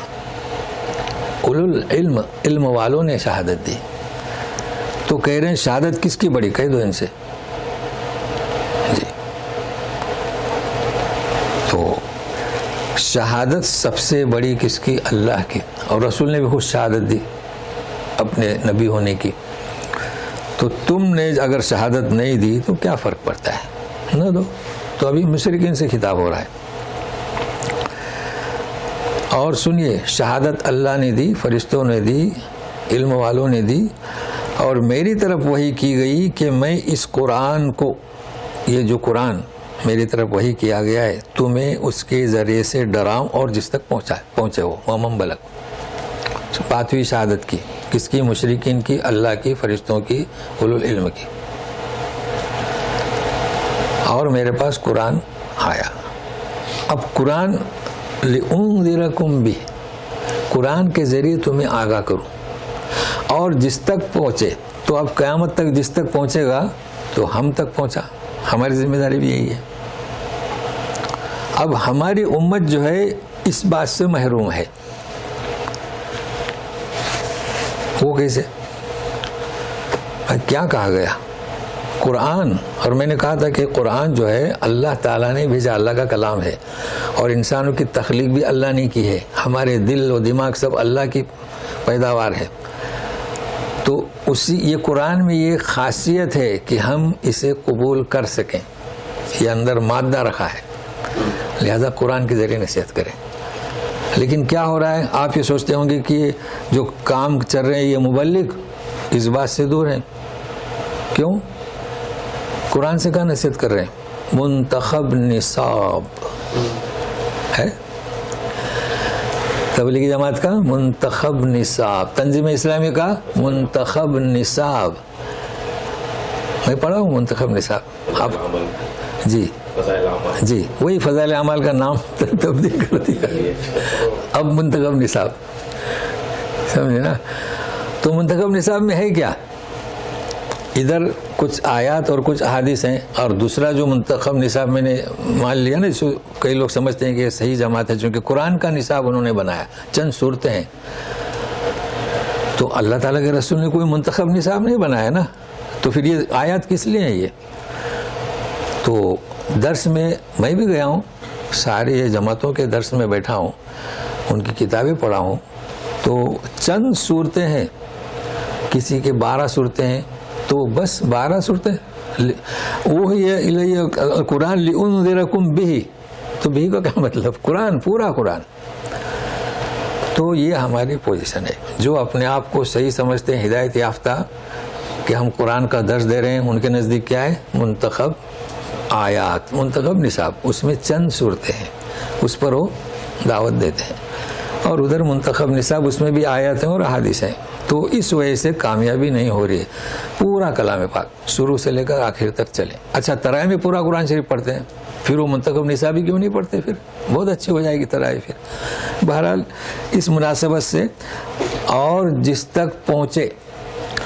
اولو العلم، علم والوں نے شہادت دی۔ تو کہہ رہے ہیں شہادت کس کی بڑی؟ کہہ دو ان سے جی۔ تو شہادت سب سے بڑی کس کی؟ اللہ کی، اور رسول نے بھی خود شہادت دی اپنے نبی ہونے کی۔ تو تم نے اگر شہادت نہیں دی تو کیا فرق پڑتا ہے، نہ دو۔ تو ابھی مشرکین سے خطاب ہو رہا ہے۔ اور سنیے، شہادت اللہ نے دی، فرشتوں نے دی، علم والوں نے دی، اور میری طرف وحی کی گئی کہ میں اس قرآن کو، یہ جو قرآن میری طرف وحی کیا گیا ہے، تمہیں اس کے ذریعے سے ڈراؤں اور جس تک پہنچے ہو۔ ومن بلغ، پانچویں شہادت کی کس کی؟ مشرکین کی، اللہ کی، فرشتوں کی، اولو العلم کی۔ اور میرے پاس قرآن آیا۔ اب قرآن لِأُنذِرَكُمْ بِهِ، قرآن کے ذریعے تمہیں آگاہ کروں، اور جس تک پہنچے، تو اب قیامت تک جس تک پہنچے گا تو ہم تک پہنچا، ہماری ذمہ داری بھی یہی ہے۔ اب ہماری امت جو ہے اس بات سے محروم ہے، وہ کیسے؟ کیا کہا گیا؟ قرآن، اور میں نے کہا تھا کہ قرآن جو ہے اللہ تعالیٰ نے بھیجا، اللہ کا کلام ہے، اور انسانوں کی تخلیق بھی اللہ نے کی ہے، ہمارے دل و دماغ سب اللہ کی پیداوار ہے۔ تو یہ قرآن میں یہ خاصیت ہے کہ ہم اسے قبول کر سکیں، یہ اندر مادہ رکھا ہے، لہذا قرآن کے ذریعے نصیحت کریں. لیکن کیا ہو رہا ہے, آپ یہ سوچتے ہوں گے کہ جو کام چل رہے ہیں یہ مبلغ اس بات سے دور ہیں. کیوں؟ قرآن سے کہاں نصیحت کر رہے ہیں؟ منتخب نصاب ہے تبلیغی جماعت کا, منتخب نصاب. تنظیم اسلامی کا منتخب نصاب. میں پڑھا ہوں منتخب نصاب. آپ جی جی وہی فضائل اعمال کا نام تبدیل کر دیا, اب منتخب نصاب, سمجھے نا. تو منتخب نصاب میں ہے کیا؟ ادھر کچھ آیات اور کچھ احادیث ہیں, اور دوسرا جو منتخب نصاب میں نے مان لیا نا, کئی لوگ سمجھتے ہیں کہ یہ صحیح جماعت ہے چونکہ قرآن کا نصاب انہوں نے بنایا, چند صورتیں ہیں. تو اللہ تعالیٰ کے رسول نے کوئی منتخب نصاب نہیں بنایا نا, تو پھر یہ آیات کس لیے ہیں؟ یہ تو درس میں بھی گیا ہوں, سارے جماعتوں کے درس میں بیٹھا ہوں, ان کی کتابیں پڑھا ہوں, تو چند صورتیں ہیں, کسی کے 12 صورتیں ہیں, تو بس 12 صورتیں. وہی قرآن لِأُنذِرَكُمْ بِهِ, تو بھی کا کیا مطلب؟ قرآن, پورا قرآن. تو یہ ہماری پوزیشن ہے. جو اپنے آپ کو صحیح سمجھتے ہیں, ہدایت یافتہ, کہ ہم قرآن کا درس دے رہے ہیں, ان کے نزدیک کیا ہے؟ منتخب آیات, منتخب نصاب, اس میں چند صورتیں ہیں, اس پر وہ دعوت دیتے ہیں. اور ادھر منتخب نصاب, اس میں بھی آیات ہیں اور احادیث ہیں. تو اس وجہ سے کامیابی نہیں ہو رہی ہے. پورا کلام پاک شروع سے لے کر آخر تک چلیں. اچھا, تراویح میں پورا قرآن شریف پڑھتے ہیں, پھر وہ منتخب نصابی کیوں نہیں پڑھتے؟ پھر بہت اچھی ہو جائے گی تراویح. پھر بہرحال اس مناسبت سے اور جس تک پہنچے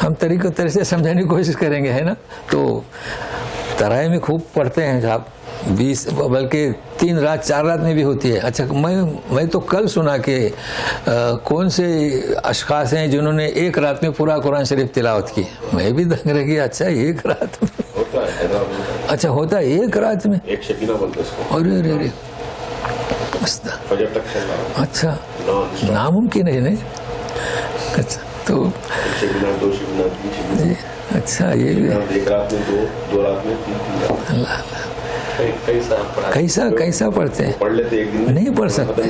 ہم طریقے سے سمجھانے کی کوشش کریں گے, ہے نا. تو تراویح میں خوب پڑھتے ہیں صاحب, 20 بلکہ 3 رات 4 رات میں بھی ہوتی ہے. اچھا, میں تو کل سنا کہ کون سے اشخاص ہیں جنہوں نے 1 رات میں پورا قرآن شریف تلاوت کی. میں بھی دنگ رہ گیا, اچھا 1 رات میں, اچھا ہوتا ہے 1 رات میں. ارے ارے ارے, اچھا ناممکن ہے نہیں. اچھا تو جی, اچھا یہ بھی کیسا پڑھتے ہیں؟ نہیں پڑھ سکتے.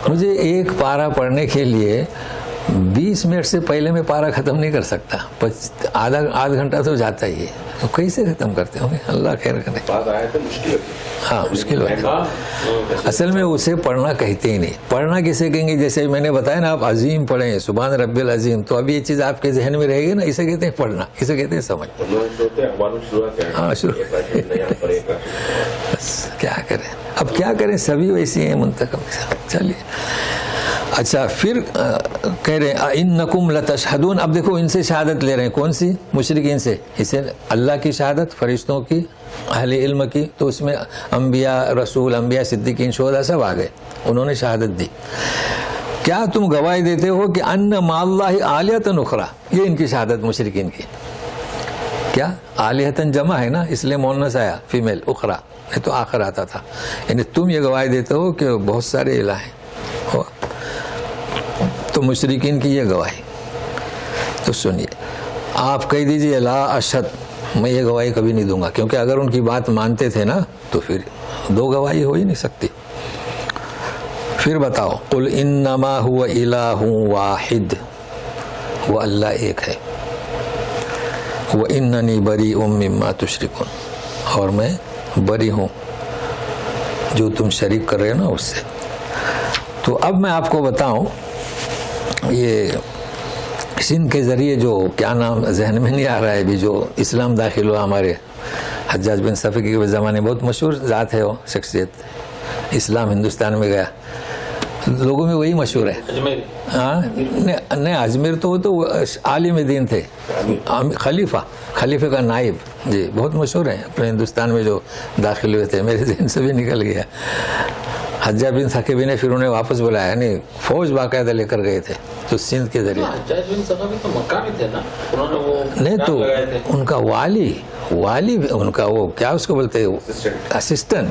مجھے ایک پارہ پڑھنے کے لیے 20 منٹ سے پہلے میں پارہ ختم نہیں کر سکتا, آدھا گھنٹہ تو جاتا ہی ہے. تو کیسے ختم کرتے ہوں گے؟ اللہ خیر کرے. ہاں مشکل ہوتا ہے. اصل میں اسے پڑھنا کہتے ہی نہیں. پڑھنا کسے کہیں گے؟ جیسے میں نے بتایا نا, آپ عظیم پڑھیں, سبحان رب العظیم, تو ابھی یہ چیز آپ کے ذہن میں رہے گی نا, اسے کہتے ہیں پڑھنا, اسے کہتے ہیں سمجھ. ہاں شروع, بس کیا کریں, اب کیا کریں, سبھی ویسی ہیں منتخب. چلیے اچھا, پھر کہہ رہے ہیں انکم لتشہدون. اب دیکھو ان سے شہادت لے رہے ہیں, کون سی؟ مشرکین سے. اسے اللہ کی شہادت, فرشتوں کی, اہل علم کی, تو اس میں انبیاء, رسول, انبیاء, صدیقین, شہداء سب آ گئے, انہوں نے شہادت دی. کیا تم گواہی دیتے ہو کہ ان مع اللہ آلہۃ اخری؟ یہ ان کی شہادت مشرکین کی. کیا آلہۃ جمع ہے نا, اس لیے مؤنث آیا, فیمیل, اخری نہیں تو آخر آتا تھا. یعنی تم یہ گواہی دیتے ہو کہ بہت سارے الہ ہیں. تو مشرکین کی یہ گواہی. تو سنیے, آپ کہہ دیجئے لا اشہد, میں یہ گواہی کبھی نہیں دوں گا, کیونکہ اگر ان کی بات مانتے تھے نا تو پھر 2 گواہی ہو ہی نہیں سکتی. پھر بتاؤ, قل انما هو الہ واحد, وہ اللہ ایک ہے. واننی بریء مما تشرکون, اور میں بری ہوں جو تم شریک کر رہے ہو نا اس سے. تو اب میں آپ کو بتاؤں, یہ سندھ کے ذریعے جو کیا نام ذہن میں نہیں آ رہا ہے ابھی, جو اسلام داخل ہوا ہمارے, حجاج بن صفی کے زمانے, بہت مشہور ذات ہے وہ, شخصیت, اسلام ہندوستان میں گیا, لوگوں میں وہی مشہور ہے. ہاں نہیں, اجمیر تو وہ تو عالم دین تھے, خلیفہ کا نائب, جی بہت مشہور ہیں اپنے ہندوستان میں جو داخل ہوئے تھے. میرے ذہن سے بھی نکل گیا. حجاج بن ثقفی نے پھر انہیں واپس بلایا, یعنی فوج باقاعدہ لے کر گئے تھے, تو سندھ کے ذریعے. حجاج بن ثقفی تو مکہ میں تھے نا, انہوں نے وہ نہیں تو ان کا والی, ان کا وہ کیا اس کو بولتے ہیں, اسسٹنٹ.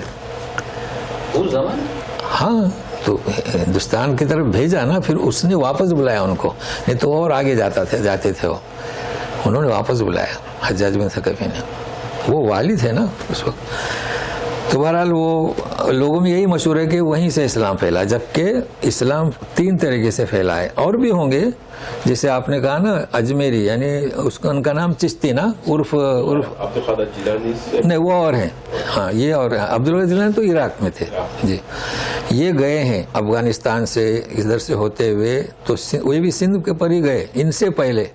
ہاں, تو ہندوستان کی طرف بھیجا نا, پھر اس نے واپس بلایا ان کو, نہیں تو اور آگے جاتے تھے وہ. انہوں نے واپس بلایا حجاج بن ثقفی نے. وہ والد تھے نا اس وقت. تو بہرحال وہ لوگوں میں یہی مشہور ہے کہ وہیں سے اسلام پھیلا, جبکہ اسلام 3 طریقے سے پھیلا ہے. اور بھی ہوں گے, جیسے آپ نے کہا نا اجمیری, یعنی اس کا ان کا نام چشتی نا, عرف عبدالقادر جیلانی نہیں وہ اور ہیں. ہاں یہ اور ہیں. عبدالقادر جیلانی تو عراق میں تھے جی. یہ گئے ہیں افغانستان سے ادھر سے ہوتے ہوئے, تو وہ بھی سندھ کے پر ہی گئے. ان سے پہلے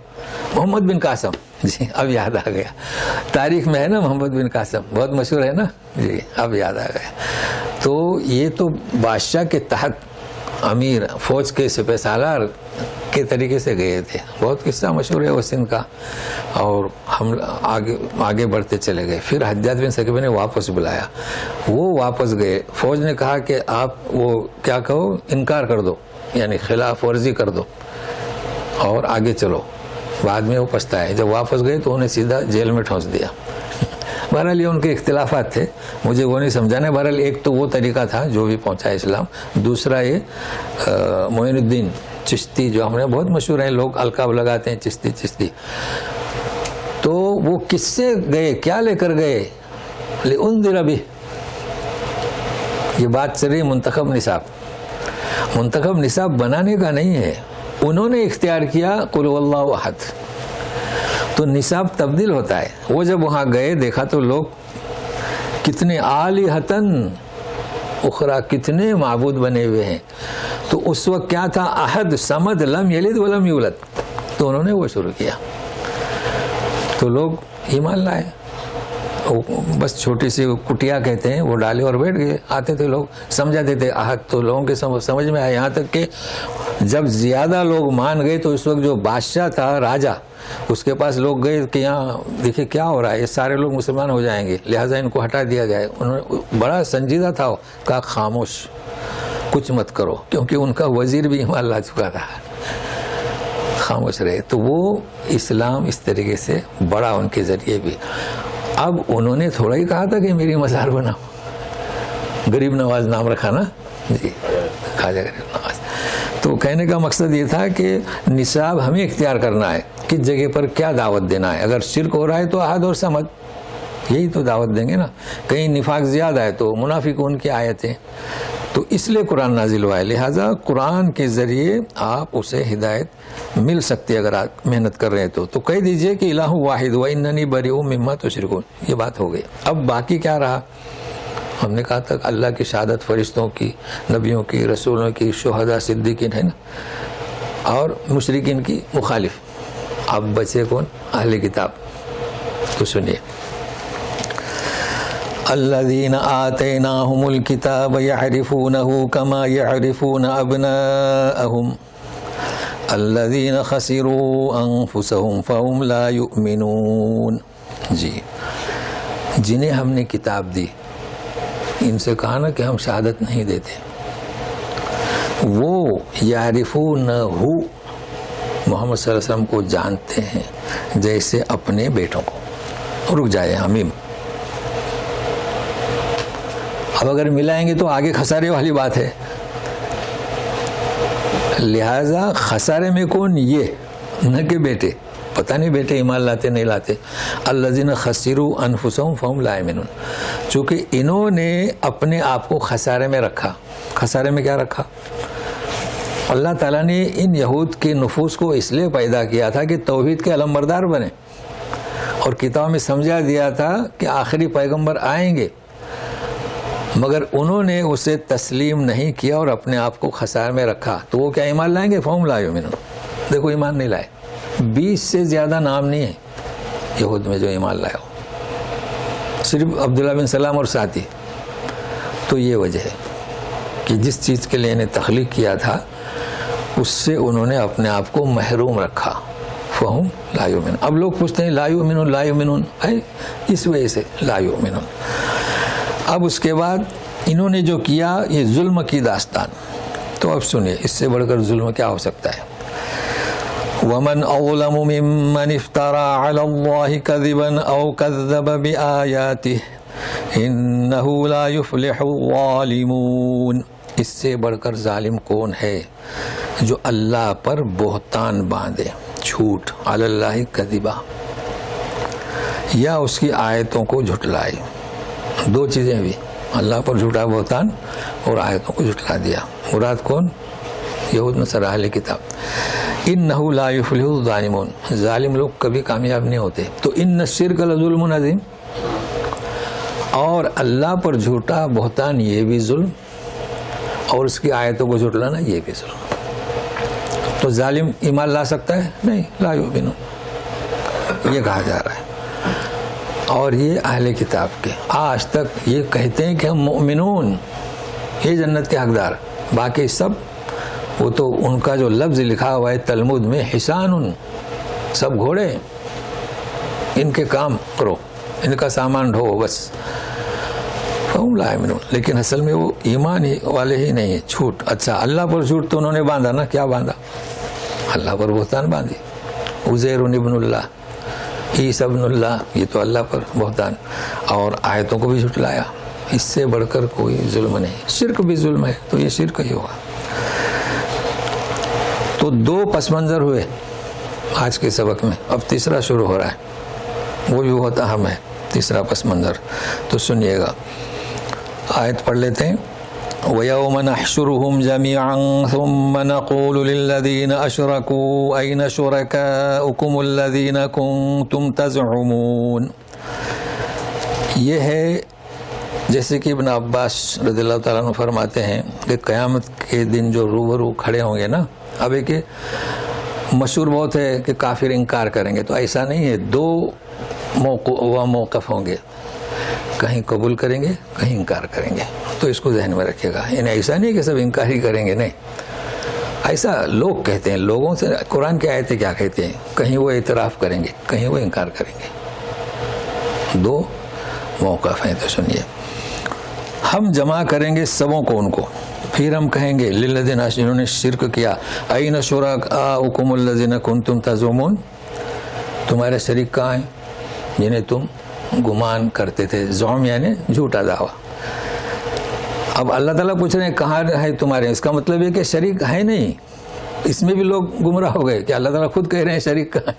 محمد بن قاسم, جی اب یاد آ گیا, تاریخ میں ہے نا محمد بن قاسم, بہت مشہور ہے نا جی, اب یاد آ گیا. تو یہ تو بادشاہ کے تحت امیر فوج کے سپہ سالار کے طریقے سے گئے تھے. بہت قصہ مشہور ہے وہ سندھ کا. اور ہم آگے بڑھتے چلے گئے. پھر حجاج بن ثقفی نے واپس بلایا, وہ واپس گئے. فوج نے کہا کہ آپ وہ کیا کہو, انکار کر دو, یعنی خلاف ورزی کر دو اور آگے چلو. بعد میں وہ پچھتائے, جب واپس گئے تو انہیں سیدھا جیل میں ٹھونس دیا. بہرحال یہ ان کے اختلافات تھے, مجھے وہ نہیں سمجھانے. بہرحال ایک تو وہ طریقہ تھا جو بھی پہنچا اسلام. دوسرا یہ معین الدین چشتی جو ہم نے بہت مشہور ہیں, لوگ القاب لگاتے ہیں چشتی چشتی. تو وہ کس سے گئے, کیا لے کر گئے, لِأُنذِرَ بِهِ. یہ بات چل رہی منتخب نصاب. منتخب نصاب بنانے کا نہیں ہے, انہوں نے اختیار کیا قُلْ هُوَ اللَّهُ أَحَدٌ. تو نصاب تبدیل ہوتا ہے. وہ جب وہاں گئے دیکھا تو لوگ کتنے آلہتن اخرى, کتنے معبود بنے ہوئے ہیں. تو اس وقت کیا تھا, احد صمد لم یلد ولم یولد. تو انہوں نے وہ شروع کیا. تو لوگ ایمان لائے. بس چھوٹی سی کٹیا کہتے ہیں, وہ ڈالے اور بیٹھ گئے. آتے تھے لوگ, سمجھاتے تھے احد, تو لوگوں کے سمجھ میں آیا. یہاں تک کہ جب زیادہ لوگ مان گئے تو اس وقت جو بادشاہ تھا, راجا, اس کے پاس لوگ گئے کہ یہاں دیکھیں کیا ہو رہا ہے, یہ سارے لوگ مسلمان ہو جائیں گے, لہٰذا ان کو ہٹا دیا جائے. انہوں نے بڑا سنجیدہ تھا, کہا خاموش, کچھ مت کرو, کیونکہ ان کا وزیر بھی ایمان لا چکا تھا. خاموش رہے. تو وہ اسلام اس طریقے سے بڑا ان کے ذریعے بھی. اب انہوں نے تھوڑا ہی کہا تھا کہ میری مزار بناؤ. غریب نواز نام رکھا نا جی, خواجہ غریب نواز. تو کہنے کا مقصد یہ تھا کہ نصاب ہمیں اختیار کرنا ہے, کس جگہ پر کیا دعوت دینا ہے. اگر شرک ہو رہا ہے تو احد اور صمد, یہی تو دعوت دیں گے نا. کہیں نفاق زیادہ ہے تو منافقون کی آیتیں. تو اس لیے قرآن نازل ہوا ہے. لہٰذا قرآن کے ذریعے آپ اسے ہدایت مل سکتی ہے اگر آپ محنت کر رہے ہیں تو کہہ دیجئے کہ الہ واحد واننی بریء مما تشرکون. یہ بات ہو گئی. اب باقی کیا رہا, ہم نے کہا تھا اللہ کی شہادت فرشتوں کی, نبیوں کی, رسولوں کی, شہداء, صدیقین ہے نا, اور مشرکین کی مخالف. اب بچے کون, اہل کتاب. تو سنیے, الذین آتیناہم الکتاب یعرفونہ کما یعرفون ابناءہم الذین خسروا انفسہم فہم لا یؤمنون. جی, جنہیں ہم نے کتاب دی, ان سے کہا نا کہ ہم شہادت نہیں دیتے, وہ یعرفونہ, محمد صلی اللہ علیہ وسلم کو جانتے ہیں جیسے اپنے بیٹوں کو. رک جائے حمیم, اب اگر ملائیں گے تو آگے خسارے والی بات ہے. لہذا خسارے میں کون, یہ نہ کہ بیٹے. پتہ نہیں بیٹے ایمان لاتے نہیں لاتے. الذین خسروا انفسہم فہم لا یؤمنون. چونکہ انہوں نے اپنے آپ کو خسارے میں رکھا. خسارے میں کیا رکھا, اللہ تعالیٰ نے ان یہود کے نفوس کو اس لیے پیدا کیا تھا کہ توحید کے علمبردار بنے, اور کتاب میں سمجھا دیا تھا کہ آخری پیغمبر آئیں گے, مگر انہوں نے اسے تسلیم نہیں کیا اور اپنے آپ کو خسارے میں رکھا. تو وہ کیا ایمان لائیں گے, فہم لا یؤمنون. دیکھو ایمان نہیں لائے. 20 سے زیادہ نام نہیں ہے یہود میں جو ایمان لائے ہو, صرف عبداللہ بن سلام اور ساتھی. تو یہ وجہ ہے کہ جس چیز کے لیے انہیں تخلیق کیا تھا اس سے انہوں نے اپنے آپ کو محروم رکھا. فہم لا یؤمنون. اب لوگ پوچھتے ہیں لا یؤمنون لا یؤمنون, اس وجہ سے لا یؤمنون. اب اس کے بعد انہوں نے جو کیا یہ ظلم کی داستان. تو اب سنیے, اس سے بڑھ کر ظلم کیا ہو سکتا ہے. وَمَنْ أَظْلَمُ مِمَّنِ افْتَرَى عَلَى اللَّهِ كَذِبًا أَوْ كَذَّبَ بِآيَاتِهِ إِنَّهُ لَا يُفْلِحُ الظَّالِمُونَ. اس سے بڑھ کر ظالم کون ہے جو اللہ پر بہتان باندھے, جھوٹ, علی اللہ کذبا, یا اس کی آیتوں کو جھٹلائے. دو چیزیں بھی, اللہ پر جھوٹا بہتان اور آیتوں کو جھٹلا دیا. مراد کون؟ یہود نصارا اہل کتاب. انہ لا یفلح الظالمون, ظالم لوگ کبھی کامیاب نہیں ہوتے. تو ان الشرک لظلم عظیم, اور اللہ پر جھوٹا بہتان یہ بھی ظلم, اور اس کی آیتوں کو جھٹلانا یہ بھی ظلم. تو ظالم ایمان لا سکتا ہے؟ نہیں, لا یؤمنون یہ کہا جا رہا ہے. اور یہ اہل کتاب کے آج تک یہ کہتے ہیں کہ ہم مؤمنون, یہ جنت کے حقدار. باقی سب وہ تو ان کا جو لفظ لکھا ہوا ہے تلمود میں, حسان, سب گھوڑے, ان کے کام کرو, ان کا سامان ڈھو بس. فہم لا یؤمنون, لیکن اصل میں وہ ایمان ہی والے ہی نہیں ہے. جھوٹ, اچھا اللہ پر جھوٹ تو انہوں نے باندھا نا, کیا باندھا؟ اللہ پر بہتان باندھی. عزیر ابن اللہ, عیسی ابن اللہ, یہ تو اللہ پر بہتان, اور آیتوں کو بھی جھٹلایا. اس سے بڑھ کر کوئی ظلم نہیں. شرک بھی ظلم ہے, تو یہ شرک ہی ہوگا. تو دو پس منظر ہوئے آج کے سبق میں. اب تیسرا شروع ہو رہا ہے, وہ بھی بہت اہم ہے, تیسرا پس منظر. تو سنیے گا, آیت پڑھ لیتے ہیں. وَيَوْمَ نَحْشُرُهُمْ جَمِيعًا ثُمَّ نَقُولُ لِلَّذِينَ أَشْرَكُوا أَيْنَ شُرَكَاؤُكُمُ الَّذِينَ كُنْتُمْ تَزْعُمُونَ. یہ ہے جیسے کہ ابن عباس رضی اللہ تعالیٰ عنہ فرماتے ہیں کہ قیامت کے دن جو روبرو کھڑے ہوں گے نا, اب ایک مشہور بہت ہے کہ کافر انکار کریں گے, تو ایسا نہیں ہے. دو موقف ہوں گے, کہیں قبول کریں گے, کہیں انکار کریں گے. تو اس کو ذہن میں رکھیے گا. یعنی ایسا نہیں کہ سب انکار ہی کریں گے, نہیں. ایسا لوگ کہتے ہیں, لوگوں سے قرآن کی آیتیں کیا کہتے ہیں, کہیں وہ اعتراف کریں گے, کہیں وہ انکار کریں گے. دو موقف ہیں. تو سنیے, ہم جمع کریں گے سبوں کو, ان کو, پھر ہم کہیں گے للذین جنہوں نے شرک کیا, این شرکاؤکم الذین کنتم تزعمون, تمہارے شریک کہاں ہیں جنہیں تم گمان کرتے تھے. زعم یعنی جھوٹا دعویٰ. اب اللہ تعالیٰ پوچھ رہے ہیں کہاں ہے تمہارے, اس کا مطلب یہ کہ شریک ہے نہیں. اس میں بھی لوگ گمراہ ہو گئے کہ اللہ تعالیٰ خود کہہ رہے ہیں شریک کہاں ہے.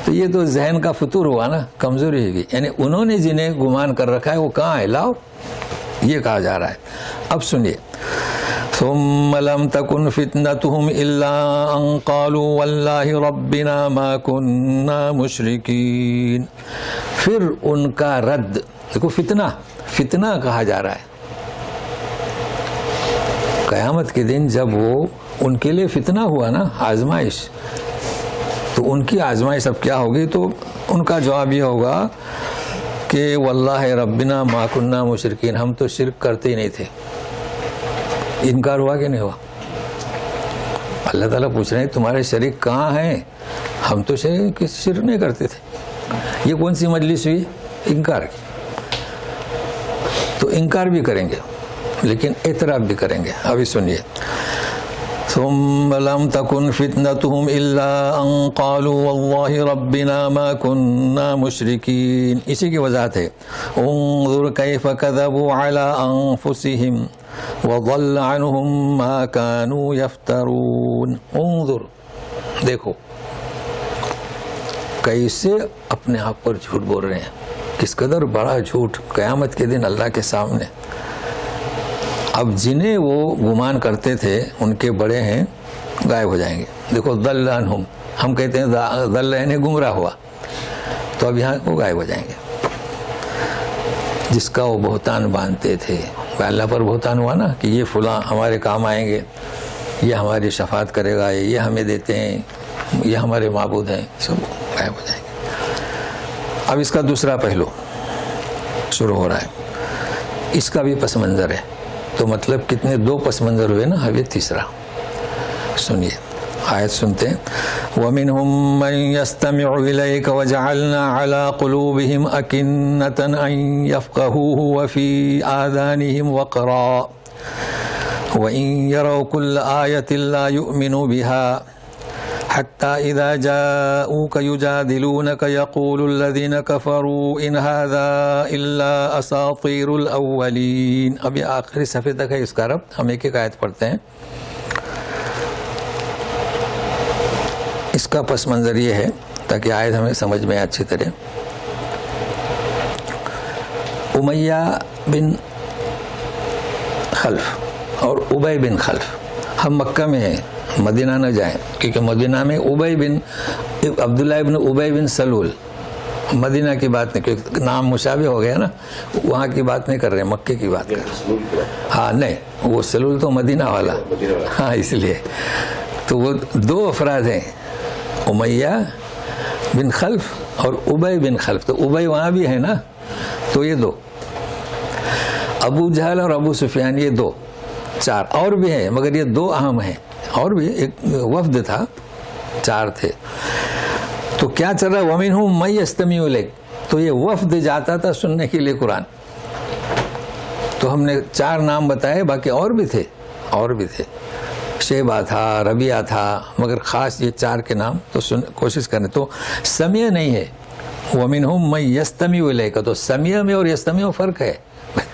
تو یہ تو ذہن کا فطور ہوا نا, کمزوری ہوئی. یعنی انہوں نے جنہیں گمان کر رکھا ہے وہ کہاں ہے, لاؤ, یہ کہا جا رہا ہے. اب سنیے, ثم لم تكن فتنتهم الا ان قالوا والله ربنا ما كنا مشركين. پھر ان کا رد, دیکھو فتنہ کہا جا رہا ہے. قیامت کے دن جب وہ ان کے لیے فتنہ ہوا نا, آزمائش, تو ان کی آزمائش اب کیا ہوگی, تو ان کا جواب یہ ہوگا کہ واللہ ربنا ما کننا مشرکین, ہم تو شرک کرتے ہی نہیں تھے. انکار ہوا کہ نہیں ہوا؟ اللہ تعالیٰ پوچھ رہے ہیں تمہارے شریک کہاں ہیں, ہم تو شرک نہیں کرتے تھے. یہ کون سی مجلس ہوئی, انکار کی. تو انکار بھی کریں گے لیکن اعتراف بھی کریں گے. ابھی سنیے, ثم لم تكن فتنتهم الا ان قالوا والله ربنا ما كنا مشركين. اسی کی وضاحت ہے. انظر كيف كذبوا على انفسهم وضل عنهم ما كانوا يفترون. انظر, دیکھو کیسے اپنے آپ پر جھوٹ بول رہے ہیں, کس قدر بڑا جھوٹ قیامت کے دن اللہ کے سامنے. اب جنہیں وہ گمان کرتے تھے ان کے بڑے ہیں, غائب ہو جائیں گے. دیکھو ضل عنہم, ہم کہتے ہیں ضل یعنی گمراہ ہوا, تو اب یہاں وہ غائب ہو جائیں گے. جس کا وہ بہتان باندھتے تھے, اللہ پر بہتان ہوا نا کہ یہ فلاں ہمارے کام آئیں گے, یہ ہماری شفاعت کرے گا, یہ ہمیں دیتے ہیں, یہ ہمارے معبود ہیں, سب غائب ہو جائیں گے. اب اس کا دوسرا پہلو شروع ہو رہا ہے, اس کا بھی پس منظر ہے. تو مطلب کتنے دو پس منظر ہوئے نا, اب یہ تیسرا. سنیے, آیت سنتے ہیں. وَمِنْهُمْ مَنْ يَسْتَمِعُ إِلَيْكَ وَجَعَلْنَا عَلَىٰ قُلُوبِهِمْ أَكِنَّةً أَنْ يَفْقَهُوهُ وَفِي آذَانِهِمْ وَقْرًا وَإِنْ يَرَوْا كُلَّ آيَةٍ لَا يُؤْمِنُوا بِهَا حتى إذا جاءوك يجادلونك يقول الذين كفروا إن هذا إلا أساطير الأولين. اب یہ آخری صفحے تک ہے اس کا رب. ہم ایک ایک آیت پڑھتے ہیں. اس کا پس منظر یہ ہے تاکہ آیت ہمیں سمجھ میں اچھی طرح. امیہ بن خلف اور ابی بن خلف، ہم مکہ میں ہیں، مدینہ نہ جائیں، کیونکہ مدینہ میں عبداللہ ابن ابی بن سلول، مدینہ کی بات نہیں، کیونکہ نام مشابہ ہو گیا نا، وہاں کی بات نہیں کر رہے، مکے کی بات کر رہے ہیں۔ ہاں نہیں، وہ سلول تو مدینہ والا، ہاں اس لیے تو وہ دو افراد ہیں، امیہ بن خلف اور ابی بن خلف، تو ابی وہاں بھی ہے نا، تو یہ دو، ابو جہل اور ابو سفیان، یہ دو، چار اور بھی ہیں مگر یہ دو اہم ہیں، اور بھی ایک وفد تھا، چار تھے۔ تو کیا چل رہا ہے؟ وَمِنْهُمْ مَن يَسْتَمِعُ إِلَيْكَ، تو یہ وفد جاتا تھا سننے کے لیے قرآن۔ تو ہم نے 4 نام بتائے، باقی اور بھی تھے، شیبہ تھا، ربیعہ تھا، مگر خاص یہ 4 کے نام تو کوشش کریں۔ تو سمیع نہیں ہے، وَمِنْهُمْ مَن يَسْتَمِعُ إِلَيْكَ، تو سمیع میں اور یستمیع فرق ہے،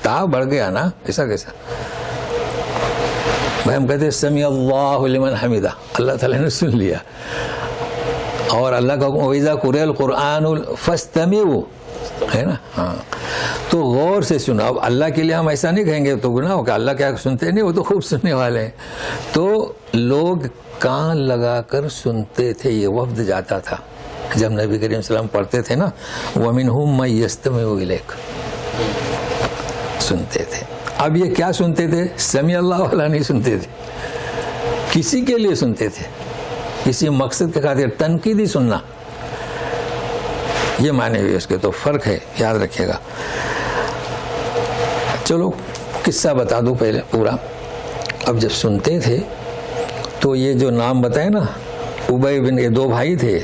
تا بڑھ گیا نا، ایسا کیسا؟ بھائی ہم کہتے ہیں سمیع اللہ لمن حمیدہ، اللہ تعالیٰ نے سن لیا، اور اللہ کا حکم وَإِذَا قُرِئَ الْقُرْآنُ فَاسْتَمِعُوا، ہے نا؟ ہاں، تو غور سے سنو۔ اب اللہ کے لیے ہم ایسا نہیں کہیں گے تو گناہ ہوگا، اللہ کیا سنتے نہیں، وہ تو خوب سننے والے ہیں۔ تو لوگ کان لگا کر سنتے تھے، یہ وفد جاتا تھا جب نبی کریم صلی اللہ علیہ وسلم پڑھتے تھے نا، وَمِنْهُمْ مَن يَسْتَمِعُ إِلَيْكَ، سنتے تھے۔ اب یہ کیا سنتے تھے؟ سمیع اللہ والا نہیں سنتے تھے، کسی کے لیے سنتے تھے، کسی مقصد کے خاطر، تنقیدی سننا، یہ معنی بھی اس کے، تو فرق ہے، یاد رکھیے گا۔ چلو قصہ بتا دوں پہلے پورا۔ اب جب سنتے تھے تو یہ جو نام بتائے نا، ابی بن، یہ 2 بھائی تھے،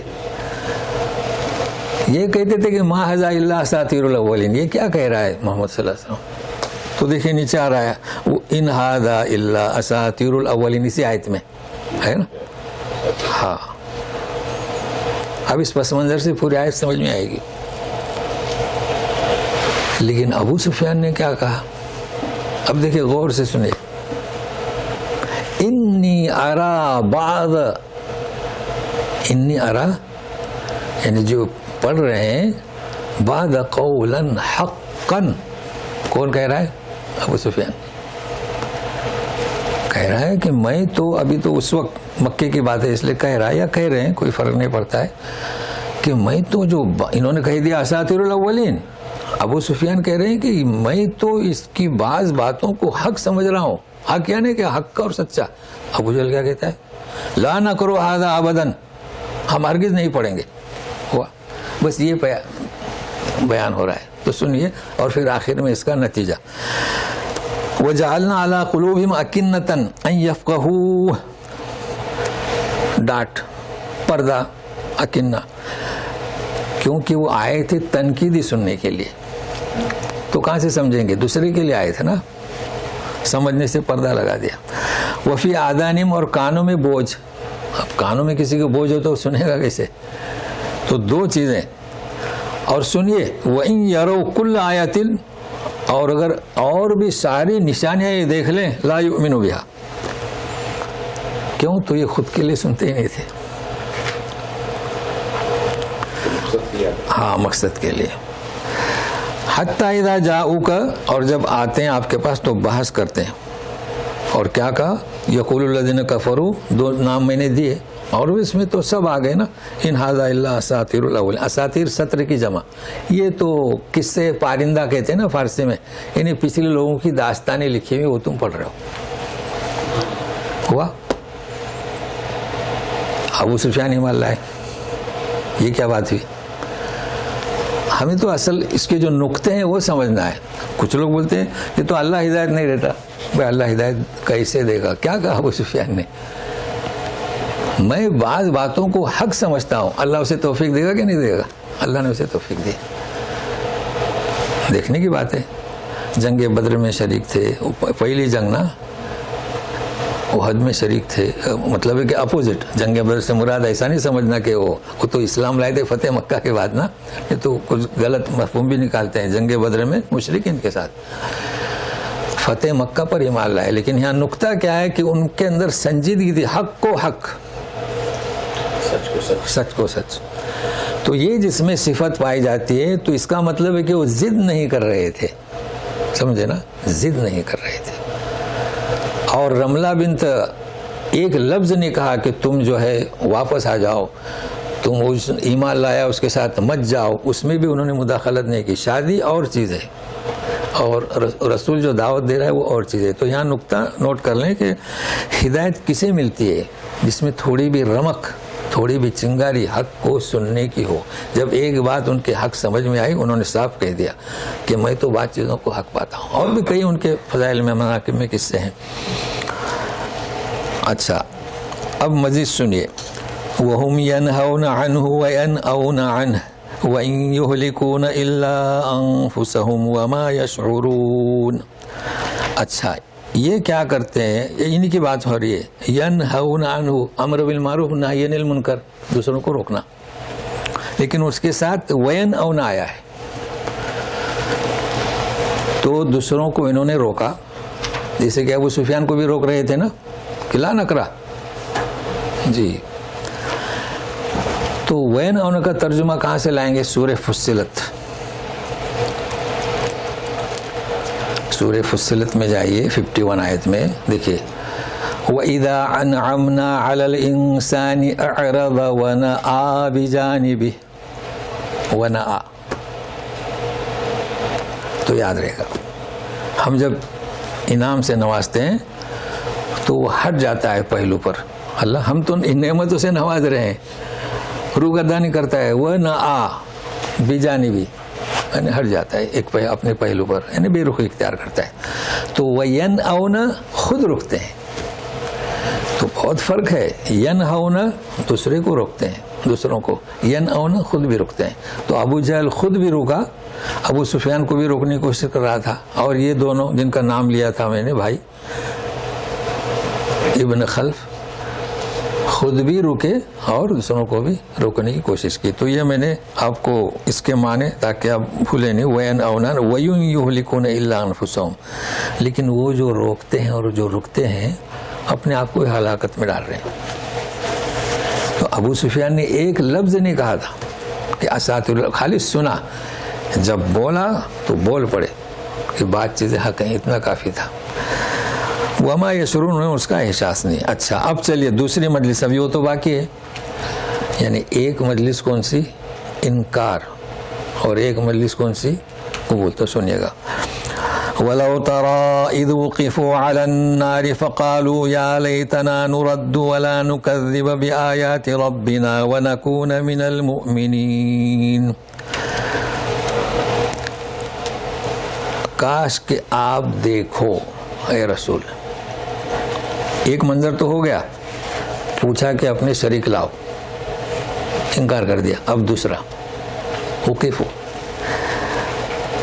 یہ کہتے تھے کہ ما ھذا الا اساطیر الاولین، یہ کیا کہہ رہا ہے محمد صلی اللہ علیہ وسلم؟ تو دیکھیں نیچے آ رہا ہے وہ ان ھذا الا اساطیر الاولین، اسی آیت میں ہے نا۔ ہاں، اب اس پس منظر سے پوری آیت سمجھ میں آئے گی۔ لیکن ابو سفیان نے کیا کہا؟ اب دیکھیں غور سے سنیں، انی ارا یعنی جو پڑھ رہے ہیں، بعد قولا حقا، کون کہہ رہا ہے؟ ابو سفیان کہہ رہا ہے کہ میں تو ابھی تو اس وقت مکے کی بات ہے اس لیے کہہ رہا ہے، یا کہہ رہے ہیں، کوئی فرق نہیں پڑتا ہے، کہ میں تو جو انہوں نے کہہ دیا اساطیر الاولین، ابو سفیان کہہ رہے ہیں کہ میں تو اس کی بعض باتوں کو حق سمجھ رہا ہوں۔ حق یعنی کہ حق کا اور سچا۔ ابو جہل کیا کہتا ہے؟ لا نقرؤ ھذا ابدا، ہم ہرگز نہیں پڑھیں گے۔ ہوا بس یہ بیان ہو رہا ہے، تو سنیے، اور پھر آخر میں اس کا نتیجہ، وَجَعَلْنَا عَلَىٰ قُلُوبِهِمْ أَكِنَّةً أَن يَفْقَهُوهُ، ڈاٹ، پردہ، اکنہ، کیونکہ وہ آئے تھے تنقیدی سننے کے لیے، تو کہاں سے سمجھیں گے؟ دوسرے کے لیے آئے تھے نا، سمجھنے سے پردہ لگا دیا۔ وفی آذانہم، اور کانوں میں بوجھ، اب کانوں میں کسی کو بوجھ ہو تو سنے گا کیسے؟ تو 2 چیزیں، اور سنیے وَإِن يَرَوْا كُلَّ آیَةٍ، اور اگر اور بھی ساری نشانیاں یہ دیکھ لیں، لا یؤمنوا بها، کیوں؟ تو یہ خود کے لیے سنتے ہی نہیں تھے، ہاں مقصد کے لیے۔ حتی اذا جاؤک، اور جب آتے ہیں آپ کے پاس تو بحث کرتے ہیں، اور کیا کہا؟ یقول الذین کفروا، 2 نام میں نے دیے، اور اس میں تو سب آ گئے نا، ان ھذا الا اساطیر الاولین، اساطیر سطر کی جمع، یہ تو قصے پارندہ کہتے ہیں نا فارسی میں، یعنی پچھلے لوگوں کی داستانیں لکھی ہوئی وہ تم پڑھ رہے ہو۔ ہوا؟ ابو سفیان ہی مان لائے، یہ کیا بات ہوئی؟ ہمیں تو اصل اس کے جو نقطے ہیں وہ سمجھنا ہے۔ کچھ لوگ بولتے ہیں یہ تو اللہ ہدایت نہیں دیتا، بھائی اللہ ہدایت کیسے دے گا؟ کیا کہا ابو سفیان نے؟ میں بعض باتوں کو حق سمجھتا ہوں، اللہ اسے توفیق دے گا کہ نہیں دے گا؟ اللہ نے اسے توفیق دی، دیکھنے کی بات ہے۔ جنگ بدر میں شریک تھے، پہلی جنگ نا، احد میں شریک تھے، مطلب ہے کہ اپوزٹ، جنگ بدر سے مراد ایسا نہیں سمجھنا کہ وہ تو اسلام لائے تھے فتح مکہ کے بعد نا، یہ تو کچھ غلط مفہوم بھی نکالتے ہیں۔ جنگ بدر میں مشرکین کے ساتھ فتح مکہ پر ایمان لائے، لیکن یہاں نقطہ کیا ہے کہ ان کے اندر سنجیدگی تھی، حق کو حق، سچ کو سچ۔ تو یہ جس میں صفت پائی جاتی ہے تو اس کا مطلب ہے کہ وہ ضد نہیں کر رہے تھے، سمجھے نا, ضد نہیں کر رہے تھے. اور رملہ بنت ایک لفظ نہیں کہا کہ تم جو ہے واپس آ جاؤ, تم اس ایمان لایا اس کے ساتھ مت جاؤ, اس میں بھی انہوں نے مداخلت نہیں کی. شادی اور چیز ہے اور رسول جو دعوت دے رہا ہے وہ اور چیز ہے. تو یہاں نقطہ نوٹ کر لیں کہ ہدایت کسے ملتی ہے؟ جس میں تھوڑی بھی رمق, تھوڑی بھی چنگاری حق کو سننے کی ہو. جب ایک بات ان کے حق سمجھ میں آئی, انہوں نے صاف کہہ دیا کہ میں تو بات چیزوں کو حق پاتا ہوں. اور بھی کئی ان کے فضائل میں مناقب میں قصے ہیں. اچھا, اب مزید سنیے. وَهُمْ يَنْهَوْنَ عَنْهُ وَيَنْأَوْنَ عَنْهُ وَإِنْ يُهْلِكُونَ إِلَّا أَنفُسَهُمْ وَمَا يَشْعُرُونَ. اچھا, یہ کیا کرتے ہیں؟ انہی کی بات ہو رہی ہے. يَنْهَوْنَ عَنْهُ, امر بالمعروف نہی عن المنکر, دوسروں کو روکنا. لیکن اس کے ساتھ وَيَنْأَوْنَ آیا ہے, تو دوسروں کو انہوں نے روکا. جیسے کہ ابو سفیان کو بھی روک رہے تھے نا کہ لا نکرہ جی. تو وین اون کا ترجمہ کہاں سے لائیں گے؟ سورہ فصلت. سورہ فصلت میں جائیے 51 آیت میں دیکھیے. وَإِذَا أَنْعَمْنَا عَلَى الْإِنسَانِ أَعْرَضَ وَنَأَى بِجَانِبِهِ. وَنَأَى تو یاد رہے گا, ہم جب انعام سے نوازتے ہیں تو وہ ہٹ جاتا ہے پہلو پر. اللہ ہم تو ان نعمتوں سے نواز رہے ہیں, روگردانی کرتا ہے. وہ نہ آ بجانبی, یعنی ہٹ جاتا ہے ایک اپنے پہلو پر, یعنی بے رخی اختیار کرتا ہے. تو وہ ین اونا خود رکتے ہیں. تو بہت فرق ہے. ین اونا دوسرے کو روکتے ہیں, دوسروں کو. ین اونا خود بھی رکتے ہیں. تو ابو جہل خود بھی روکا, ابو سفیان کو بھی روکنے کی کوشش کر رہا تھا. اور یہ دونوں جن کا نام لیا تھا میں نے بھائی, ابن خلف, خود بھی رکے اور دوسروں کو بھی روکنے کی کوشش کی. تو یہ میں نے آپ کو اس کے معنی تاکہ آپ بھولیں نہیں. وَيَنْ أَوْنَا وَيُهْلِكُونَ إِلَّا أَنفُسَهُمْ. لیکن وہ جو روکتے ہیں اور جو رکتے ہیں اپنے آپ کو ہلاکت میں ڈال رہے ہیں. تو ابو سفیان نے ایک لفظ نہیں کہا تھا کہ اساطیر, خالی سنا. جب بولا تو بول پڑے کہ بات چیزیں حق ہیں, اتنا کافی تھا. وما یشرون, اس کا احساس نہیں. اچھا, اب چلیے دوسری مجلس, ابھی وہ تو باقی ہے. یعنی ایک مجلس کون سی؟ انکار. اور ایک مجلس کون سی؟ قبول. تو سنیے گا. وَلَوْ تَرَى إِذْ وُقِفُوا عَلَى النَّارِ فَقَالُوا يَا لَيْتَنَا نُرَدُّ وَلَا نُكَذِّبَ بِآيَاتِ رَبِّنَا وَنَكُونَ مِنَ الْمُؤْمِنِينَ. کاش کہ آپ دیکھو اے رسول. ایک منظر تو ہو گیا, پوچھا کہ اپنے شریک لاؤ, انکار کر دیا. اب دوسرا وقفو,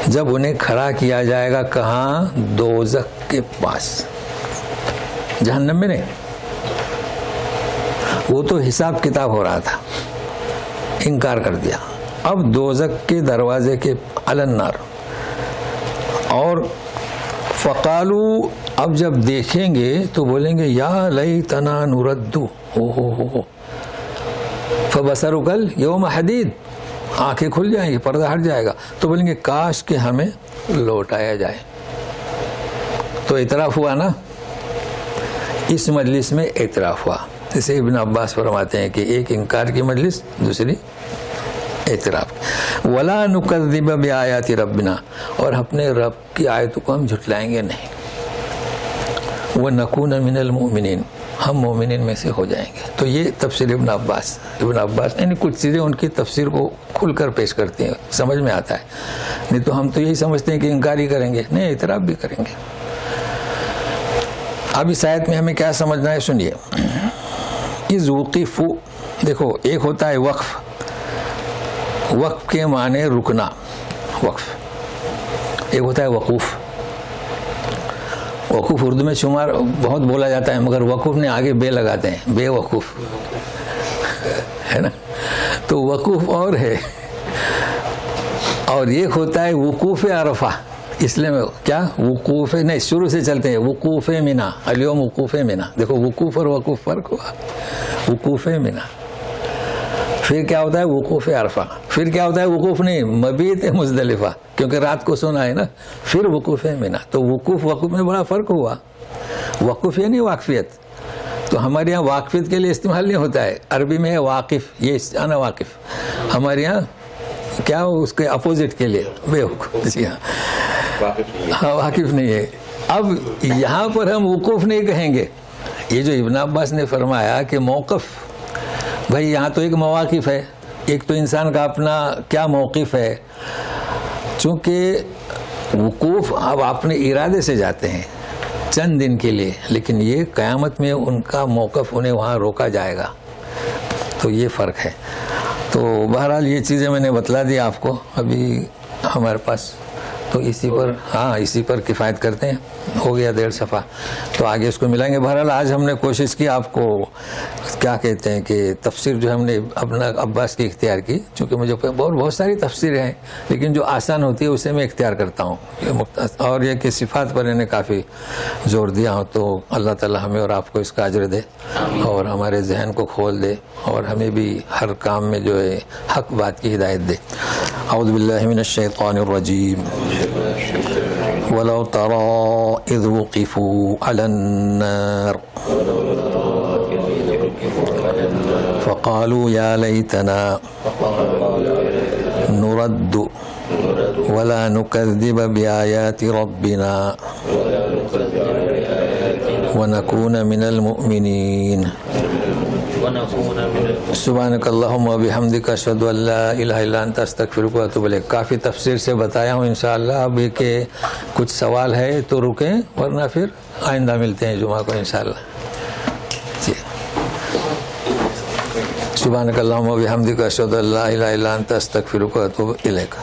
جب انہیں کھڑا کیا جائے گا کہاں؟ دوزخ کے پاس, جہنم میں نہیں. وہ تو حساب کتاب ہو رہا تھا, انکار کر دیا. اب دوزخ کے دروازے کے علی النار. اور فقالو, اب جب دیکھیں گے تو بولیں گے یا لیتنا نردو, ہو فبصرک الیوم حدید, آنکھیں کھل جائیں گی, پردہ ہٹ جائے گا. تو بولیں گے کاش کہ ہمیں لوٹایا جائے. تو اعتراف ہوا نا, اس مجلس میں اعتراف ہوا. جیسے ابن عباس فرماتے ہیں کہ ایک انکار کی مجلس, دوسری اعتراف. ولا نکذب بآیات ربنا, اور اپنے رب کی آیتوں کو ہم جھٹلائیں گے نہیں. وَنَكُونَ مِنَ الْمُؤْمِنِينَ, ہم مومنین میں سے ہو جائیں گے. تو یہ تفسیر ابن عباس یعنی کچھ چیزیں ان کی تفسیر کو کھل کر پیش کرتی ہیں, سمجھ میں آتا ہے. نہیں تو ہم تو یہی سمجھتے ہیں کہ انکار ہی کریں گے, نہیں اعتراف بھی کریں گے. اب اس آیت میں ہمیں کیا سمجھنا ہے سنیے. اِذْ وُقِفُوا, دیکھو ایک ہوتا ہے وقف. وقف کے معنی رکنا, وقف. ایک ہوتا ہے وقوف. وقوف اردو میں شمار بہت بولا جاتا ہے, مگر وقوف نے آگے بے لگاتے ہیں, بے وقوف ہے نا. تو وقوف اور ہے, اور ایک ہوتا ہے وقوف عرفہ. اس لیے میں کیا وقوف نہیں, شروع سے چلتے ہیں. وقوف منا, الیوم وقوف منا. دیکھو وقوف اور وقوف فرق ہوا. وقوف منا, پھر کیا ہوتا ہے وقوف عرفہ, پھر کیا ہوتا ہے وقوف نہیں مبیت مزدلفہ کیونکہ رات کو سونا ہے نا پھر وقوف ہے مینا تو وقوف میں بڑا فرق ہوا وقوف یعنی واقفیت تو ہمارے یہاں واقفیت کے لیے استعمال نہیں ہوتا ہے عربی میں ہے واقف یہ انا واقف ہمارے یہاں کیا اس کے اپوزٹ کے لیے بے وقوف جی ہاں واقف نہیں ہے اب یہاں پر ہم وقوف نہیں کہیں گے یہ جو ابن عباس نے فرمایا کہ موقف بھائی یہاں تو ایک مواقف ہے ایک تو انسان کا اپنا کیا موقف ہے چونکہ وقوف اب اپنے ارادے سے جاتے ہیں چند دن کے لیے لیکن یہ قیامت میں ان کا موقف انہیں وہاں روکا جائے گا تو یہ فرق ہے تو بہرحال یہ چیزیں میں نے بتلا دی آپ کو ابھی ہمارے پاس تو اسی پر کفایت کرتے ہیں ہو گیا 1.5 صفحہ تو آگے اس کو ملائیں گے بہرحال آج ہم نے کوشش کی آپ کو کیا کہتے ہیں کہ تفسیر جو ہم نے اپنا عباس کی اختیار کی چونکہ مجھے بہت ساری تفسیریں ہیں لیکن جو آسان ہوتی ہے اسے میں اختیار کرتا ہوں اور یہ کہ صفات پر انہیں کافی زور دیا ہوں تو اللہ تعالی ہمیں اور آپ کو اس کا اجر دے اور ہمارے ذہن کو کھول دے اور ہمیں بھی ہر کام میں جو ہے حق بات کی ہدایت دے اعوذ باللہ من الشیطان الرجیم ولو ترى اذ وقفوا على النار فقالوا يا ليتنا نرد ولا نكذب بآيات ربنا ونكون من المؤمنين سبحانک اللہم و بحمدک اشہد ان لا الہ الا انت استغفرک و اتوب الیک کافی تفسیر سے بتایا ہوں انشاءاللہ اب یہ کہ کچھ سوال ہے تو رکیں ورنہ پھر آئندہ ملتے ہیں جمعہ کو انشاءاللہ جی سبحانک اللہم و بحمدک اشہد ان لا الہ الا انت استغفرک و اتوب الیک